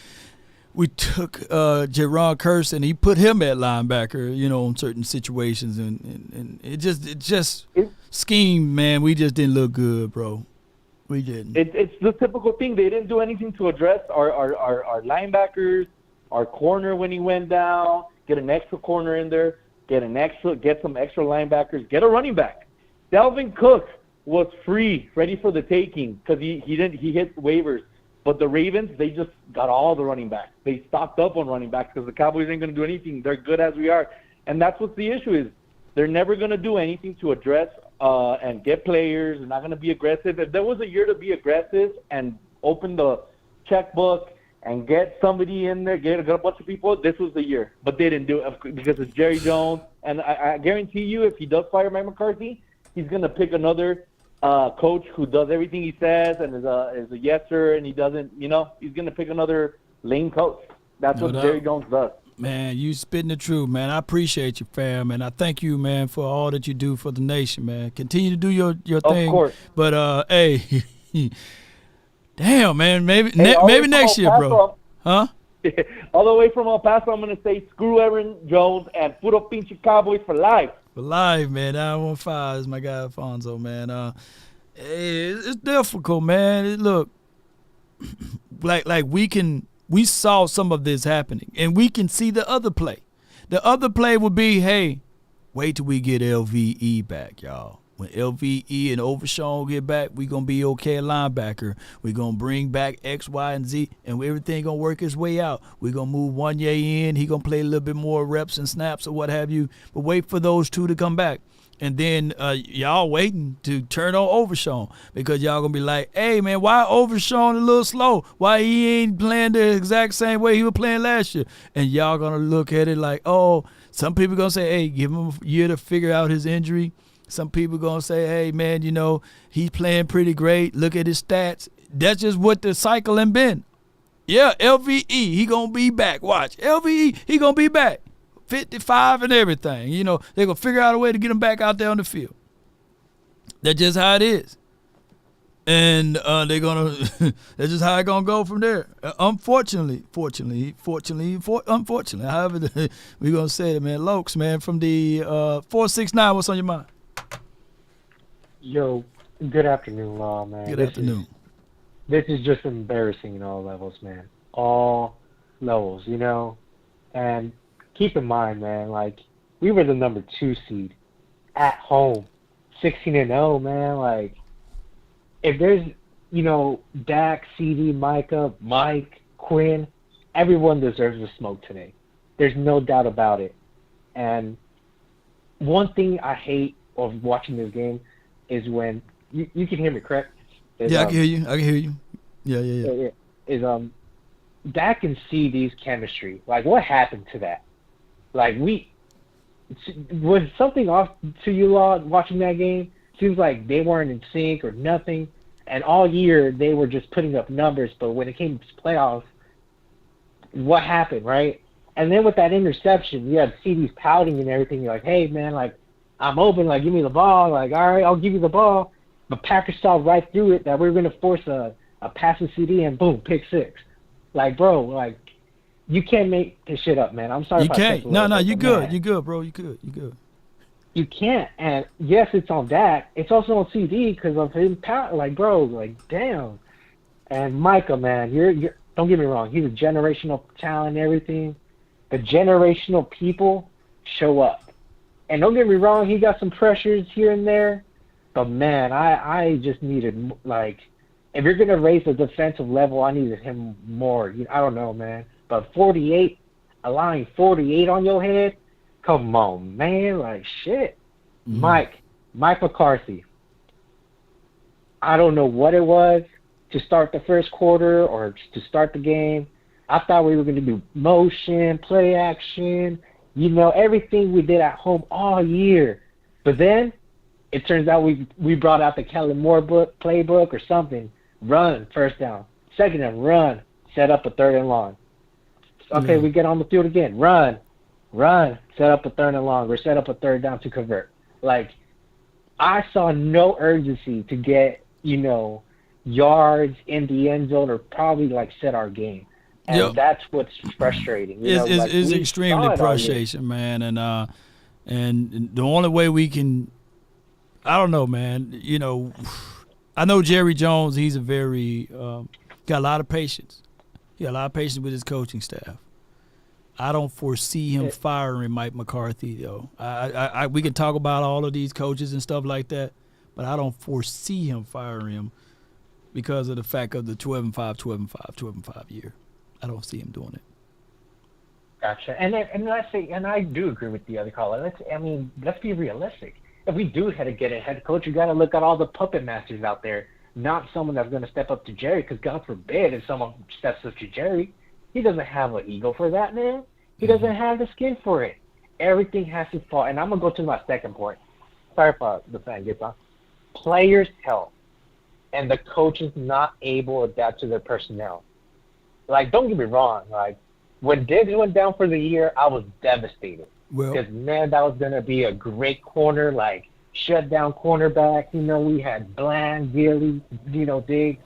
we took Jaron Curse and he put him at linebacker, in certain situations, and it just schemed, man. We just didn't look good, bro. We didn't. It's the typical thing. They didn't do anything to address our linebackers, our corner when he went down. Get an extra corner in there. Get some extra linebackers. Get a running back. Dalvin Cook was free, ready for the taking because he hit waivers. But the Ravens, they just got all the running backs. They stocked up on running backs because the Cowboys ain't going to do anything. They're good as we are. And that's what the issue is. They're never going to do anything to address and get players. They're not going to be aggressive. If there was a year to be aggressive and open the checkbook and get somebody in there, get a bunch of people, this was the year. But they didn't do it because it's Jerry Jones. And I guarantee you, if he does fire Mike McCarthy, he's going to pick another coach who does everything he says and is a yes sir, and he doesn't, he's going to pick another lame coach. That's what Jerry Jones does. Man, you spitting the truth, man. I appreciate you, fam, and I thank you, man, for all that you do for the nation, man. Continue to do your thing. Of course. But hey, damn, man, maybe next year, bro. Huh? All the way from El Paso, I'm gonna say screw Aaron Jones and puro pinche Cowboys for life. For life, man. 915 is my guy Alfonso, man. It's difficult, man. Look, like we saw some of this happening, and we can see the other play. The other play would be, hey, wait till we get LVE back, y'all. When LVE and Overshawn get back, we going to be okay at linebacker. We're going to bring back X, Y, and Z, and everything going to work its way out. We're going to move Wanye in. He going to play a little bit more reps and snaps or what have you. But wait for those two to come back. And then y'all waiting to turn on Overshawn because y'all going to be like, hey, man, why Overshawn a little slow? Why he ain't playing the exact same way he was playing last year? And y'all going to look at it like, oh, some people going to say, hey, give him a year to figure out his injury. Some people going to say, hey, man, he's playing pretty great. Look at his stats. That's just what the cycle has been. Yeah, LVE, he going to be back. Watch. LVE, he going to be back. 55 and everything. They're going to figure out a way to get him back out there on the field. That's just how it is. And they're going to – that's just how it's going to go from there. Unfortunately, however we're going to say it, man. Lokes, man, from the 469, what's on your mind? Yo, good afternoon, Law, man. Good afternoon. This is just embarrassing in all levels, man. All levels, And keep in mind, man, like, we were the number 2 seed at home, 16-0, man. Like, if there's, Dak, CD, Micah, Mike, Quinn, everyone deserves the smoke today. There's no doubt about it. And one thing I hate of watching this game is when you can hear me, correct? I can hear you. Yeah. Is Dak and CD's chemistry. Like, what happened to that? Like, was something off to you, Law, watching that game? Seems like they weren't in sync or nothing. And all year they were just putting up numbers, but when it came to playoffs, what happened, right? And then with that interception, you had CD's pouting and everything. You're like, hey, man, like, I'm open, like, give me the ball. Like, all right, I'll give you the ball. But Packers saw right through it that we were going to force a pass to CD and boom, pick 6. Like, bro, like, you can't make this shit up, man. I'm sorry. You can't. No, you good. Man. You good, bro. You good. You can't. And yes, it's on Dak. It's also on CD because of him. Like, bro, like, damn. And Micah, man, you're. Don't get me wrong. He's a generational talent and everything. The generational people show up. And don't get me wrong, he got some pressures here and there. But, man, I just needed, like, if you're going to raise the defensive level, I needed him more. I don't know, man. But 48, allowing 48 on your head, come on, man. Like, shit. Mm-hmm. Mike McCarthy. I don't know what it was to start the first quarter or to start the game. I thought we were going to do motion, play action, everything we did at home all year. But then it turns out we brought out the Kellen Moore playbook or something. Run, first down. Second down, run. Set up a 3rd and long. Okay, we get on the field again. Run. Set up a 3rd and long. Or set up a 3rd down to convert. Like, I saw no urgency to get, yards in the end zone or probably, like, set our game. And that's what's frustrating. It's extremely frustration, man. And the only way we can, I don't know, man. I know Jerry Jones. He's a very got a lot of patience. He got a lot of patience with his coaching staff. I don't foresee him firing Mike McCarthy, though. We can talk about all of these coaches and stuff like that, but I don't foresee him firing him. because of the fact of the 12-5, 12-5, 12-5 year. I don't see him doing it. Gotcha. And let's say, and I do agree with the other caller. Let's be realistic. If we do have to get a head coach, you got to look at all the puppet masters out there, not someone that's going to step up to Jerry. Because God forbid if someone steps up to Jerry, he doesn't have an ego for that, man. He doesn't have the skin for it. Everything has to fall. And I'm gonna go to my second point. Sorry if the fan gets on. Players' health and the coaches not able to adapt to their personnel. Like, don't get me wrong. Like, when Diggs went down for the year, I was devastated. Because, man, that was going to be a great corner, like, shutdown cornerback. You know, we had Bland, Gilly, Diggs.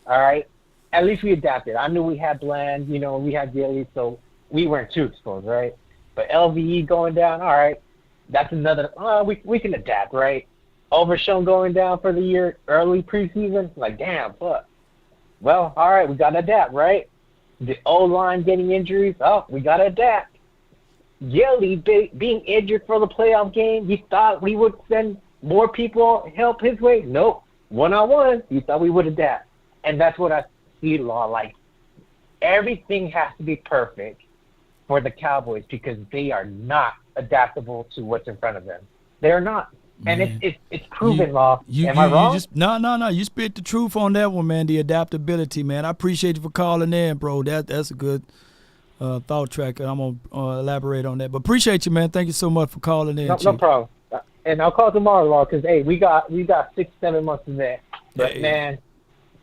All right? At least we adapted. I knew we had Bland, we had Gilly, so we weren't too exposed, right? But LVE going down, all right, that's another, we can adapt, right? Overshown going down for the year, early preseason, like, damn, fuck. Well, all right, we got to adapt, right? The O-line getting injuries, we got to adapt. Gilly being injured for the playoff game, you thought we would send more people help his way? Nope. One-on-one, you thought we would adapt. And that's what I see, Law. Like, everything has to be perfect for the Cowboys because they are not adaptable to what's in front of them. They're not. And it's proven, Law. Am I wrong? No. You spit the truth on that one, man, the adaptability, man. I appreciate you for calling in, bro. That's a good thought track, and I'm going to elaborate on that. But appreciate you, man. Thank you so much for calling in. No problem. And I'll call tomorrow, Law, because, hey, we got 6-7 months in there. But, man,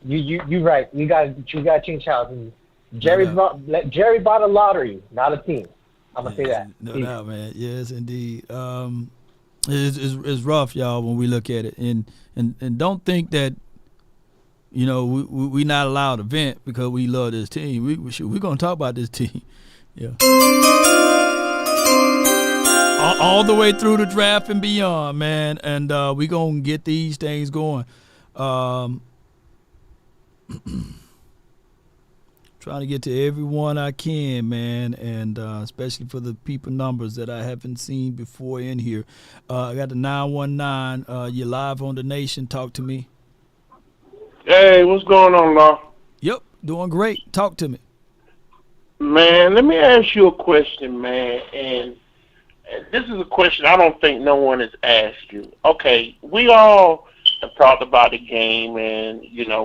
you're right. You got to change houses. Jerry bought a lottery, not a team. I'm going to say that. No doubt, man. Yes, indeed. It's rough, y'all, when we look at it. And don't think that, we not allowed to vent because we love this team. We're going to talk about this team. Yeah. All the way through the draft and beyond, man. And we're going to get these things going. Trying to get to everyone I can, man, and especially for the people numbers that I haven't seen before in here. I got the 919. You're live on The Nation. Talk to me. Hey, what's going on, Law? Yep, doing great. Talk to me. Man, let me ask you a question, man, and this is a question I don't think no one has asked you. Okay, we all have talked about the game and,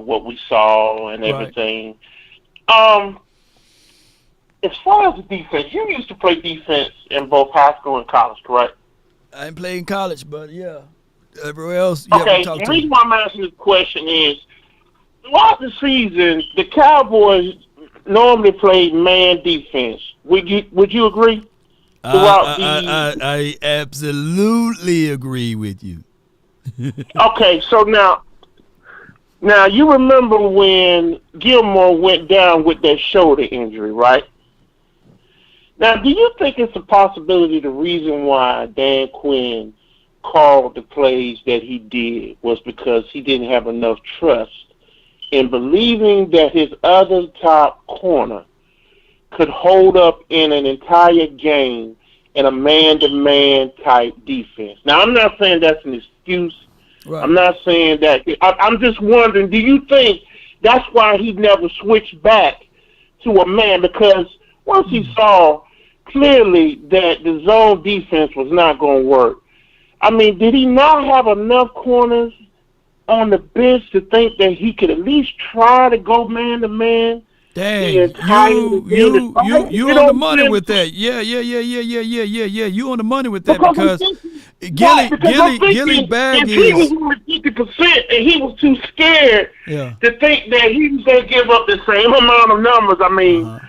what we saw and everything. Right. As far as the defense, you used to play defense in both high school and college, correct? I didn't play in college, but yeah. Everywhere else, okay, the reason why I'm asking this question is, throughout the season, the Cowboys normally play man defense. Would you agree? I absolutely agree with you. Okay, so now you remember when Gilmore went down with that shoulder injury, right? Now, do you think it's a possibility the reason why Dan Quinn called the plays that he did was because he didn't have enough trust in believing that his other top corner could hold up in an entire game in a man-to-man type defense? Now, I'm not saying that's an excuse. Right. I'm not saying that. I'm just wondering, do you think that's why he never switched back to a man? Because once he saw clearly that the zone defense was not going to work, I mean, did he not have enough corners on the bench to think that he could at least try to go man-to-man? Dang, you on the money with that. Yeah. You on the money with that because Gilly's bag is... He was only 50% and he was too scared to think that he was going to give up the same amount of numbers. I mean,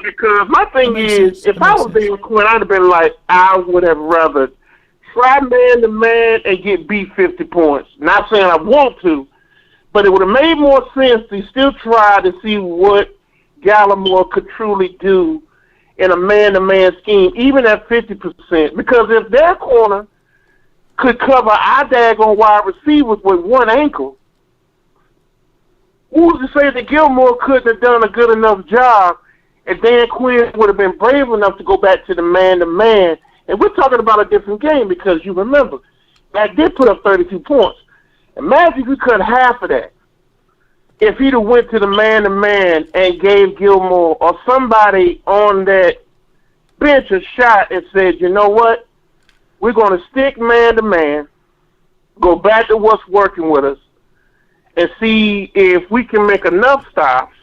because my thing is, if I was Dan Quinn, I'd have been like, I would have rather try man-to-man and get beat 50 points. Not saying I want to, but it would have made more sense to still try to see what Gallimore could truly do in a man-to-man scheme, even at 50%. Because if their corner could cover our daggone wide receivers with one ankle, who's to say that Gilmore couldn't have done a good enough job and Dan Quinn would have been brave enough to go back to the man-to-man? And we're talking about a different game because you remember, Mac did put up 32 points. Imagine if we cut half of that. if he'd have went to the man-to-man and gave Gilmore or somebody on that bench a shot and said, you know what, we're going to stick man-to-man, go back to what's working with us, and see if we can make enough stops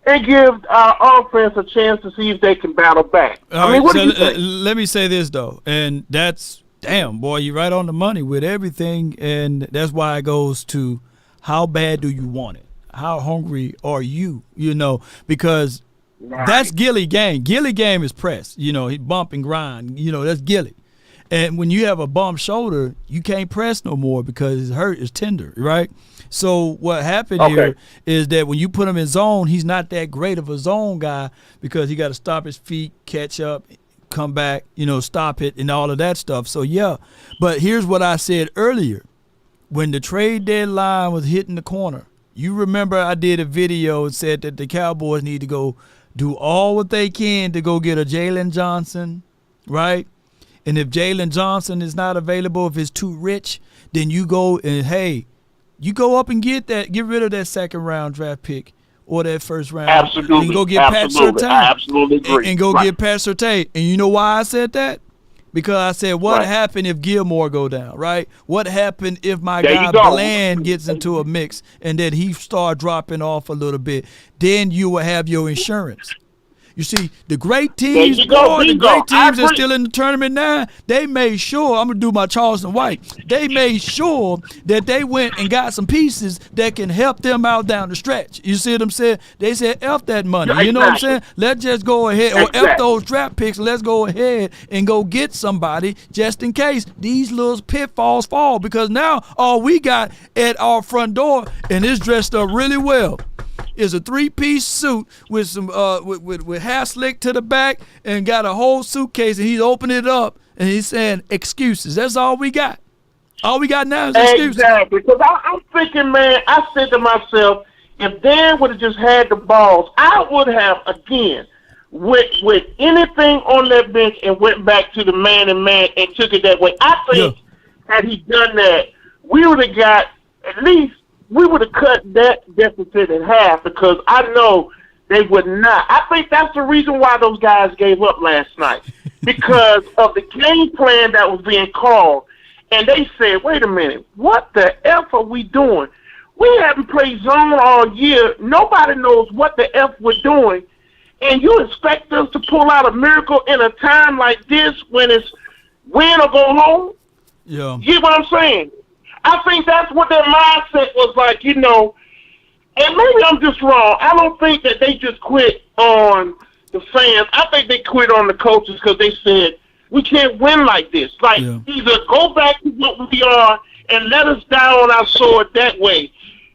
and give our offense a chance to see if they can battle back. All I mean, right, what so do you think? let me say this, though, and that's, damn, boy, you're right on the money with everything, and that's why it goes to how bad do you want it? How hungry are you, because that's Gilly game. Gilly game is press. He bump and grind. That's Gilly. And when you have a bump shoulder, you can't press no more because it's hurt, it's tender, right? So what happened here is that when you put him in zone, he's not that great of a zone guy because he got to stop his feet, catch up, come back, stop it, and all of that stuff. So, yeah. But here's what I said earlier. When the trade deadline was hitting the corner, you remember I did a video and said that the Cowboys need to go do all what they can to go get a Jalen Johnson, right? And if Jalen Johnson is not available, if it's too rich, then you go and, hey, you go up and get rid of that second-round draft pick or that first round. Absolutely. And go get Pat Surtain. I absolutely agree. And go get Pat Surtain. And you know why I said that? Because I said, what happened if Gilmore go down, right? What happened if my guy Bland gets into a mix and then he start dropping off a little bit? Then you will have your insurance. You see, the great teams, the great teams that's still in the tournament now, they made sure, I'm going to do my Charleston White, they made sure that they went and got some pieces that can help them out down the stretch. You see what I'm saying? They said, F that money. You know what I'm saying? Let's just go ahead, or F those draft picks, let's go ahead and go get somebody just in case these little pitfalls fall. Because now all we got at our front door, and it's dressed up really well, is a three-piece suit with some with hair slick to the back and got a whole suitcase, and he's opening it up and he's saying excuses. That's all we got. All we got now is excuses. Exactly. Because I'm thinking, man, I said to myself, if Dan would have just had the balls, I would have, again, with anything on that bench and went back to the man-and-man and took it that way. I think had he done that, we would have got at least, we would have cut that deficit in half because I know they would not. I think that's the reason why those guys gave up last night because of the game plan that was being called. And they said, wait a minute, what the F are we doing? We haven't played zone all year. Nobody knows what the F we're doing. And you expect us to pull out a miracle in a time like this when it's win or go home? Yeah. You get what I'm saying? I think that's what their mindset was like, and maybe I'm just wrong. I don't think that they just quit on the fans. I think they quit on the coaches because they said, we can't win like this. Either go back to what we are and let us die on our sword that way.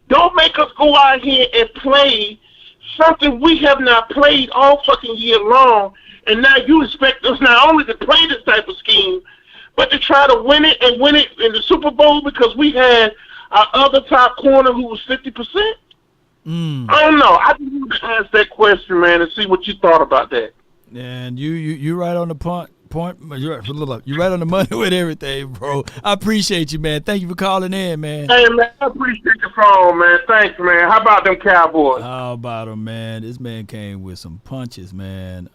Don't make us go out here and play something we have not played all fucking year long, and now you expect us not only to play this type of scheme, but to try to win it and win it in the Super Bowl because we had our other top corner who was 50%? I don't know. I just want to ask that question, man, and see what you thought about that. And you right on the point. You're right on the money with everything, bro. I appreciate you, man. Thank you for calling in, man. Hey, man, I appreciate the phone, man. Thanks, man. How about them Cowboys? How about them, man? This man came with some punches, man.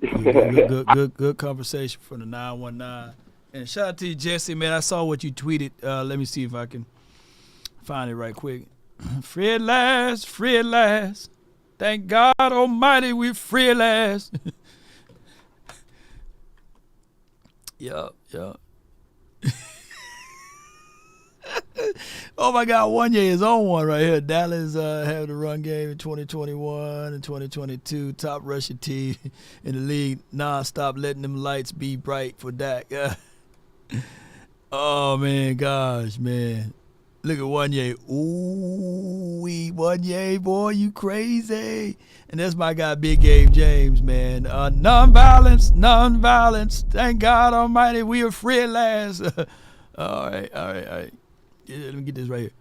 Good conversation from the 919. And shout out to you, Jesse, man. I saw what you tweeted. Let me see if I can find it right quick. Free at last, free at last. Thank God Almighty, we're free at last. Yup. Oh my God, one year is on one right here. Dallas having the run game in 2021 and 2022. Top rushing team in the league. Non-stop letting them lights be bright for Dak. Oh man, gosh, man. Look at one year. Ooh, one year, boy, you crazy. And that's my guy, Big Gabe James, man. Non-violence. Thank God Almighty, we are free at last. All right. Yeah, let me get this right here.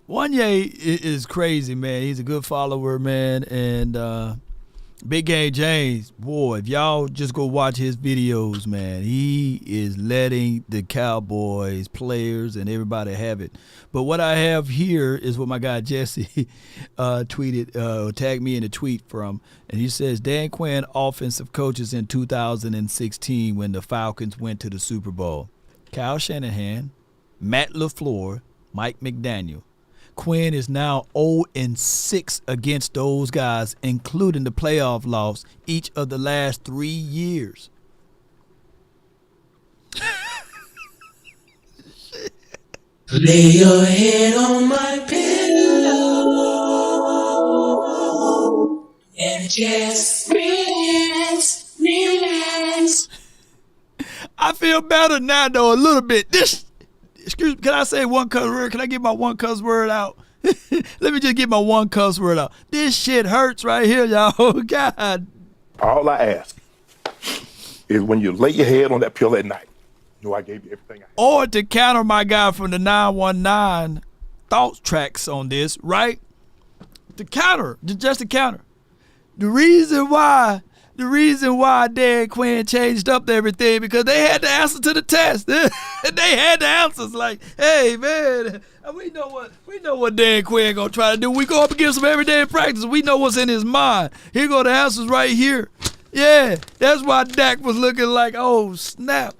Wanye is crazy, man. He's a good follower, man. And Big Game James, boy, if y'all just go watch his videos, man, he is letting the Cowboys players and everybody have it. But what I have here is what my guy Jesse tweeted, tagged me in a tweet from, and he says Dan Quinn offensive coaches in 2016 when the Falcons went to the Super Bowl. Kyle Shanahan, Matt LaFleur, Mike McDaniel. Quinn is now 0-6 against those guys, including the playoff loss each of the last 3 years. Lay your head on my pillow and just relax, relax. I feel better now, though, a little bit. Excuse me, can I say one cuss word? Can I get my one cuss word out? Let me just get my one cuss word out. This shit hurts right here, y'all. God. All I ask is when you lay your head on that pillow at night, you know I gave you everything I had. Or to counter my guy from the 919 thought tracks on this, right? To counter, just to counter. The reason why Dan Quinn changed up everything because they had the answer to the test. They had the answers. Like, hey man, we know what Dan Quinn gonna try to do. We go up against him every day in practice. We know what's in his mind. Here go the answers right here. Yeah, that's why Dak was looking like, oh snap,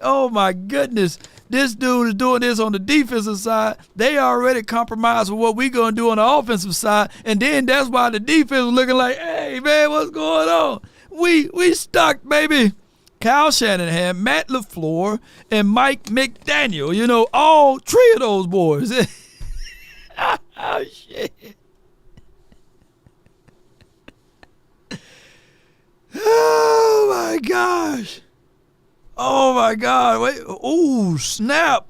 oh my goodness. This dude is doing this on the defensive side. They already compromised with what we gonna do on the offensive side, and then that's why the defense was looking like, hey man, what's going on? We stuck, baby. Kyle Shanahan, Matt LaFleur, and Mike McDaniel. You know, all three of those boys. Oh, shit. Oh, my gosh. Oh, my God. Wait. Oh, snap.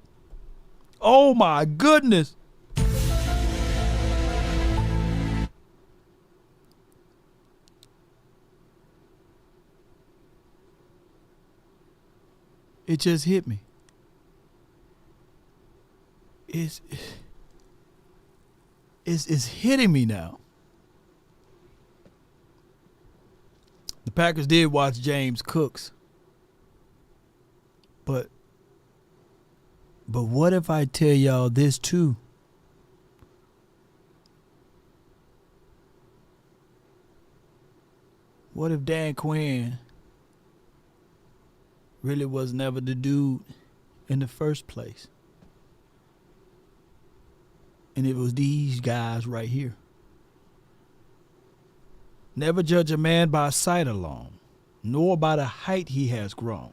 Oh, my goodness. It just hit me. It's hitting me now. The Packers did watch James Cooks. But what if I tell y'all this too? What if Dan Quinn really was never the dude in the first place? And it was these guys right here. Never judge a man by sight alone, nor by the height he has grown.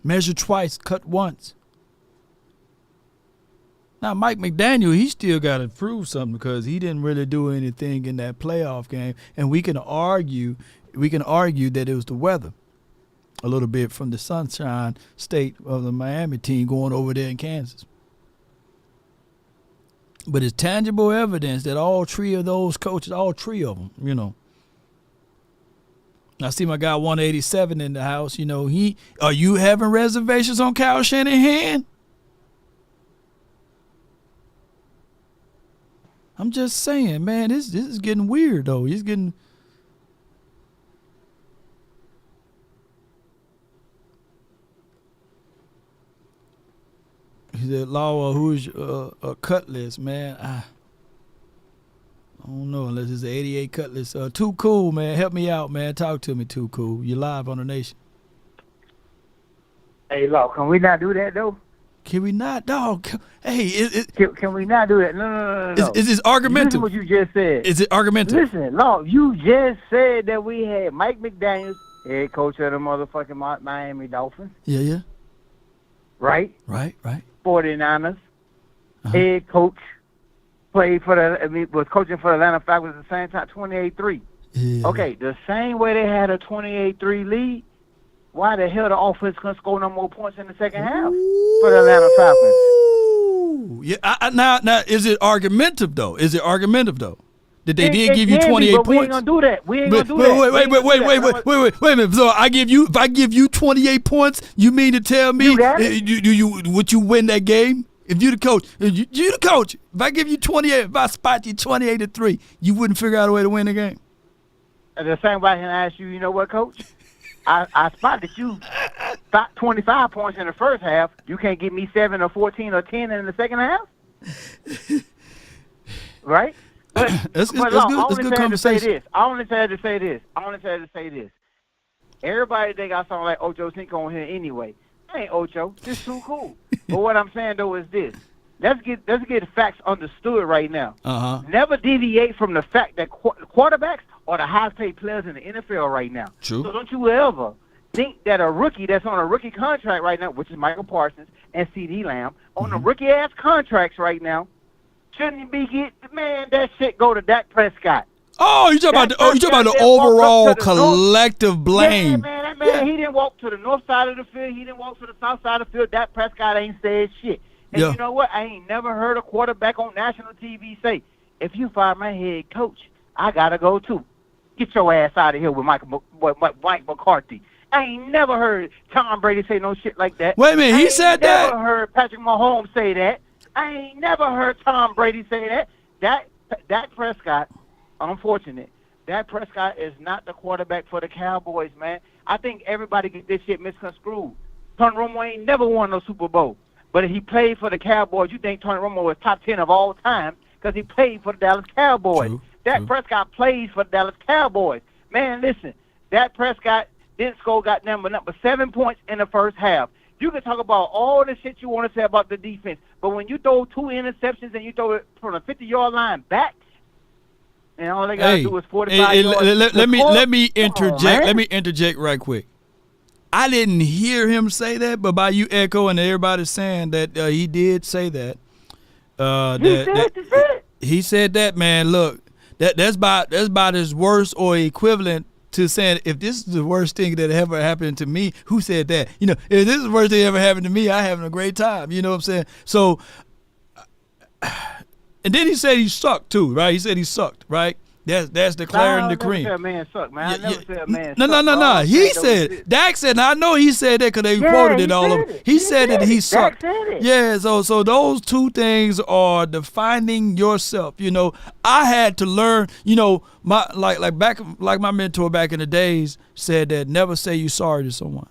Measure twice, cut once. Now, Mike McDaniel, he still got to prove something because he didn't really do anything in that playoff game. And we can argue that it was the weather a little bit from the Sunshine State of the Miami team going over there in Kansas. But it's tangible evidence that all three of those coaches, all three of them, you know. I see my guy 187 in the house. You know, are you having reservations on Kyle Shanahan? I'm just saying, man, this is getting weird though. He's getting. He said, Law, who's a Cutlass, man? I don't know unless it's an 88 Cutlass. Too Cool, man. Help me out, man. Talk to me, Too Cool. You're live on the Nation. Hey, Law, can we not do that, though? Can we not, dog? Hey, can we not do that? No. Is this argumentative? Listen what you just said. Is it argumentative? Listen, Law, you just said that we had Mike McDaniels, head coach of the motherfucking Miami Dolphins. Yeah. Right? Right. 49ers. Head coach. Was coaching for the Atlanta Falcons at the same time, 28-3. Yeah. Okay, the same way they had a 28-3 lead, why the hell the offense couldn't score no more points in the second half for the Atlanta Falcons? Yeah, now is it argumentative though? That they did give you 28 points? We ain't gonna do that. Wait a minute. So if I give you 28 points, you mean to tell me would you win that game? If you the coach, if I give you 28, if I spot you 28-3, you wouldn't figure out a way to win the game. And the same way I can ask you, you know what, Coach? I spotted you 25 points in the first half. You can't give me 7 or 14 or 10 in the second half? Right? But, That's but good. look, That's good conversation. I only said to say this. Everybody think I sound like Ocho Cinco on here anyway. I ain't Ocho. This too cool. But what I'm saying though is this: let's get the facts understood right now. Never deviate from the fact that quarterbacks are the highest paid players in the NFL right now. True. So don't you ever think that a rookie that's on a rookie contract right now, which is Michael Parsons and CD Lamb, on the rookie ass contracts right now, shouldn't be that shit go to Dak Prescott. Oh, you talking about the overall collective blame? Yeah, man, he didn't walk to the north side of the field. He didn't walk to the south side of the field. Dak Prescott ain't said shit. And you know what? I ain't never heard a quarterback on national TV say, if you fire my head coach, I got to go too. Get your ass out of here with Mike McCarthy. I ain't never heard Tom Brady say no shit like that. Wait a minute, he said that? I ain't never heard Patrick Mahomes say that. I ain't never heard Tom Brady say that. Dak Prescott, unfortunate, Dak Prescott is not the quarterback for the Cowboys, man. I think everybody get this shit misconstrued. Tony Romo ain't never won no Super Bowl. But if he played for the Cowboys, you think Tony Romo was top 10 of all time because he played for the Dallas Cowboys. Dak Prescott plays for the Dallas Cowboys. Man, listen, Dak Prescott didn't score goddamn number 7 points in the first half. You can talk about all the shit you want to say about the defense, but when you throw 2 interceptions and you throw it from the 50-yard line back, and all they gotta do is 45 yards. Let me interject. Let me interject right quick. I didn't hear him say that, but by you echoing everybody saying that he did say that. He said that, man. Look, that's about as worse or equivalent to saying, if this is the worst thing that ever happened to me, who said that? You know, if this is the worst thing that ever happened to me, I'm having a great time. You know what I'm saying? So, and then he said he sucked too, right? He said he sucked, right? That's declaring the cream. I never said a man suck, man. I never said a man No. suck. He said, Dak said, and I know he said that because they quoted it all over. He said that he sucked. Yeah, so those two things are defining yourself. You know, I had to learn, you know, my mentor back in the days said that never say you're sorry to someone.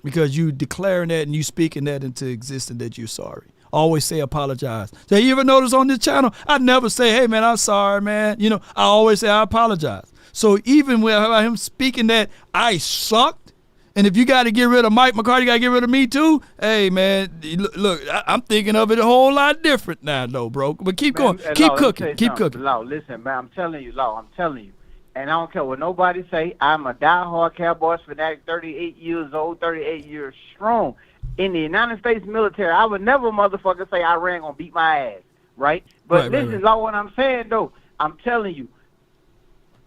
Because you declaring that and you speaking that into existence that you're sorry. Always say apologize. So you ever notice on this channel, I never say, hey, man, I'm sorry, man. You know, I always say I apologize. So even with him speaking that I sucked, and if you got to get rid of Mike McCarthy, you got to get rid of me too, hey, man, look, I'm thinking of it a whole lot different now, though, bro. But keep going. Keep cooking. Keep cooking. Law, listen, man, I'm telling you. And I don't care what nobody say. I'm a diehard Cowboys fanatic, 38 years old, 38 years strong. In the United States military, I would never motherfucker say Iran gonna beat my ass, right? But listen, Law, what I'm saying though, I'm telling you,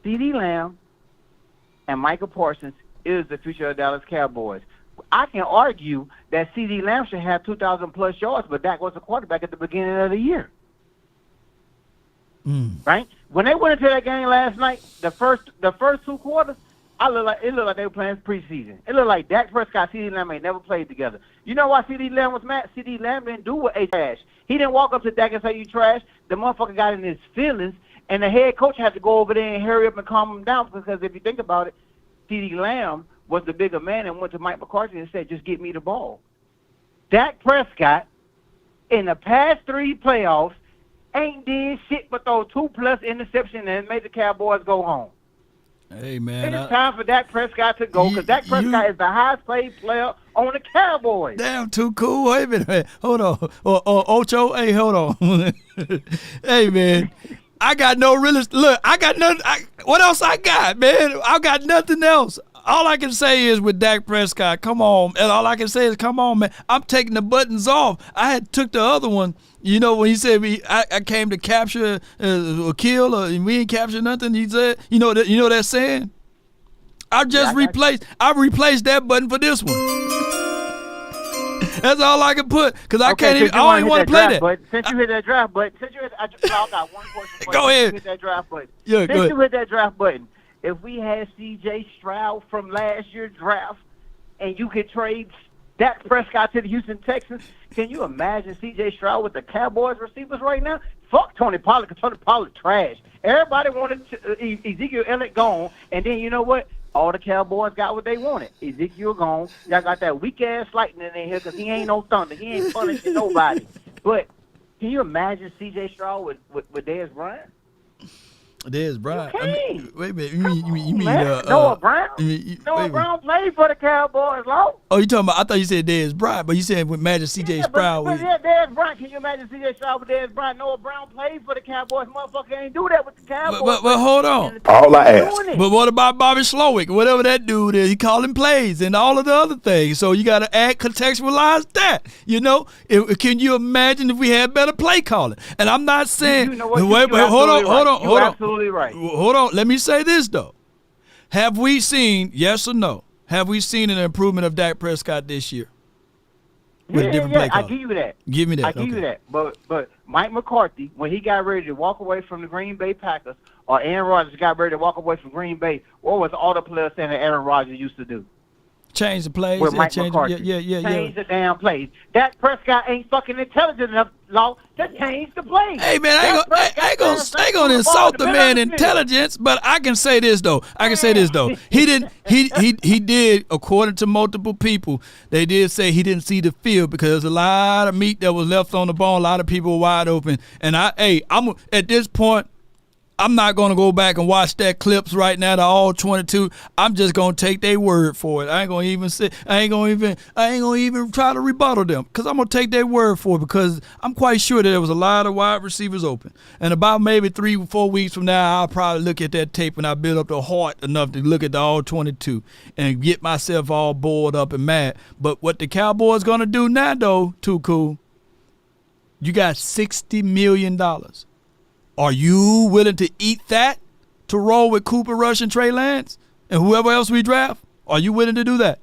CD Lamb and Michael Parsons is the future of Dallas Cowboys. I can argue that CD Lamb should have 2,000 plus yards, but Dak was the quarterback at the beginning of the year, right? When they went into that game last night, the first 2 quarters. It looked like they were playing preseason. It looked like Dak Prescott, CD Lamb ain't never played together. You know why CD Lamb was mad? CD Lamb didn't do what A trash. He didn't walk up to Dak and say, you trash. The motherfucker got in his feelings, and the head coach had to go over there and hurry up and calm him down, because if you think about it, CD Lamb was the bigger man and went to Mike McCarthy and said, just get me the ball. Dak Prescott, in the past 3 playoffs, ain't did shit but throw 2+ interceptions and made the Cowboys go home. Hey, man. It's time for Dak Prescott to go, because Dak Prescott is the highest paid player on the Cowboys. Damn, too cool. Wait a minute, man. Hold on. Ocho, hey, hold on. Hey, man. I got no real. Look, I got nothing. What else I got, man? I got nothing else. All I can say is with Dak Prescott, come on. And all I can say is, come on, man. I'm taking the buttons off. I had took the other one. You know, when he said I came to capture or kill, or we ain't capture nothing. He said, you know that saying. I replaced that button for this one. That's all I can put, because I can't even. I don't even want to play that. But since you hit that draft button, I got one question for you. Go ahead. You hit that draft button. Yeah, go ahead. You hit that draft button. If we had C.J. Stroud from last year's draft, and you could trade Dak Prescott to the Houston Texans. Can you imagine C.J. Stroud with the Cowboys receivers right now? Fuck Tony Pollard, because Tony Pollard trash. Everybody wanted Ezekiel Elliott gone, and then you know what? All the Cowboys got what they wanted. Ezekiel gone. Y'all got that weak-ass lightning in here because he ain't no thunder. He ain't punishing nobody. But can you imagine C.J. Stroud with Dez Bryant? Dez Bryant. Wait a minute. You mean Noah Brown? Noah Brown played for the Cowboys, Law. Oh, you talking about? I thought you said Dez Bryant, but you said with Magic C.J. Stroud. But Dez Bryant. Can you imagine C.J. Stroud with Dez Bryant? Noah Brown played for the Cowboys. Motherfucker ain't do that with the Cowboys. But hold on. All I ask. But what about Bobby Slowick? Whatever that dude is, he calling plays and all of the other things. So you got to contextualize that. You know, can you imagine if we had better play calling? And I'm not saying. You know what? Wait, hold on. You're absolutely right. Hold on. Let me say this though. Have we seen, yes or no? Have we seen an improvement of Dak Prescott this year? With different play calls? I give you that. Give me that. I give you that. But Mike McCarthy, when he got ready to walk away from the Green Bay Packers, or Aaron Rodgers got ready to walk away from Green Bay, what was all the players saying that Aaron Rodgers used to do? Change the plays. With Mike McCarthy. Change the damn plays. Dak Prescott ain't fucking intelligent enough, Law, to change the plays. Hey, man, I ain't gonna insult the man's intelligence, but I can say this, though. He did, according to multiple people, they did say he didn't see the field because there's a lot of meat that was left on the bone. A lot of people were wide open. And I'm at this point, I'm not going to go back and watch that clips right now to all 22. I'm just going to take their word for it. I ain't going to even try to rebuttal them because I'm going to take their word for it because I'm quite sure that there was a lot of wide receivers open. And about maybe 3 or 4 weeks from now, I'll probably look at that tape and I'll build up the heart enough to look at the all 22 and get myself all bored up and mad. But what the Cowboys going to do now, though, too cool, you got $60 million. Are you willing to eat that to roll with Cooper Rush and Trey Lance and whoever else we draft? Are you willing to do that?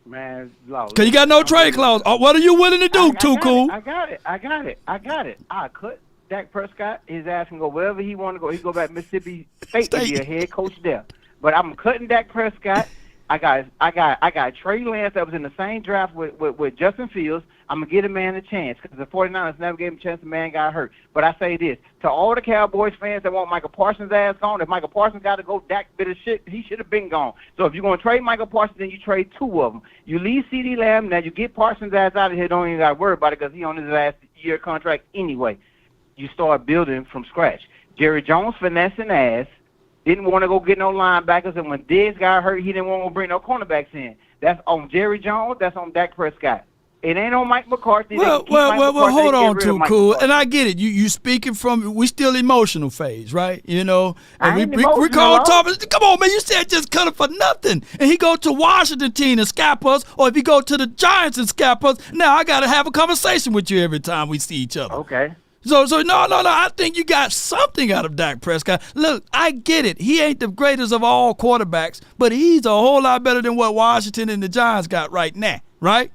Man, because you got no trade clause. What are you willing to do, Too Cool? I got it. I cut Dak Prescott. His ass can go wherever he want to go. He go back to Mississippi State to be a head coach there. But I'm cutting Dak Prescott. I got Trey Lance that was in the same draft with Justin Fields. I'm going to give the man a chance because the 49ers never gave him a chance. The man got hurt. But I say this, to all the Cowboys fans that want Michael Parsons' ass gone, if Michael Parsons got to go, Dak bit of shit, he should have been gone. So if you're going to trade Michael Parsons, then you trade 2 of them. You leave CeeDee Lamb, now you get Parsons' ass out of here, don't even got to worry about it because he on his last year contract anyway. You start building from scratch. Jerry Jones finessing ass, didn't want to go get no linebackers, and when Diggs got hurt, he didn't want to bring no cornerbacks in. That's on Jerry Jones, that's on Dak Prescott. It ain't on Mike McCarthy. Well, hold on, Too Cool. And I get it. You speaking from, we still emotional phase, right? You know, and we call Thomas. Come on, man, you said just cut it for nothing. And he go to Washington team and scalp us, or if he go to the Giants and scalp us, now I got to have a conversation with you every time we see each other. Okay. So no. I think you got something out of Dak Prescott. Look, I get it. He ain't the greatest of all quarterbacks, but he's a whole lot better than what Washington and the Giants got right now, right?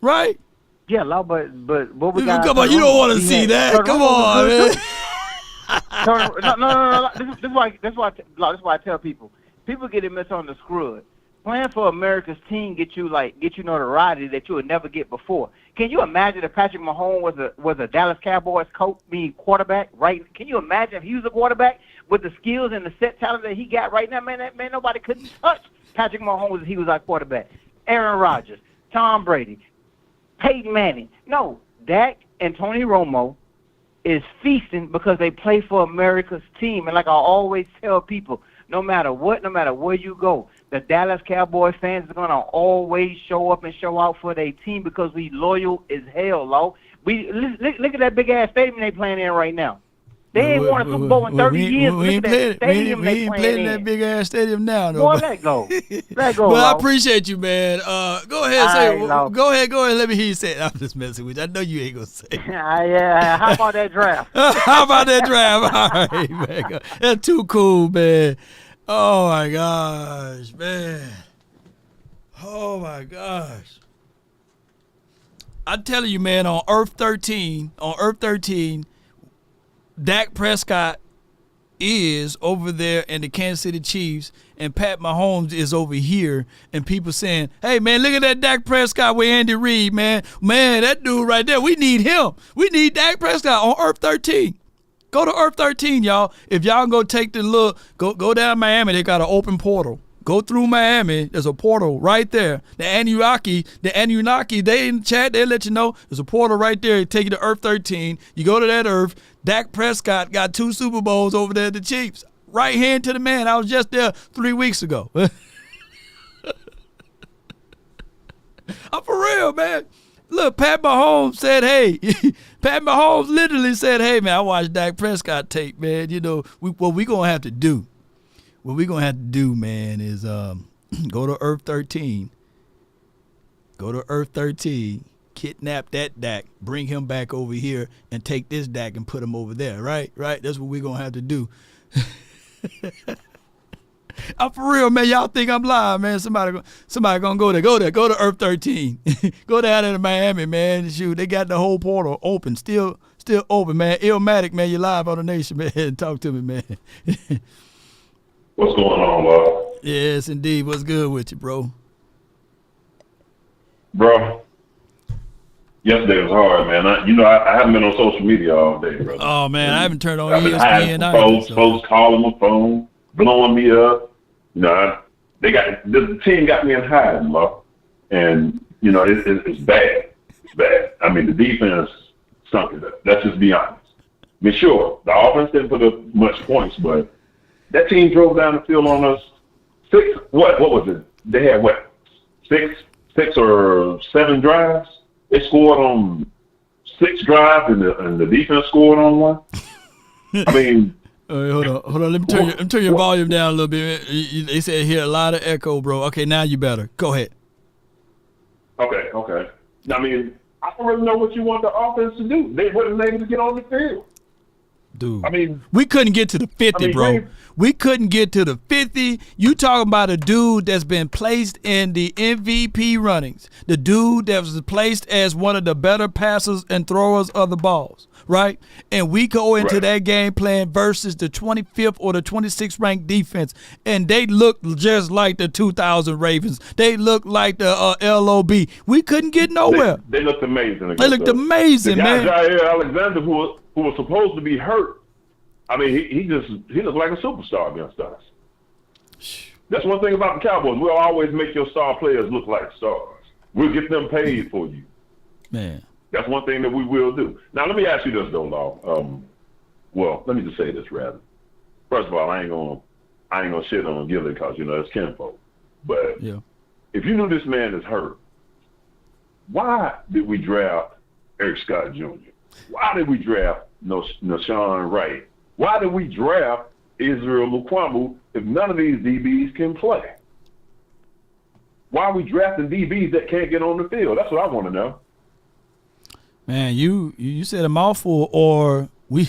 Right? Yeah, but what we got? Come on, you don't want to see that. Come on, man. No. This is why I tell people get it misunderstood. Playing for America's team get you notoriety that you would never get before. Can you imagine if Patrick Mahomes was a Dallas Cowboys quarterback, right? Can you imagine if he was a quarterback with the skills and the set talent that he got right now, man? Nobody couldn't touch Patrick Mahomes if he was our quarterback. Aaron Rodgers, Tom Brady, Peyton Manning. No, Dak and Tony Romo is feasting because they play for America's team. And like I always tell people, no matter what, no matter where you go, the Dallas Cowboys fans are going to always show up and show out for their team because we loyal as hell, Lo. Look at that big-ass stadium they playing in right now. They ain't won a Super Bowl in 30 years. We ain't playing that big-ass stadium now, though. Boy, let go. Let go, Well, I appreciate you, man. Go ahead. Go ahead. Let me hear you say it. I'm just messing with you. I know you ain't going to say it. Yeah. How about that draft? How about that draft? All right, man. That's too cool, man. Oh, my gosh, man. Oh, my gosh. I'm telling you, man, on Earth 13, Dak Prescott is over there in the Kansas City Chiefs, and Pat Mahomes is over here, and people saying, hey, man, look at that Dak Prescott with Andy Reid, man. Man, that dude right there, we need him. We need Dak Prescott on Earth 13. Go to Earth 13, y'all. If y'all go take the look, go down Miami, they got an open portal. Go through Miami. There's a portal right there. The Anunnaki, they in the chat, they'll let you know. There's a portal right there. Take you to Earth 13. You go to that Earth. Dak Prescott got 2 Super Bowls over there at the Chiefs. Right hand to the man. I was just there 3 weeks ago. I'm for real, man. Look, Pat Mahomes said, hey. Pat Mahomes literally said, hey, man, I watched Dak Prescott tape, man. You know, what we going to have to do. What we're going to have to do, man, is go to Earth 13. Go to Earth 13, kidnap that Dak, bring him back over here, and take this Dak and put him over there, right? Right? That's what we're going to have to do. I'm for real, man. Y'all think I'm lying, man. Somebody going to go there. Go to Earth 13. Go down there to Miami, man. Shoot, they got the whole portal open, still open, man. Illmatic, man. You're live on the nation, man. Talk to me, man. What's going on, Bob? Yes, indeed. What's good with you, bro? Bro, yesterday was hard, man. I haven't been on social media all day, bro. Oh, man, I haven't turned on I've been ESPN hiding either. folks calling my phone, blowing me up. You know, the team got me in hiding, bro. And, you know, it's bad. It's bad. I mean, the defense sunk it up. Let's just be honest. I mean, sure, the offense didn't put up much points, but that team drove down the field on us. What was it? They had what? Six or 7 drives. They scored on 6 drives, and the defense scored on 1. I mean, hold on. Let me turn your volume down a little bit. They said here a lot of echo, bro. Okay, now you better go ahead. Okay. I mean, I don't really know what you want the offense to do. They wasn't able to get on the field. Dude, I mean, we couldn't get to the 50, bro. We couldn't get to the 50. You talking about a dude that's been placed in the MVP runnings, the dude that was placed as one of the better passers and throwers of the balls, right? And we go into that game playing versus the 25th or the 26th ranked defense, and they look just like the 2000 Ravens. They look like the LOB. We couldn't get nowhere. They looked amazing. They looked amazing, man. Jair Alexander, who was supposed to be hurt, I mean, he looked like a superstar against us. That's one thing about the Cowboys. We'll always make your star players look like stars. We'll get them paid for you. Man. That's one thing that we will do. Now, let me ask you this, though, Law. Well, let me just say this, rather. First of all, I ain't gonna shit on Gilly because, you know, it's kinfolk. But if you knew this man is hurt, why did we draft Eric Scott Jr.? Why did we draft Nashawn Wright? Why did we draft Israel Mukuamu if none of these DBs can play? Why are we drafting DBs that can't get on the field? That's what I want to know. Man, you said a mouthful. Or we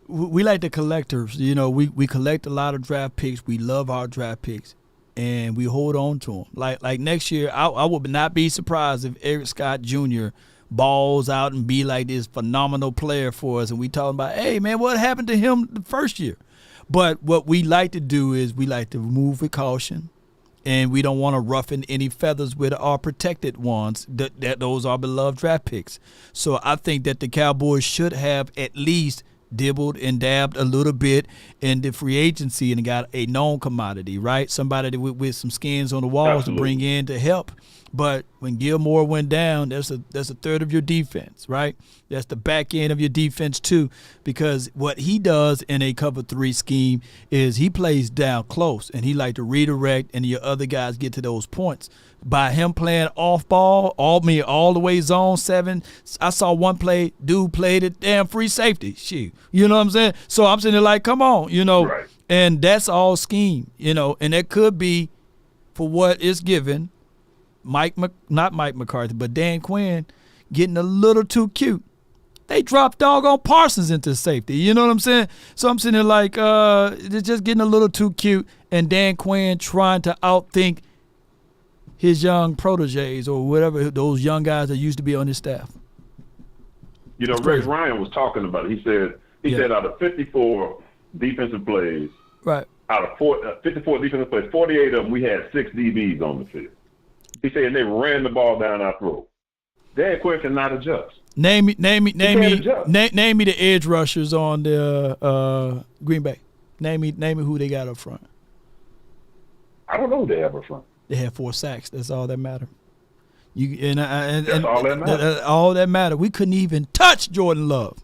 like the collectors. You know, we collect a lot of draft picks. We love our draft picks, and we hold on to them. Like next year, I would not be surprised if Eric Scott Jr. balls out and be like this phenomenal player for us, and we talking about, hey, man, what happened to him the first year? But what we like to do is we like to move with caution, and we don't want to roughen any feathers with our protected ones. That those are beloved draft picks. So I think that the Cowboys should have at least dibbled and dabbed a little bit in the free agency and got a known commodity, right? Somebody with some skins on the walls to bring in to help. But when Gilmore went down, that's a third of your defense, right? That's the back end of your defense too, because what he does in a cover 3 scheme is he plays down close and he like to redirect, and your other guys get to those points. By him playing off ball, all the way zone 7, I saw one play, dude played it damn free safety. Shoot, you know what I'm saying? So I'm sitting there like, come on, you know, and that's all scheme, you know, and it could be for what is given. Not Mike McCarthy, but Dan Quinn getting a little too cute. They dropped doggone Parsons into safety. You know what I'm saying? So I'm sitting there like, they're just getting a little too cute, and Dan Quinn trying to outthink his young proteges or whatever, those young guys that used to be on his staff. You know, Rex Ryan was talking about it. He said out of 54 defensive plays. Right. Out of 54 defensive plays, 48 of them, we had 6 DBs on the field. He said they ran the ball down our throat. Dan Quinn cannot adjust. Name me the edge rushers on the Green Bay. Name me who they got up front. I don't know who they have up front. They had 4 sacks. That's all that mattered. And That's all that mattered. All that mattered. We couldn't even touch Jordan Love.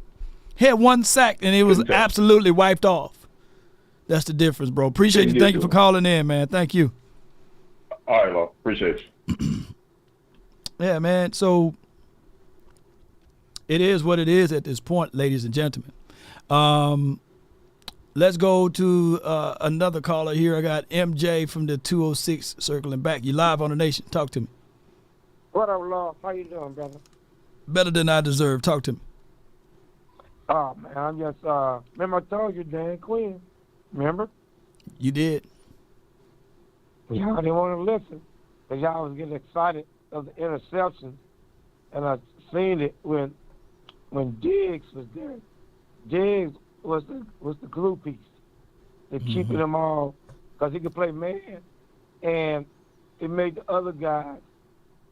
He had 1 sack, and it was absolutely wiped off. That's the difference, bro. Appreciate you. Thank you for calling in, man. Thank you. All right, Lord. Appreciate you. Yeah, man. So it is what it is at this point, ladies and gentlemen. Let's go to another caller here. I got MJ from the 206 circling back. You live on the Nation. Talk to me. What up, Lord? How you doing, brother? Better than I deserve. Talk to me. Oh, man, I'm just, remember I told you, Dan Quinn. Remember? You did. Y'all didn't want to listen because y'all was getting excited of the interceptions. And I seen it when Diggs was there. Diggs was the glue piece. They're keeping them all because he could play man. And it made the other guys,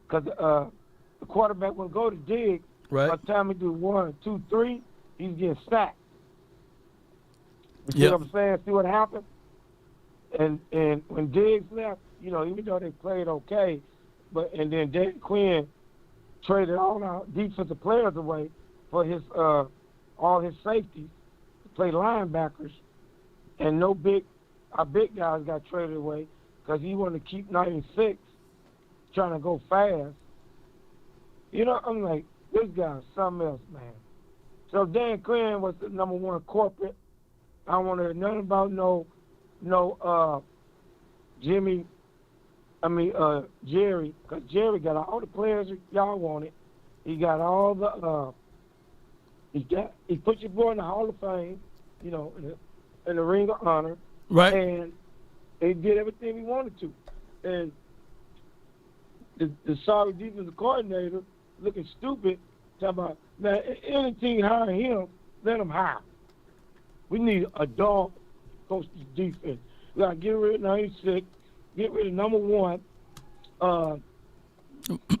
because the quarterback would go to Diggs. Right. By the time he do 1, 2, 3, he's getting sacked. You see what I'm saying? See what happened? And when Diggs left, you know, even though they played okay, and then Dan Quinn traded all our defensive players away for his all his safeties to play linebackers, and our big guys got traded away because he wanted to keep 96, trying to go fast. You know, I'm like, this guy's something else, man. So Dan Quinn was the number 1 corporate. I don't want to hear nothing about Jerry, because Jerry got all the players y'all wanted. He got all the he put your boy in the Hall of Fame, you know, in the Ring of Honor. Right. And he did everything he wanted to. And the sorry defensive coordinator looking stupid, talking about, man, any team hire him, let them hire. We need a dog coach the defense. We got to get rid of 96, get rid of number 1.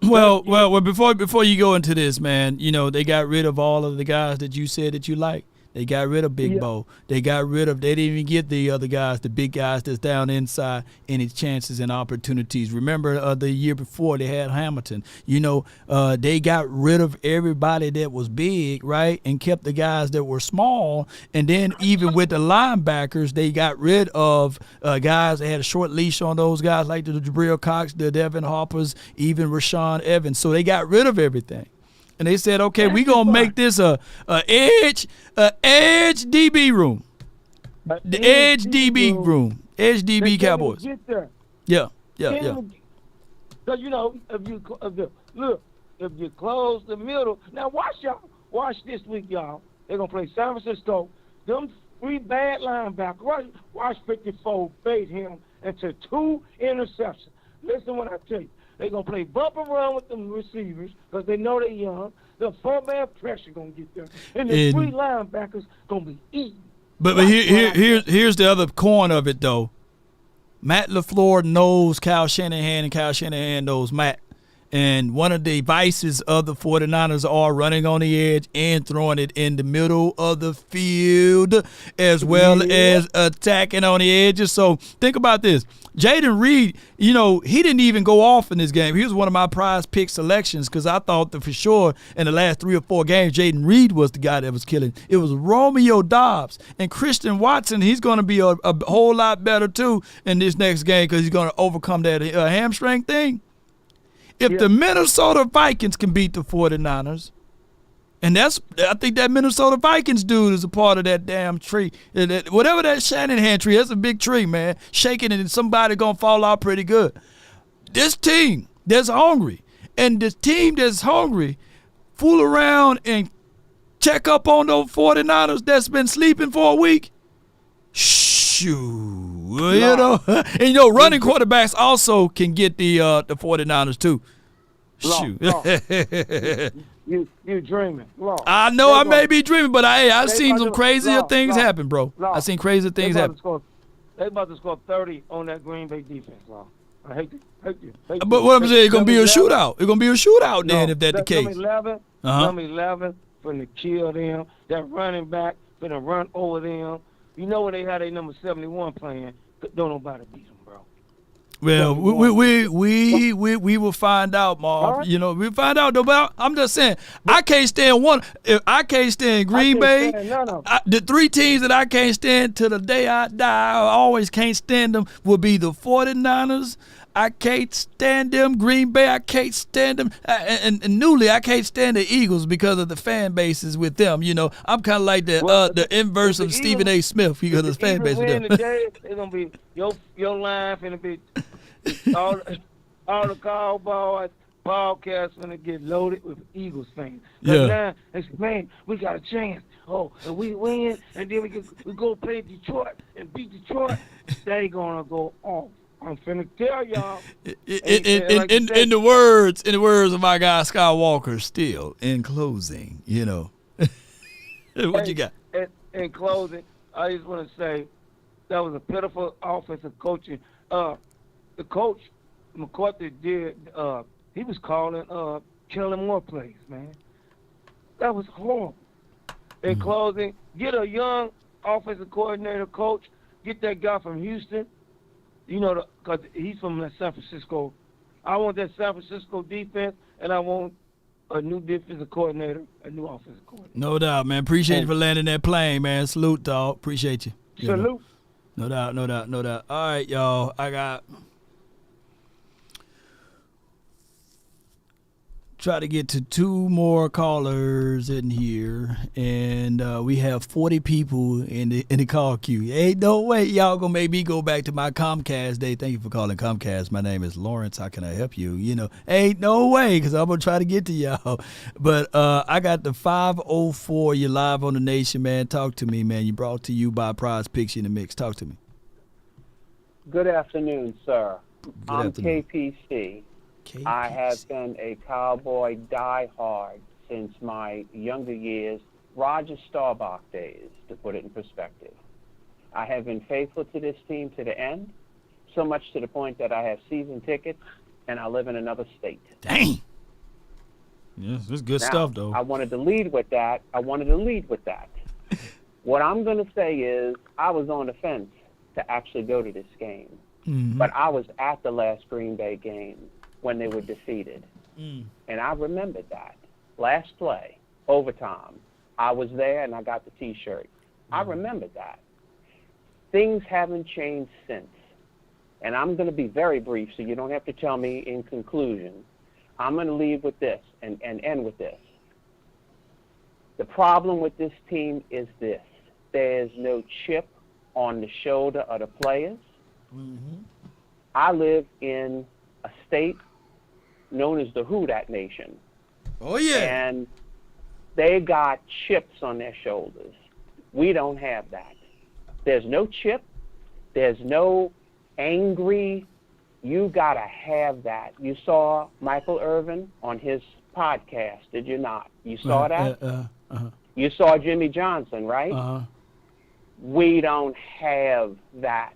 Well, before you go into this, man, you know, they got rid of all of the guys that you said that you like. They got rid of Big Bo. They didn't even get the other guys, the big guys that's down inside, any chances and opportunities. Remember the year before they had Hamilton. You know, they got rid of everybody that was big, right, and kept the guys that were small. And then even with the linebackers, they got rid of guys that had a short leash on those guys like the Jabril Cox, the Devin Harpers, even Rashaan Evans. So they got rid of everything. And they said, okay, we're going to make this a edge DB room. The edge DB room. Edge DB Cowboys. Get there. Yeah. So, you know, if you close the middle. Now, watch this week, y'all. They're going to play San Francisco. Them 3 bad linebackers. Watch 54 fade him into 2 interceptions. Listen what I tell you. They're going to play bump and run with them receivers because they know they're young. The 4-man pressure going to get there. And the 3 linebackers going to be eating. But here's the other coin of it, though. Matt LaFleur knows Kyle Shanahan, and Kyle Shanahan knows Matt. And one of the vices of the 49ers are running on the edge and throwing it in the middle of the field as well as attacking on the edges. So think about this. Jaden Reed, you know, he didn't even go off in this game. He was one of my prize pick selections because I thought that for sure in the last 3 or 4 games, Jaden Reed was the guy that was killing. It was Romeo Dobbs and Christian Watson. He's going to be a whole lot better, too, in this next game because he's going to overcome that hamstring thing. If the Minnesota Vikings can beat the 49ers, and I think that Minnesota Vikings dude is a part of that damn tree. Whatever that Shanahan tree, that's a big tree, man. Shaking it and somebody going to fall out pretty good. This team that's hungry, and this team that's hungry, fool around and check up on those 49ers that's been sleeping for a week. Shoot. You know, and you know, running quarterbacks also can get the 49ers too. Shoot. You dreaming. Law. I know I may be dreaming, but I've seen some crazier things happen, bro. Law. I've seen crazier things happen. They about to score 30 on that Green Bay defense, Law. I hate you. But what I'm saying, it's gonna be a shootout. It's gonna be a shootout then, if that's the case. Number 11 finna kill them. That running back finna run over them. You know when they had a number 71 playing, don't nobody beat them, bro. Well, we will find out, Marv. Right. You know, we'll find out. Though, but I'm just saying, I can't stand one. If I can't stand Green Bay, the three teams that I can't stand till the day I die, I always can't stand them, will be the 49ers. I can't stand them. Green Bay, I can't stand them. And newly, I can't stand the Eagles because of the fan bases with them. You know, I'm kind of like the inverse of Stephen A. Smith because of the fan base with them. Today, it's gonna be your line finna be all the Cowboys podcasts gonna get loaded with Eagles fans. Yeah. Now they say, man, we got a chance. Oh, and we win, and then we go play Detroit and beat Detroit. They gonna go off. I'm finna tell y'all. In the words of my guy Skywalker, still in closing, you know. What you got? In closing, I just want to say that was a pitiful offensive coaching. The coach McCarthy did. He was calling killing more plays, man. That was horrible. In closing, get a young offensive coordinator coach. Get that guy from Houston. You know, because he's from San Francisco. I want that San Francisco defense, and I want a new defensive coordinator, a new offensive coordinator. No doubt, man. Appreciate you for landing that plane, man. Salute, dog. Appreciate you. Salute. No doubt. All right, y'all. I got... Try to get to 2 more callers in here, and we have 40 people in the call queue. Ain't no way y'all gonna make me go back to my Comcast day. Thank you for calling Comcast. My name is Lawrence. How can I help you? You know, ain't no way, because I'm gonna try to get to y'all. But I got the 504. You're live on the Nation, man. Talk to me, man. You brought to you by Prize Picks in the Mix. Talk to me. Good afternoon, sir. I'm afternoon. KPC. I have been a Cowboy diehard since my younger years, Roger Staubach days, to put it in perspective. I have been faithful to this team to the end, so much to the point that I have season tickets and I live in another state. Dang. Yes, that's good stuff, though. I wanted to lead with that. What I'm going to say is I was on the fence to actually go to this game, but I was at the last Green Bay game when they were defeated. And I remembered that. Last play, overtime, I was there and I got the T-shirt. I remembered that. Things haven't changed since. And I'm going to be very brief so you don't have to tell me in conclusion. I'm going to leave with this and end with this. The problem with this team is this. There's no chip on the shoulder of the players. I live in a state known as the Who Dat Nation. Oh, yeah. And they got chips on their shoulders. We don't have that. There's no chip. There's no angry. You got to have that. You saw Michael Irvin on his podcast, did you not? You saw that? You saw Jimmy Johnson, right? We don't have that.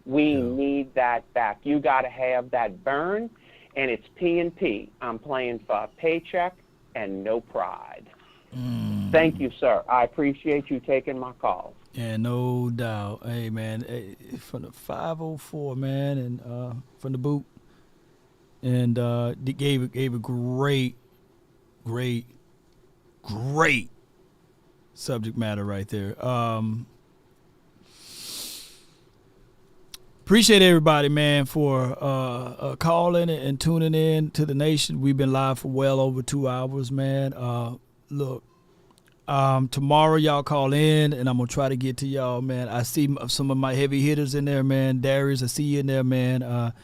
We need that back. You got to have that burn. And it's P&P. I'm playing for a paycheck and no pride. Thank you, sir. I appreciate you taking my call. Yeah, no doubt. Hey, man, from the 504, man, and from the boot, and they gave a great subject matter right there. Appreciate everybody, man, for calling and tuning in to the Nation. We've been live for well over 2 hours, man. Look, tomorrow y'all call in, and I'm going to try to get to y'all, man. I see some of my heavy hitters in there, man. Darius, I see you in there, man.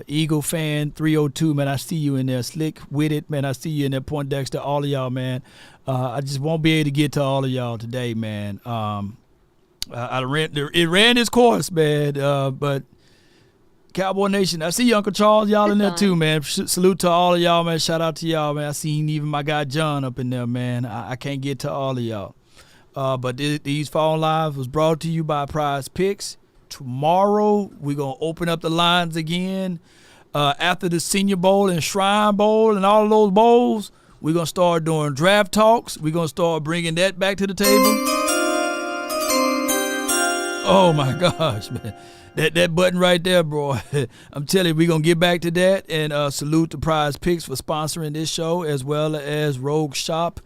Eagle fan 302, man, I see you in there. Slick with it, man, I see you in there. Point Dexter, all of y'all, man. I just won't be able to get to all of y'all today, man. It ran its course, man, but Cowboy Nation. I see you, Uncle Charles. Y'all in there too, man. Salute to all of y'all, man. Shout out to y'all, man. I seen even my guy John up in there, man. I can't get to all of y'all. But these Phone Lives was brought to you by Prize Picks. Tomorrow, we're going to open up the lines again. After the Senior Bowl and Shrine Bowl and all of those bowls, we're going to start doing draft talks. We're going to start bringing that back to the table. Oh, my gosh, man. That button right there, bro. I'm telling you, we're going to get back to that. And salute to Prize Picks for sponsoring this show, as well as Rogue Shop.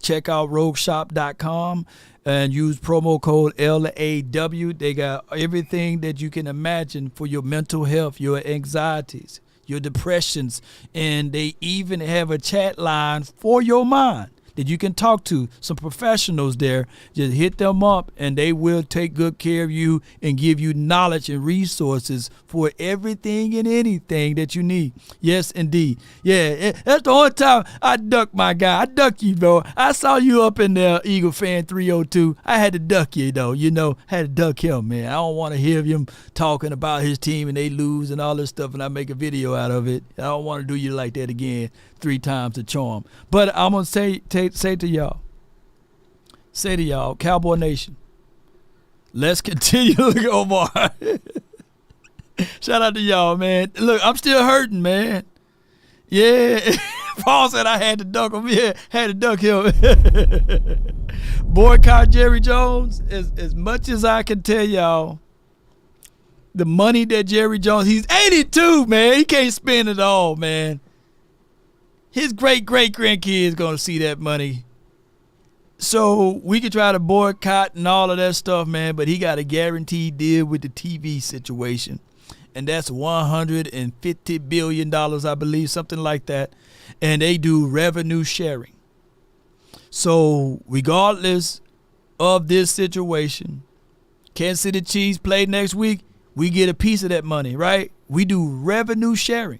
Check out rogueshop.com and use promo code LAW. They got everything that you can imagine for your mental health, your anxieties, your depressions. And they even have a chat line for your mind that you can talk to. Some professionals there. Just hit them up and they will take good care of you and give you knowledge and resources for everything and anything that you need. Yes, indeed. Yeah, that's the only time I duck my guy. I duck you, bro. I saw you up in there, Eagle Fan 302. I had to duck you, though. Had to duck him, man. I don't want to hear him talking about his team and they lose and all this stuff and I make a video out of it. I don't want to do you like that again 3 times the charm. But I'm going to say to y'all, Cowboy Nation, let's continue to go more. Shout out to y'all, man. Look, I'm still hurting, man. Yeah. Paul said I had to duck him. Yeah, had to duck him. Boycott Jerry Jones. As much as I can tell y'all, the money that Jerry Jones, he's 82, man. He can't spend it all, man. His great-great-grandkids going to see that money. So we could try to boycott and all of that stuff, man, but he got a guaranteed deal with the TV situation. And that's $150 billion, I believe, something like that. And they do revenue sharing. So regardless of this situation, Kansas City Chiefs play next week, we get a piece of that money, right? We do revenue sharing.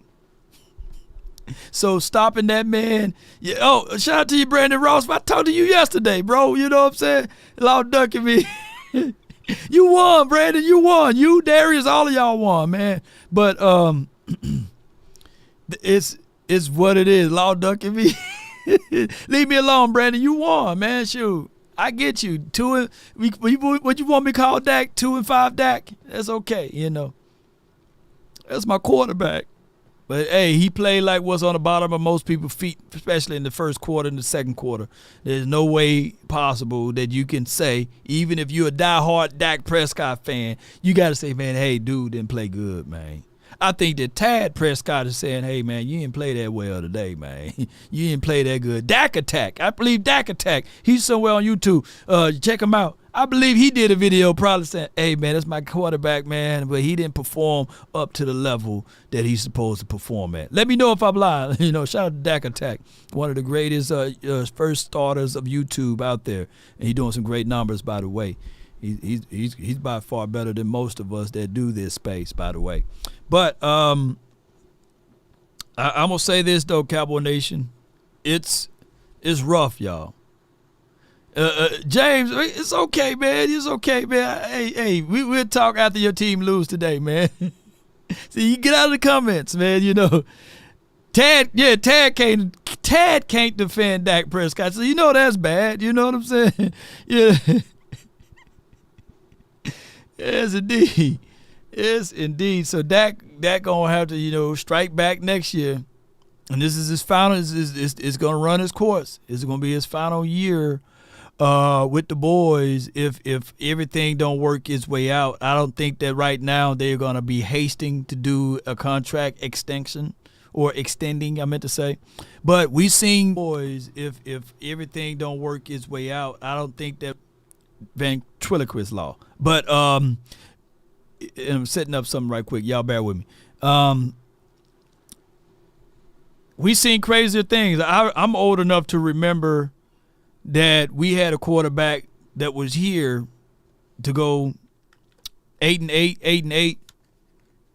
So stopping that man. Yeah, oh, shout out to you, Brandon Ross. I talked to you yesterday, bro. You know what I'm saying? Loud ducking me. You won, Brandon. You won. You, Darius, all of y'all won, man. But it's what it is. Loud ducking me. Leave me alone, Brandon. You won, man. Shoot. I get you. What you want me to call Dak? 2 and 5 Dak? That's okay, That's my quarterback. But, hey, he played like what's on the bottom of most people's feet, especially in the first quarter and the second quarter. There's no way possible that you can say, even if you're a diehard Dak Prescott fan, you got to say, man, hey, dude didn't play good, man. I think that Tad Prescott is saying, hey, man, you didn't play that well today, man. You didn't play that good. Dak Attack. I believe Dak Attack. He's somewhere on YouTube. Check him out. I believe he did a video probably saying, hey, man, that's my quarterback, man, but he didn't perform up to the level that he's supposed to perform at. Let me know if I'm lying. Shout out to Dak Attack, one of the greatest first starters of YouTube out there. And he's doing some great numbers, by the way. He's by far better than most of us that do this space, by the way. But I'm going to say this, though, Cowboy Nation. It's rough, y'all. James, it's okay, man. It's okay, man. Hey, we'll talk after your team lose today, man. See, you get out of the comments, man. Tad can't defend Dak Prescott. So that's bad. You know what I'm saying? Yeah. Yes, indeed. Yes, indeed. So Dak gonna have to, strike back next year. And this is his final. It's gonna run his course. It's gonna be his final year with the boys if everything don't work its way out. I don't think that right now they're going to be hasting to do a contract extension or extending, I meant to say. But we seen boys if everything don't work its way out. I don't think that ventriloquist law. But and I'm setting up something right quick. Y'all bear with me. We seen crazier things. I'm old enough to remember that we had a quarterback that was here to go 8-8,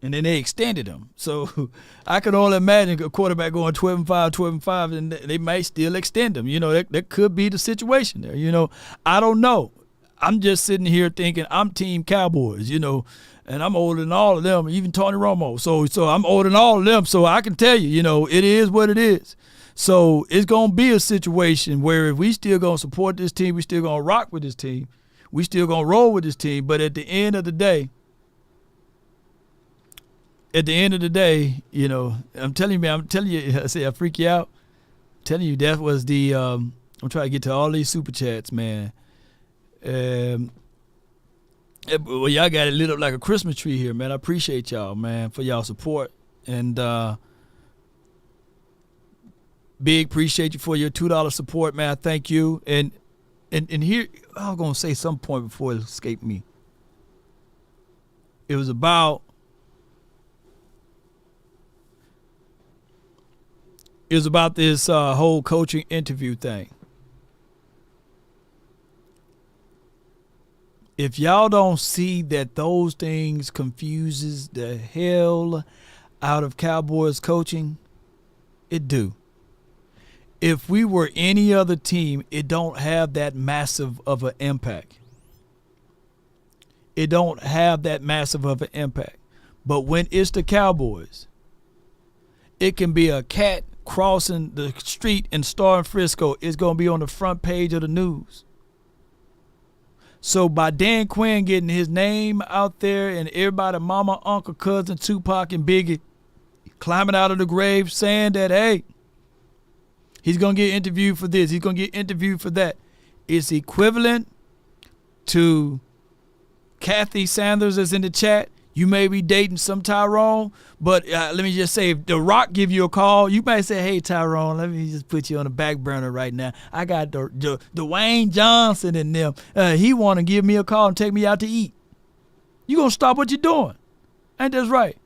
and then they extended him. So I could only imagine a quarterback going 12-5, and they might still extend him. That could be the situation there. I don't know. I'm just sitting here thinking I'm Team Cowboys, and and I'm older than all of them, even Tony Romo. So I'm older than all of them, so I can tell you, you know, it is what it is. So it's going to be a situation where if we still going to support this team, we still going to rock with this team, we still going to roll with this team. But at the end of the day, you know, I'm telling you, I say I freak you out. I'm telling you, that was the, I'm trying to get to all these super chats, man. Well, y'all got it lit up like a Christmas tree here, man. I appreciate y'all, man, for y'all support. And big appreciate you for your $2 support, man. Thank you. And here, I was going to say some point before it escaped me. It was about this whole coaching interview thing. If y'all don't see that those things confuses the hell out of Cowboys coaching, it do. If we were any other team, it don't have that massive of an impact. It don't have that massive of an impact. But when it's the Cowboys, it can be a cat crossing the street in Star and Frisco. It's going to be on the front page of the news. So by Dan Quinn getting his name out there and everybody, mama, uncle, cousin, Tupac, and Biggie climbing out of the grave saying that, hey, he's going to get interviewed for this, he's going to get interviewed for that, it's equivalent to Kathy Sanders is in the chat. You may be dating some Tyrone, but let me just say, if The Rock give you a call, you might say, hey, Tyrone, let me just put you on the back burner right now. I got Dwayne Johnson in them. He want to give me a call and take me out to eat. You going to stop what you're doing. Ain't that right?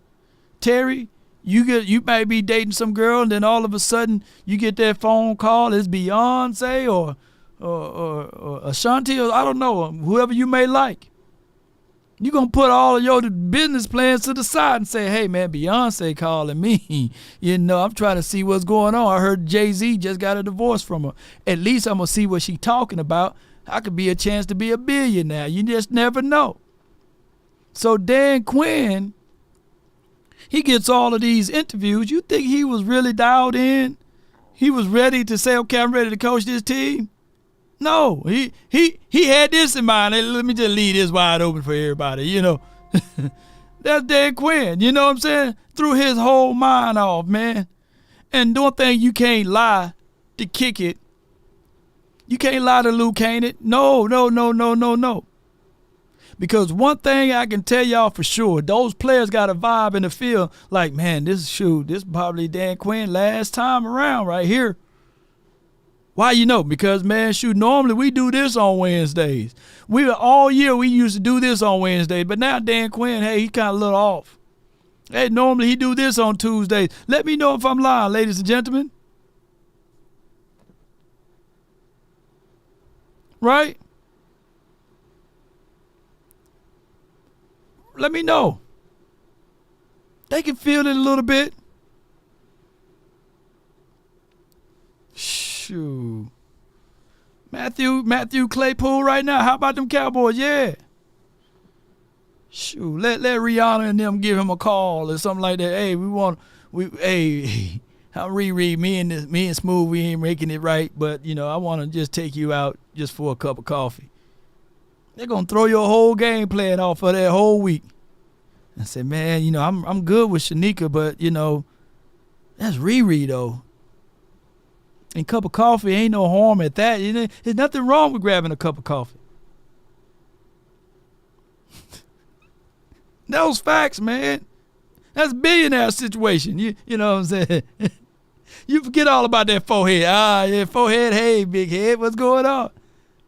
Terry, you might be dating some girl, and then all of a sudden you get that phone call. It's Beyonce or Ashanti, or I don't know, whoever you may like. You're going to put all of your business plans to the side and say, hey, man, Beyonce calling me. You know, I'm trying to see what's going on. I heard Jay-Z just got a divorce from her. At least I'm going to see what she's talking about. I could be a chance to be a billionaire. You just never know. So Dan Quinn, he gets all of these interviews. You think he was really dialed in? He was ready to say, okay, I'm ready to coach this team? No, he had this in mind. Let me just leave this wide open for everybody, you know. That's Dan Quinn, you know what I'm saying? Threw his whole mind off, man. And don't think you can't lie to kick it. You can't lie to Luke, can't it? No. Because one thing I can tell y'all for sure, those players got a vibe in the field like, man, this is probably Dan Quinn last time around right here. Why you know? Because, man, normally we do this on Wednesdays. All year we used to do this on Wednesdays, but now Dan Quinn, hey, he kind of a little off. Hey, normally he do this on Tuesdays. Let me know if I'm lying, ladies and gentlemen. Right? Let me know. They can feel it a little bit. Shoot. Matthew Claypool right now. How about them Cowboys? Yeah. Shoot. Let Rihanna and them give him a call or something like that. Hey, hey, I'll reread me and Smooth, we ain't making it right, but you know, I want to just take you out just for a cup of coffee. They're gonna throw your whole game plan off for that whole week. I said, man, you know, I'm good with Shanika, but you know, that's Riri though. And cup of coffee ain't no harm at that. There's nothing wrong with grabbing a cup of coffee. Those facts, man. That's a billionaire situation. You know what I'm saying? You forget all about that forehead. Yeah, forehead. Hey, big head, what's going on?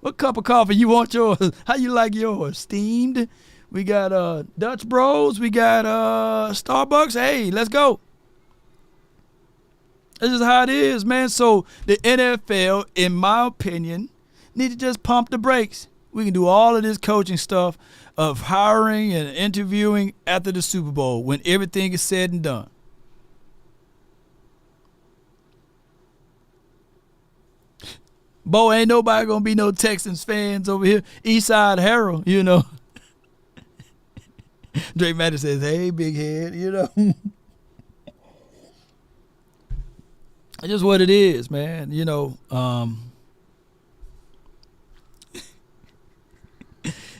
What cup of coffee you want yours? How you like yours? Steamed? We got Dutch Bros. We got Starbucks. Hey, let's go. This is how it is, man. So the NFL, in my opinion, need to just pump the brakes. We can do all of this coaching stuff of hiring and interviewing after the Super Bowl when everything is said and done. Bo, ain't nobody going to be no Texans fans over here. Eastside Herald, you know. Drake Madden says, hey, big head, you know. It's just what it is, man. You know,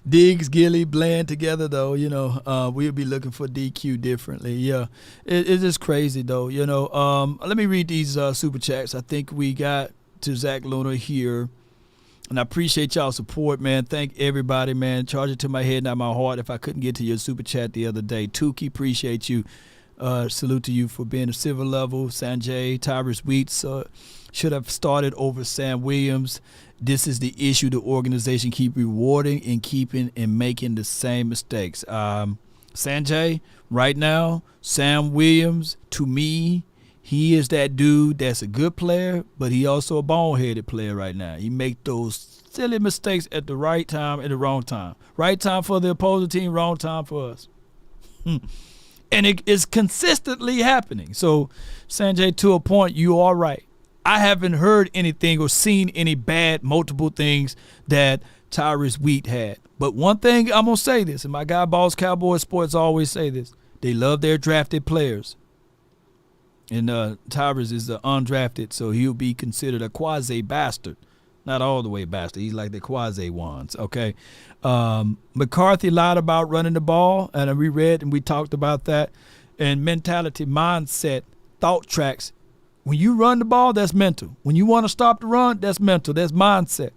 Diggs, Gilly, Bland together, though, you know, we'll be looking for DQ differently. Yeah, it's just crazy, though, you know. Let me read these super chats. I think we got to Zach Luna here. And I appreciate y'all's support, man. Thank everybody, man. Charge it to my head, not my heart. If I couldn't get to your super chat the other day. Tukey, appreciate you. Salute to you for being a civil level. Sanjay, Tyrus Wheats should have started over Sam Williams. This is the issue. The organization keep rewarding and keeping and making the same mistakes. Sanjay, right now, Sam Williams, to me, he is that dude that's a good player, but he also a boneheaded player right now. He make those silly mistakes at the right time and the wrong time. Right time for the opposing team, wrong time for us. And it is consistently happening. So, Sanjay, to a point, you are right. I haven't heard anything or seen any bad multiple things that Tyrus Wheat had. But one thing I'm going to say this, and my guy Boss Cowboys Sports always say this, they love their drafted players. And Tyrus is undrafted, so he'll be considered a quasi-bastard. Not all the way bastard. He's like the quasi-ones, okay? McCarthy lied about running the ball, and we read and we talked about that. And mentality, mindset, thought tracks. When you run the ball, that's mental. When you want to stop the run, that's mental. That's mindset.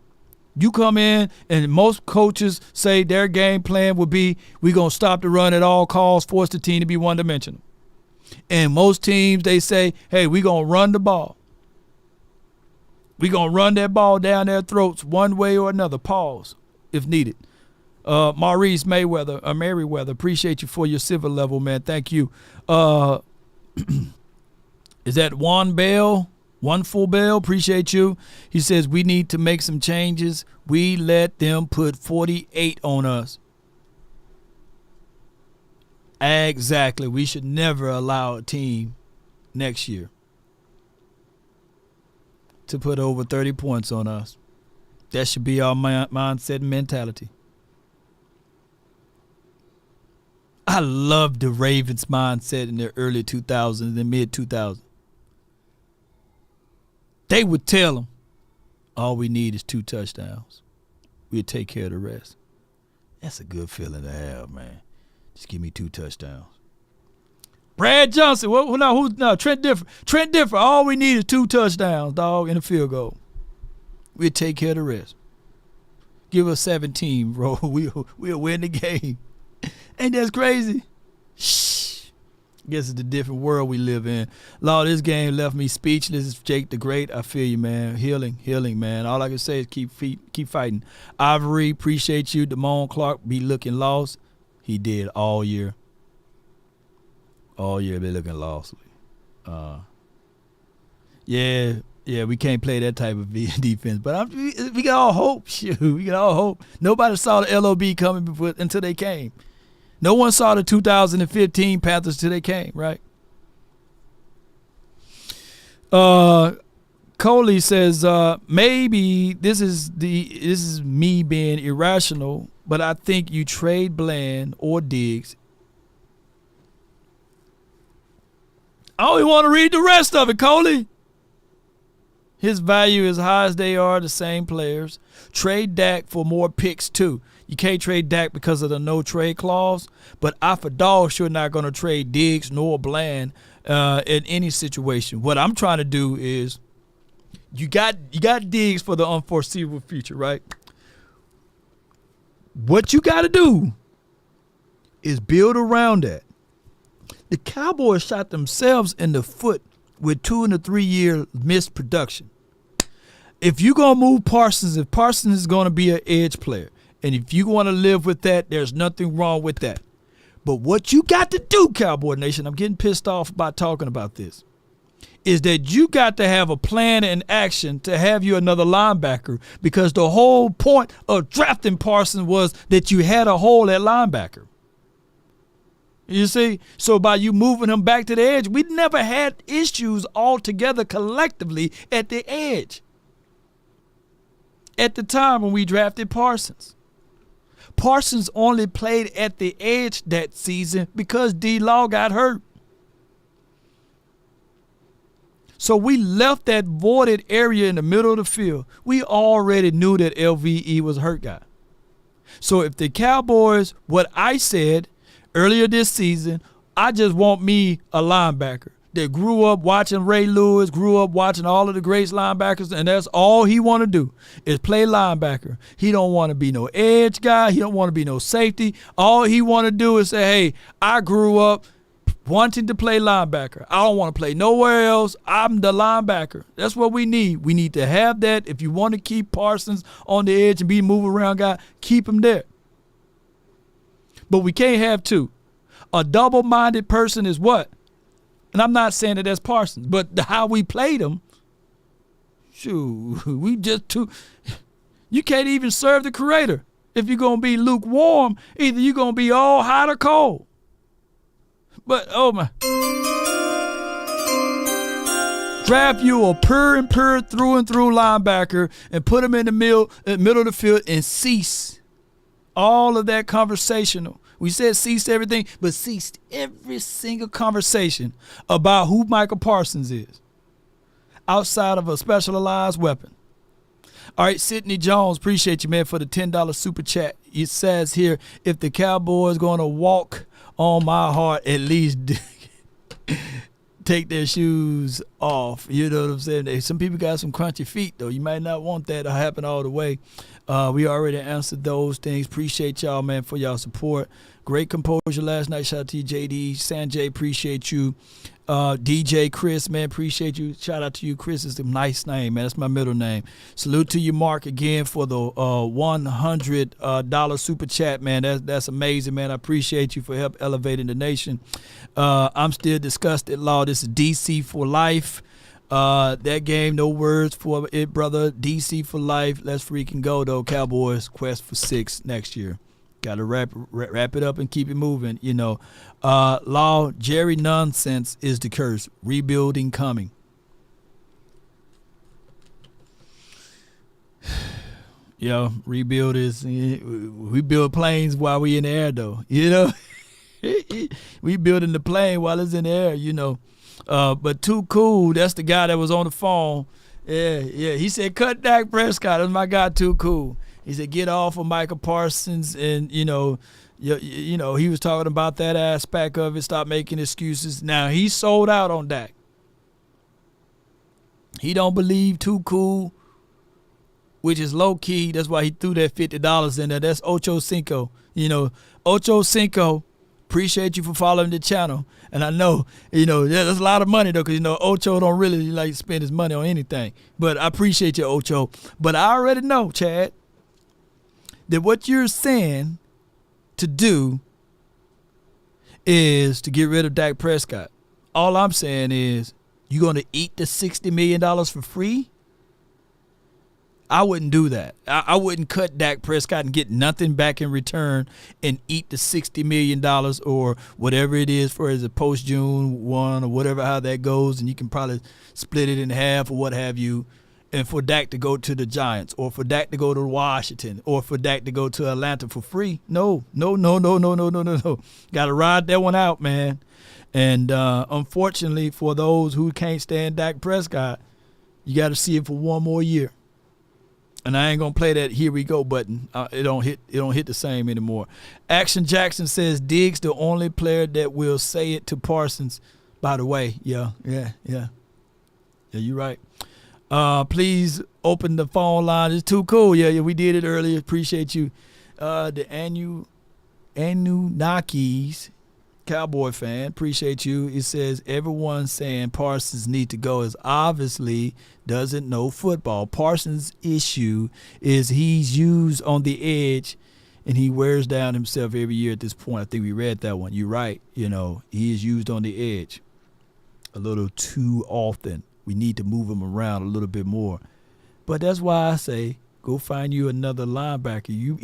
You come in, and most coaches say their game plan would be, we're going to stop the run at all costs, force the team to be one-dimensional. And most teams, they say, hey, we're going to run the ball. We're going to run that ball down their throats one way or another. Pause, if needed. Maurice Merriweather, appreciate you for your civil level, man. Thank you. Is that Juan Bell? One full Bell, appreciate you. He says, we need to make some changes. We let them put 48 on us. Exactly. We should never allow a team next year to put over 30 points on us. That should be our mindset and mentality. I love the Ravens mindset in the early 2000s and mid 2000s. They would tell them, all we need is 2 touchdowns. We'll take care of the rest. That's a good feeling to have, man. Just give me 2 touchdowns. Brad Johnson, Trent Differ. Trent Differ, all we need is 2 touchdowns, dog, and a field goal. We'll take care of the rest. Give us 17, bro. We'll win the game. Ain't that crazy? Shh. Guess it's the different world we live in. Lord, this game left me speechless. Jake the Great, I feel you, man. Healing, man. All I can say is keep fighting. Ivory, appreciate you. Damone Clark be looking lost. He did all year. All year be looking lost. Yeah, we can't play that type of defense. But we got all hope. Shoot, we got all hope. Nobody saw the LOB coming until they came. No one saw the 2015 Panthers till they came, right? Coley says, maybe this is me being irrational, but I think you trade Bland or Diggs. I only want to read the rest of it, Coley. His value is high as they are, the same players. Trade Dak for more picks, too. You can't trade Dak because of the no-trade clause, but I for dog sure not going to trade Diggs nor Bland in any situation. What I'm trying to do is you got Diggs for the unforeseeable future, right? What you got to do is build around that. The Cowboys shot themselves in the foot with 2 and a 3 year missed production. If you're going to move Parsons, if Parsons is going to be an edge player, and if you want to live with that, there's nothing wrong with that. But what you got to do, Cowboy Nation, I'm getting pissed off about talking about this, is that you got to have a plan and action to have you another linebacker, because the whole point of drafting Parsons was that you had a hole at linebacker. You see? So by you moving him back to the edge, we never had issues altogether collectively at the edge at the time when we drafted Parsons. Parsons only played at the edge that season because D-Law got hurt. So we left that voided area in the middle of the field. We already knew that LVE was a hurt guy. So if the Cowboys, what I said earlier this season, I just want me a linebacker that grew up watching Ray Lewis, grew up watching all of the great linebackers, and that's all he want to do is play linebacker. He don't want to be no edge guy. He don't want to be no safety. All he want to do is say, hey, I grew up wanting to play linebacker. I don't want to play nowhere else. I'm the linebacker. That's what we need. We need to have that. If you want to keep Parsons on the edge and be a move around guy, keep him there. But we can't have two. A double-minded person is what? And I'm not saying that that's Parsons, but how we played him, shoot, we just too. You can't even serve the creator. If you're going to be lukewarm, either you're going to be all hot or cold. But, oh my. Draft you a pure and pure through and through linebacker and put him in the middle of the field and cease all of that conversational. We said cease everything, but ceased every single conversation about who Michael Parsons is outside of a specialized weapon. All right, Sidney Jones, appreciate you, man, for the $10 super chat. It says here, if the Cowboys going to walk on my heart, at least take their shoes off. You know what I'm saying? Some people got some crunchy feet, though. You might not want that to happen all the way. We already answered those things. Appreciate y'all, man, for y'all support. Great composure last night. Shout out to you, JD. Sanjay, appreciate you. DJ Chris, man, appreciate you. Shout out to you. Chris is a nice name, man. That's my middle name. Salute to you, Mark, again for the $100 super chat, man. That's amazing, man. I appreciate you for help elevating the nation. I'm still disgusted, Law. This is DC for life. That game, no words for it, brother. DC for life. Let's freaking go, though. Cowboys quest for 6 next year. Got to wrap it up and keep it moving, you know. Law, Jerry nonsense is the curse. Rebuilding coming. Yo, rebuild is, we build planes while we in the air, though, you know. We building the plane while it's in the air, you know. But Too Cool, that's the guy that was on the phone. Yeah. He said, cut Dak Prescott. That's my guy, Too Cool. He said, get off of Michael Parsons, and, you know, he was talking about that aspect of it, stop making excuses. Now, he sold out on Dak. He don't believe Too Cool, which is low-key. That's why he threw that $50 in there. That's Ocho Cinco. You know, Ocho Cinco, appreciate you for following the channel. And I know, you know, there's a lot of money, though, because, you know, Ocho don't really like spend his money on anything. But I appreciate you, Ocho. But I already know, Chad, that what you're saying to do is to get rid of Dak Prescott. All I'm saying is, you're going to eat the $60 million for free? I wouldn't do that. I wouldn't cut Dak Prescott and get nothing back in return and eat the $60 million or whatever it is for as a post-June 1 or whatever, how that goes, and you can probably split it in half or what have you, and for Dak to go to the Giants or for Dak to go to Washington or for Dak to go to Atlanta for free. No. Got to ride that one out, man. And unfortunately for those who can't stand Dak Prescott, you got to see it for one more year. And I ain't gonna play that here we go button. It don't hit the same anymore. Action Jackson says Diggs the only player that will say it to Parsons. By the way, yeah, you're right. Please open the phone line. It's Too Cool. Yeah, we did it earlier. Appreciate you. The Anunnakis, Cowboy fan, appreciate you. It says everyone saying Parsons need to go is obviously doesn't know football. Parsons' issue is he's used on the edge and he wears down himself every year at this point. I think we read that one. You're right. You know, he is used on the edge a little too often. We need to move him around a little bit more. But that's why I say go find you another linebacker. You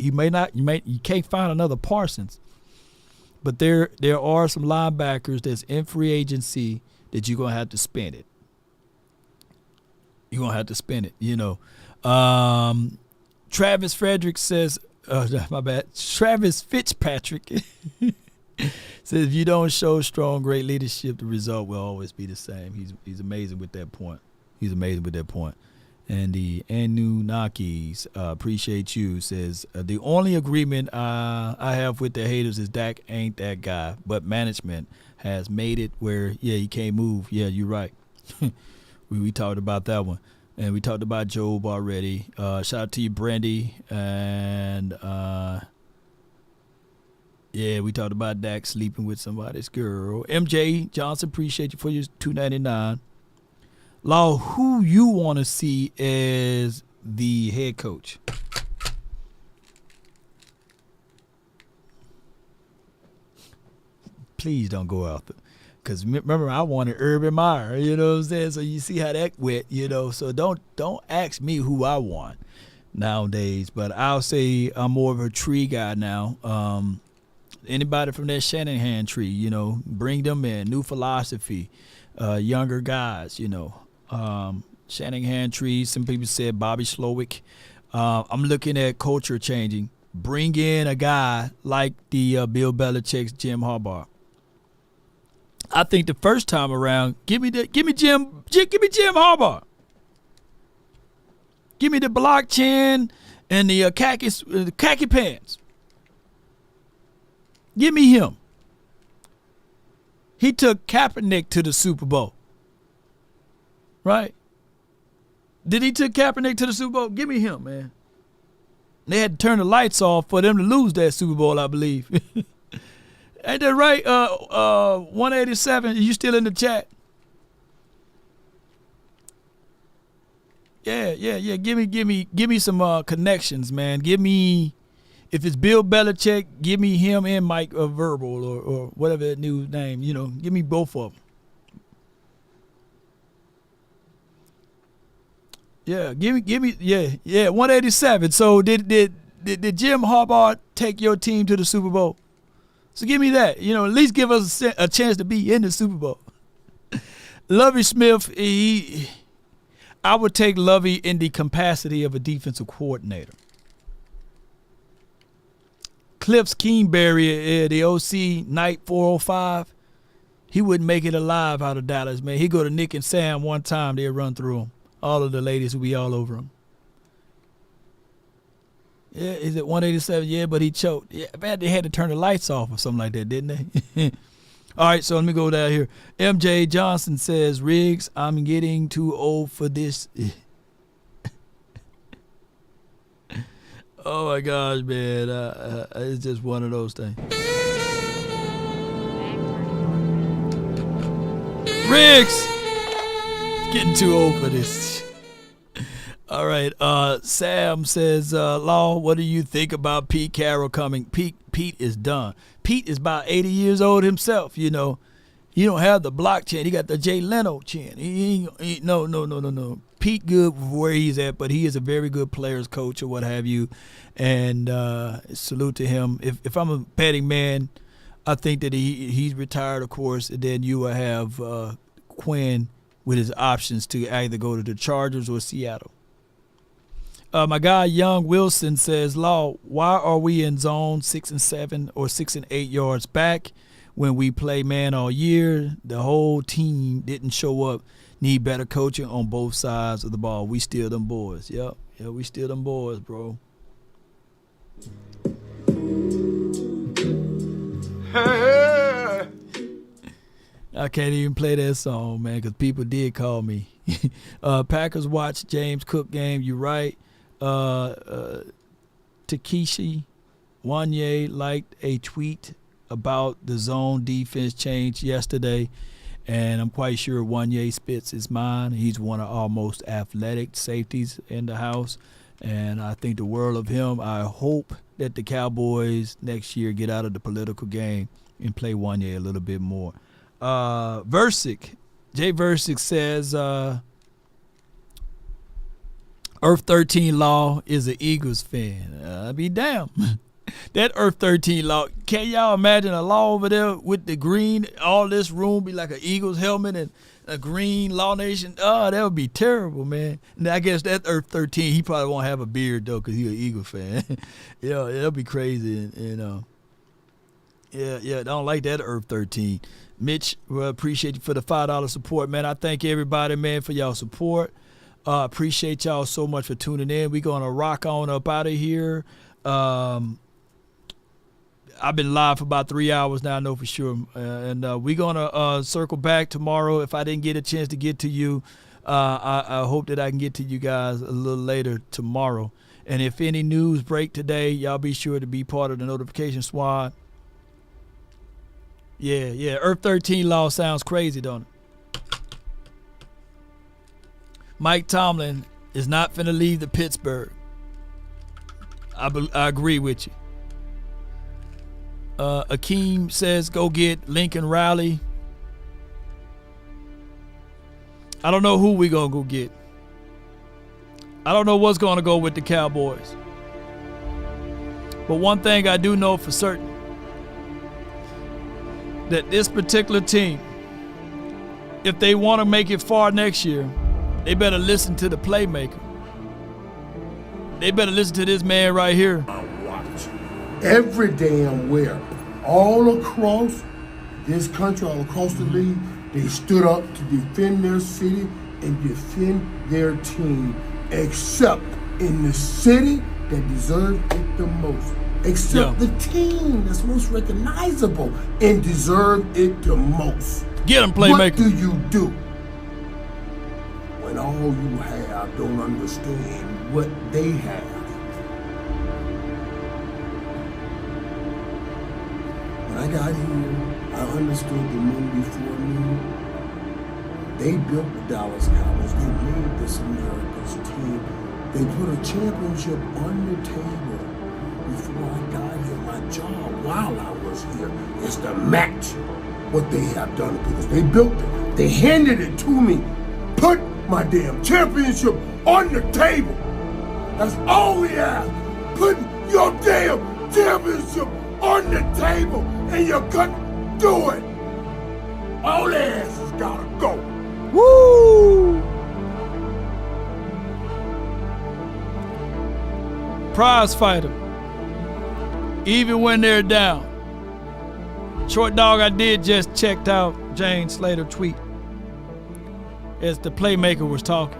can't find another Parsons. But there are some linebackers that's in free agency that you're going to have to spend it. You're going to have to spend it, you know. Travis Frederick says, my bad. Travis Fitzpatrick says, if you don't show strong, great leadership, the result will always be the same. He's amazing with that point. He's amazing with that point. And the Anunnakis, appreciate you, says, the only agreement I have with the haters is Dak ain't that guy, but management has made it where, he can't move. Yeah, you're right. we talked about that one. And we talked about Job already. Shout out to you, Brandy. And, we talked about Dak sleeping with somebody's girl. MJ Johnson, appreciate you for your $2.99. Law, who you want to see as the head coach? Please don't go out there. Because remember, I wanted Urban Meyer, you know what I'm saying? So you see how that went, So don't ask me who I want nowadays. But I'll say I'm more of a tree guy now. Anybody from that Shanahan tree, bring them in. New philosophy, younger guys, Shanahan tree. Some people said Bobby Slowick. I'm looking at culture changing. Bring in a guy like the Bill Belichick's Jim Harbaugh. I think the first time around, give me Jim Harbaugh. Give me the block chin and the khaki pants. Give me him. He took Kaepernick to the Super Bowl. Right? Did he take Kaepernick to the Super Bowl? Give me him, man. They had to turn the lights off for them to lose that Super Bowl, I believe. Ain't that right? 187. You still in the chat? Yeah. Give me some connections, man. Give me, if it's Bill Belichick, give me him and Mike Verbal or whatever that new name. Give me both of them. Yeah, give me. Yeah. 187. So did Jim Harbaugh take your team to the Super Bowl? So give me that. At least give us a chance to be in the Super Bowl. Lovie Smith, I would take Lovie in the capacity of a defensive coordinator. Cliffs Kingsbury, the OC, Night 405, he wouldn't make it alive out of Dallas, man. He'd go to Nick and Sam one time, they'd run through him. All of the ladies would be all over him. Yeah, is it 187? Yeah, but he choked. Yeah, man, they had to turn the lights off or something like that, didn't they? All right, so let me go down here. MJ Johnson says, Riggs, I'm getting too old for this. Oh, my gosh, man. It's just one of those things. Riggs! Getting too old for this. All right. Sam says, Law, what do you think about Pete Carroll coming? Pete is done. Pete is about 80 years old himself, He don't have the block chin. He got the Jay Leno chin. No. Pete good where he's at, but he is a very good players coach or what have you. And salute to him. If I'm a betting man, I think that he's retired, of course, and then you will have Quinn with his options to either go to the Chargers or Seattle. My guy Young Wilson says, Law, why are we in zone 6 and 7 or 6 and 8 yards back when we play man all year? The whole team didn't show up. Need better coaching on both sides of the ball. We steal them boys. Yep, we steal them boys, bro. I can't even play that song, man, because people did call me. Packers watch James Cook game. You're right. Takeshi Wanye liked a tweet about the zone defense change yesterday, and I'm quite sure Wanye spits his mind. He's one of our most athletic safeties in the house, and I think the world of him. I hope that the Cowboys next year get out of the political game and play Wanye a little bit more. Versick, Jay Versick says, Earth 13 Law is an Eagles fan. I'll be damned. That Earth 13 law, can y'all imagine a law over there with the green, all this room be like an Eagles helmet and a green Law Nation? Oh, that would be terrible, man. And I guess that Earth 13, he probably won't have a beard, though, because he's an Eagle fan. Yeah, it'll be crazy. Yeah, I don't like that Earth 13. Mitch, well, appreciate you for the $5 support, man. I thank everybody, man, for y'all support. Appreciate y'all so much for tuning in. We're going to rock on up out of here. I've been live for about 3 hours now, I know for sure. And we're going to circle back tomorrow. If I didn't get a chance to get to you, I hope that I can get to you guys a little later tomorrow. And if any news break today, y'all be sure to be part of the notification squad. Yeah, Earth 13 law sounds crazy, don't it? Mike Tomlin is not finna leave the Pittsburgh. I agree with you. Akeem says go get Lincoln Riley. I don't know who we gonna go get. I don't know what's gonna go with the Cowboys. But one thing I do know for certain, that this particular team, if they want to make it far next year, they better listen to the playmaker. They better listen to this man right here. Every damn where, all across this country, all across the league, they stood up to defend their city and defend their team, except in the city that deserved it the most. Except the team that's most recognizable and deserved it the most. Get him, playmaker. What do you do when all you have don't understand what they have? When I got here, I understood the men before me. They built the Dallas Cowboys. They made this America's team. They put a championship on the table. Before I got here, my job while I was here is to match what they have done because they built it. They handed it to me. Put my damn championship on the table. That's all we ask. Put your damn championship on the table and you couldn't do it. All the asses gotta go. Woo! Prize fighter. Even when they're down. Short dog, I did just checked out Jane Slater tweet as the playmaker was talking.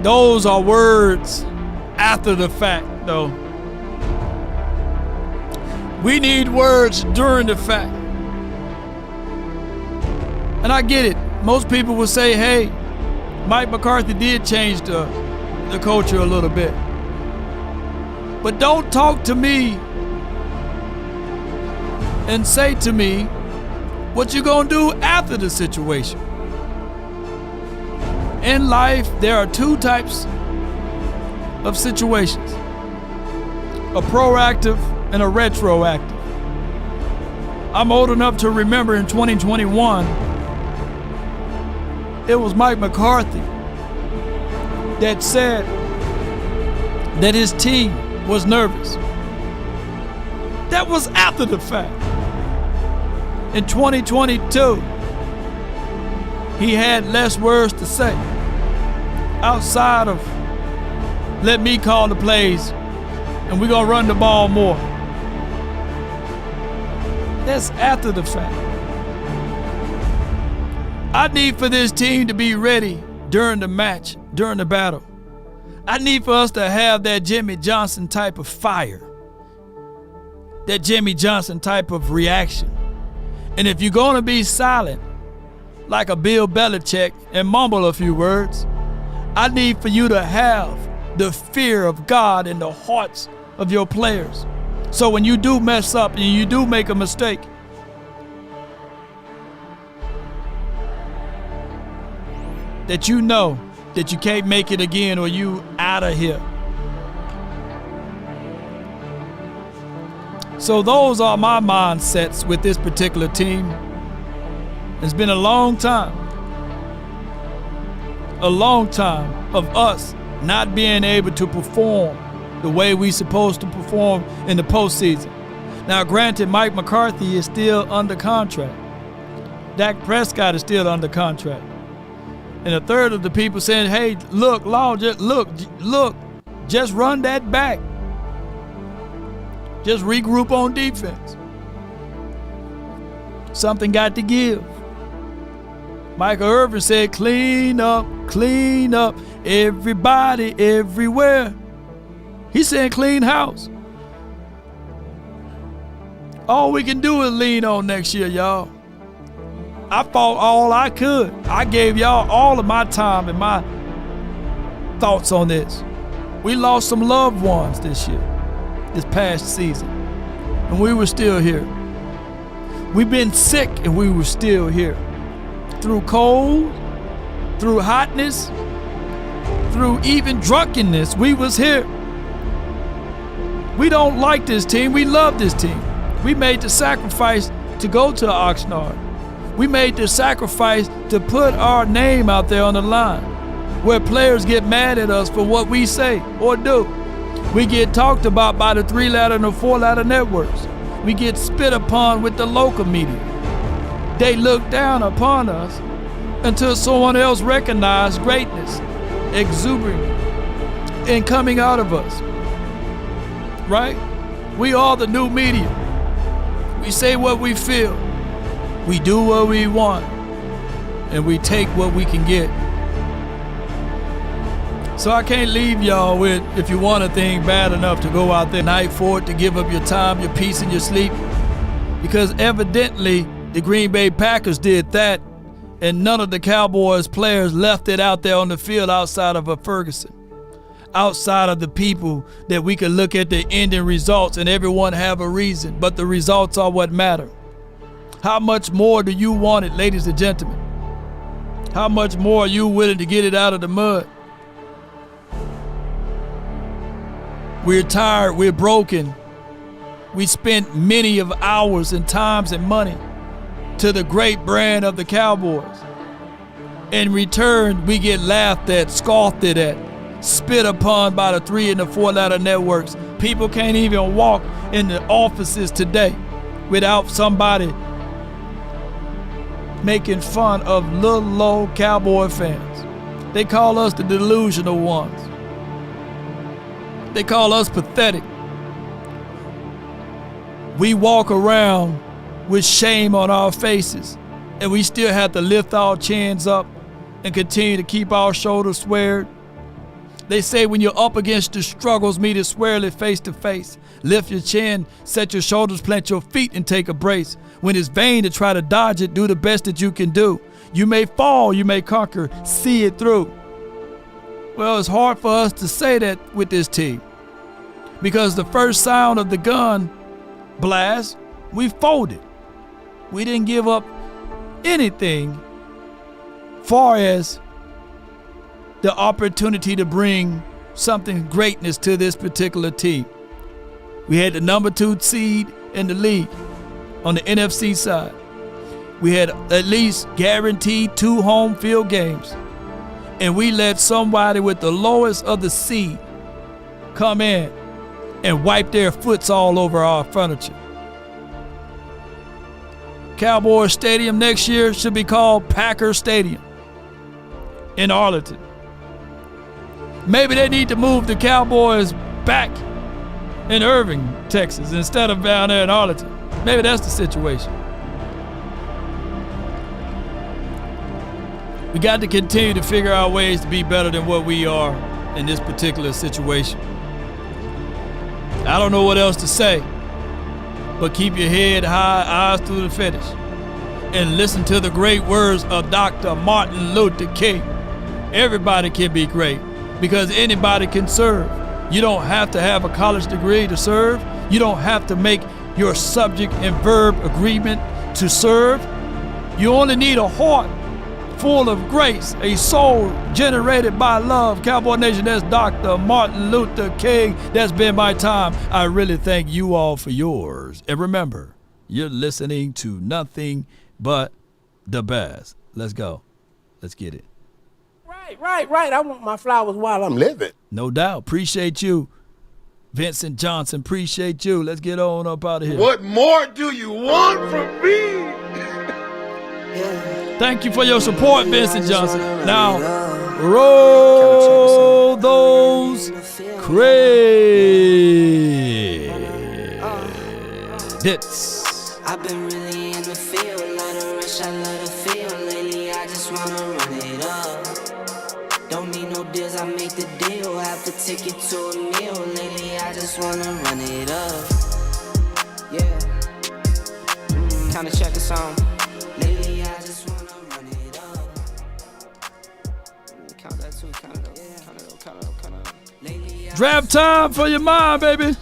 Those are words after the fact, though. We need words during the fact. And I get it. Most people will say, hey, Mike McCarthy did change the culture a little bit. But don't talk to me and say to me what you gonna do after the situation. In life, there are two types of situations. A proactive and a retroactive. I'm old enough to remember in 2021, it was Mike McCarthy that said that his team was nervous. That was after the fact. In 2022, he had less words to say outside of let me call the plays and we're gonna run the ball more. That's after the fact. I need for this team to be ready during the match, during the battle. I need for us to have that Jimmy Johnson type of fire, that Jimmy Johnson type of reaction. And if you're going to be silent, like a Bill Belichick, and mumble a few words, I need for you to have the fear of God in the hearts of your players. So when you do mess up and you do make a mistake, that you know that you can't make it again or you out of here. So those are my mindsets with this particular team. It's been a long time a long time of us not being able to perform the way we supposed to perform in the postseason. Now, granted, Mike McCarthy is still under contract. Dak Prescott is still under contract. And a third of the people saying, hey, look, Law, just look, just run that back. Just regroup on defense. Something got to give. Michael Irvin said, clean up, everybody, everywhere. He's saying clean house. All we can do is lean on next year, y'all. I fought all I could. I gave y'all all of my time and my thoughts on this. We lost some loved ones this year, this past season, and we were still here. We've been sick and we were still here. Through cold, through hotness, through even drunkenness, we was here. We don't like this team. We love this team. We made the sacrifice to go to Oxnard. We made the sacrifice to put our name out there on the line, where players get mad at us for what we say or do. We get talked about by the 3-letter and the 4-letter networks. We get spit upon with the local media. They look down upon us until someone else recognizes greatness, exuberance, and coming out of us. Right? We are the new media. We say what we feel. We do what we want. And we take what we can get. So I can't leave y'all with, if you want a thing bad enough to go out there night for it, to give up your time, your peace, and your sleep. Because evidently the Green Bay Packers did that, and none of the Cowboys players left it out there on the field outside of a Ferguson. Outside of the people that we could look at the ending results and everyone have a reason, but the results are what matter. How much more do you want it, ladies and gentlemen? How much more are you willing to get it out of the mud? We're tired, we're broken. We spent many of hours and times and money to the great brand of the Cowboys. In return, we get laughed at, scoffed at, spit upon by the 3 and the 4-letter networks. People can't even walk in the offices today without somebody making fun of little old Cowboy fans. They call us the delusional ones. They call us pathetic. We walk around with shame on our faces, and we still have to lift our chins up and continue to keep our shoulders squared. They say when you're up against the struggles, meet it squarely face to face. Lift your chin, set your shoulders, plant your feet, and take a brace. When it's vain to try to dodge it, do the best that you can do. You may fall, you may conquer, see it through. Well, it's hard for us to say that with this team, because the first sound of the gun blast, we folded. We didn't give up anything far as the opportunity to bring something greatness to this particular team. We had the number 2 seed in the league on the NFC side. We had at least guaranteed 2 home field games. And we let somebody with the lowest of the seed come in and wipe their foots all over our furniture. Cowboys Stadium next year should be called Packer Stadium in Arlington. Maybe they need to move the Cowboys back in Irving, Texas, instead of down there in Arlington. Maybe that's the situation. We got to continue to figure out ways to be better than what we are in this particular situation. I don't know what else to say, but keep your head high, eyes through the finish, and listen to the great words of Dr. Martin Luther King. Everybody can be great, because anybody can serve. You don't have to have a college degree to serve. You don't have to make your subject and verb agreement to serve. You only need a heart full of grace, a soul generated by love. Cowboy Nation, that's Dr. Martin Luther King. That's been my time. I really thank you all for yours. And remember, you're listening to nothing but the best. Let's go. Let's get it. Right. I want my flowers while I'm living. No doubt. Appreciate you. Vincent Johnson, appreciate you. Let's get on up out of here. What more do you want from me? Thank you for your support, Vincent Johnson. Now, roll those credits. I've been really in the field, love the rush, I love the feel. Lately, I just wanna run it up. Don't need no deals, I make the deal. Have to take it to a meal. Lately, I just wanna run it up. Yeah. Kinda check the song. Lately, I just wanna run it up. Count that too, count it up, count it up. Lately, Draft time for your mind, baby.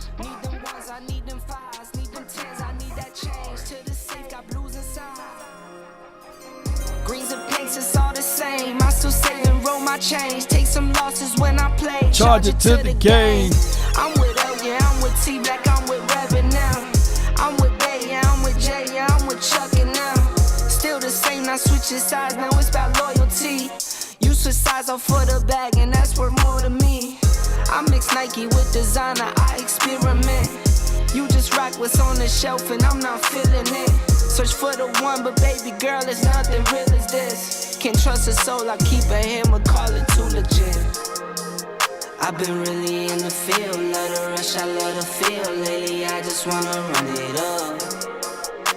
Greens and pinks, it's all the same. I still save and roll my change. Take some losses when I play. Charge it to the game. I'm with L, yeah, I'm with T Black, I'm with Rabbit now. I'm with Bay, yeah, I'm with J, yeah, I'm with Chuck and now. Still the same, not switching sides, now it's about loyalty. You switch sides off for the bag, and that's worth more to me. I mix Nike with designer, I experiment. You just rock what's on the shelf, and I'm not feeling it. Search for the one, but baby girl, it's nothing real as this. Can't trust a soul, I keep a hammer, call it too legit. I've been really in the field, love the rush, I love the feel. Lately, I just wanna run it up.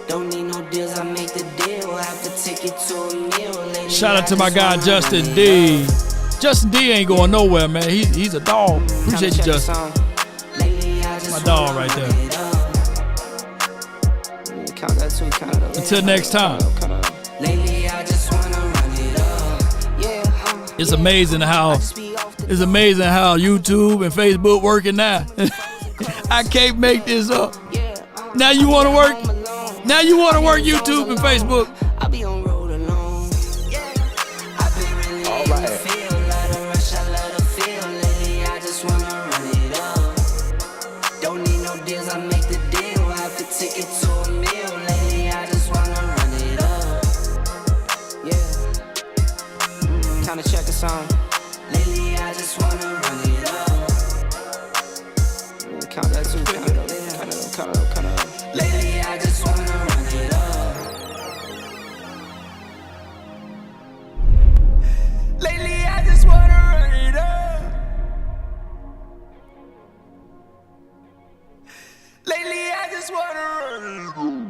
Don't need no deals, I make the deal. Have to take it to a meal. Lately, Shout out to my guy, Justin D. Justin D ain't going nowhere, man. He's a dog. Appreciate you, Justin. My dog right there. Count that too, count it up. Until next time. Lately, I just wanna run it up. Yeah, It's amazing how YouTube and Facebook working now. I can't make this up. Now you want to work? Now you want to work YouTube and Facebook? I be on road alone. I've been really in the field, love the rush, I love the feel. Lately, I just wanna run it up. Don't need no deals, I make the deal. Have to take it to a meal. Lately, I just wanna run it up. Yeah. Kinda check the song. Lately, I just wanna run it up. Count that too, count it up, count it up, count it up, count it up. Lately, I just wanna run it up. Lately, I just wanna run it up. Lately, I just wanna run it up.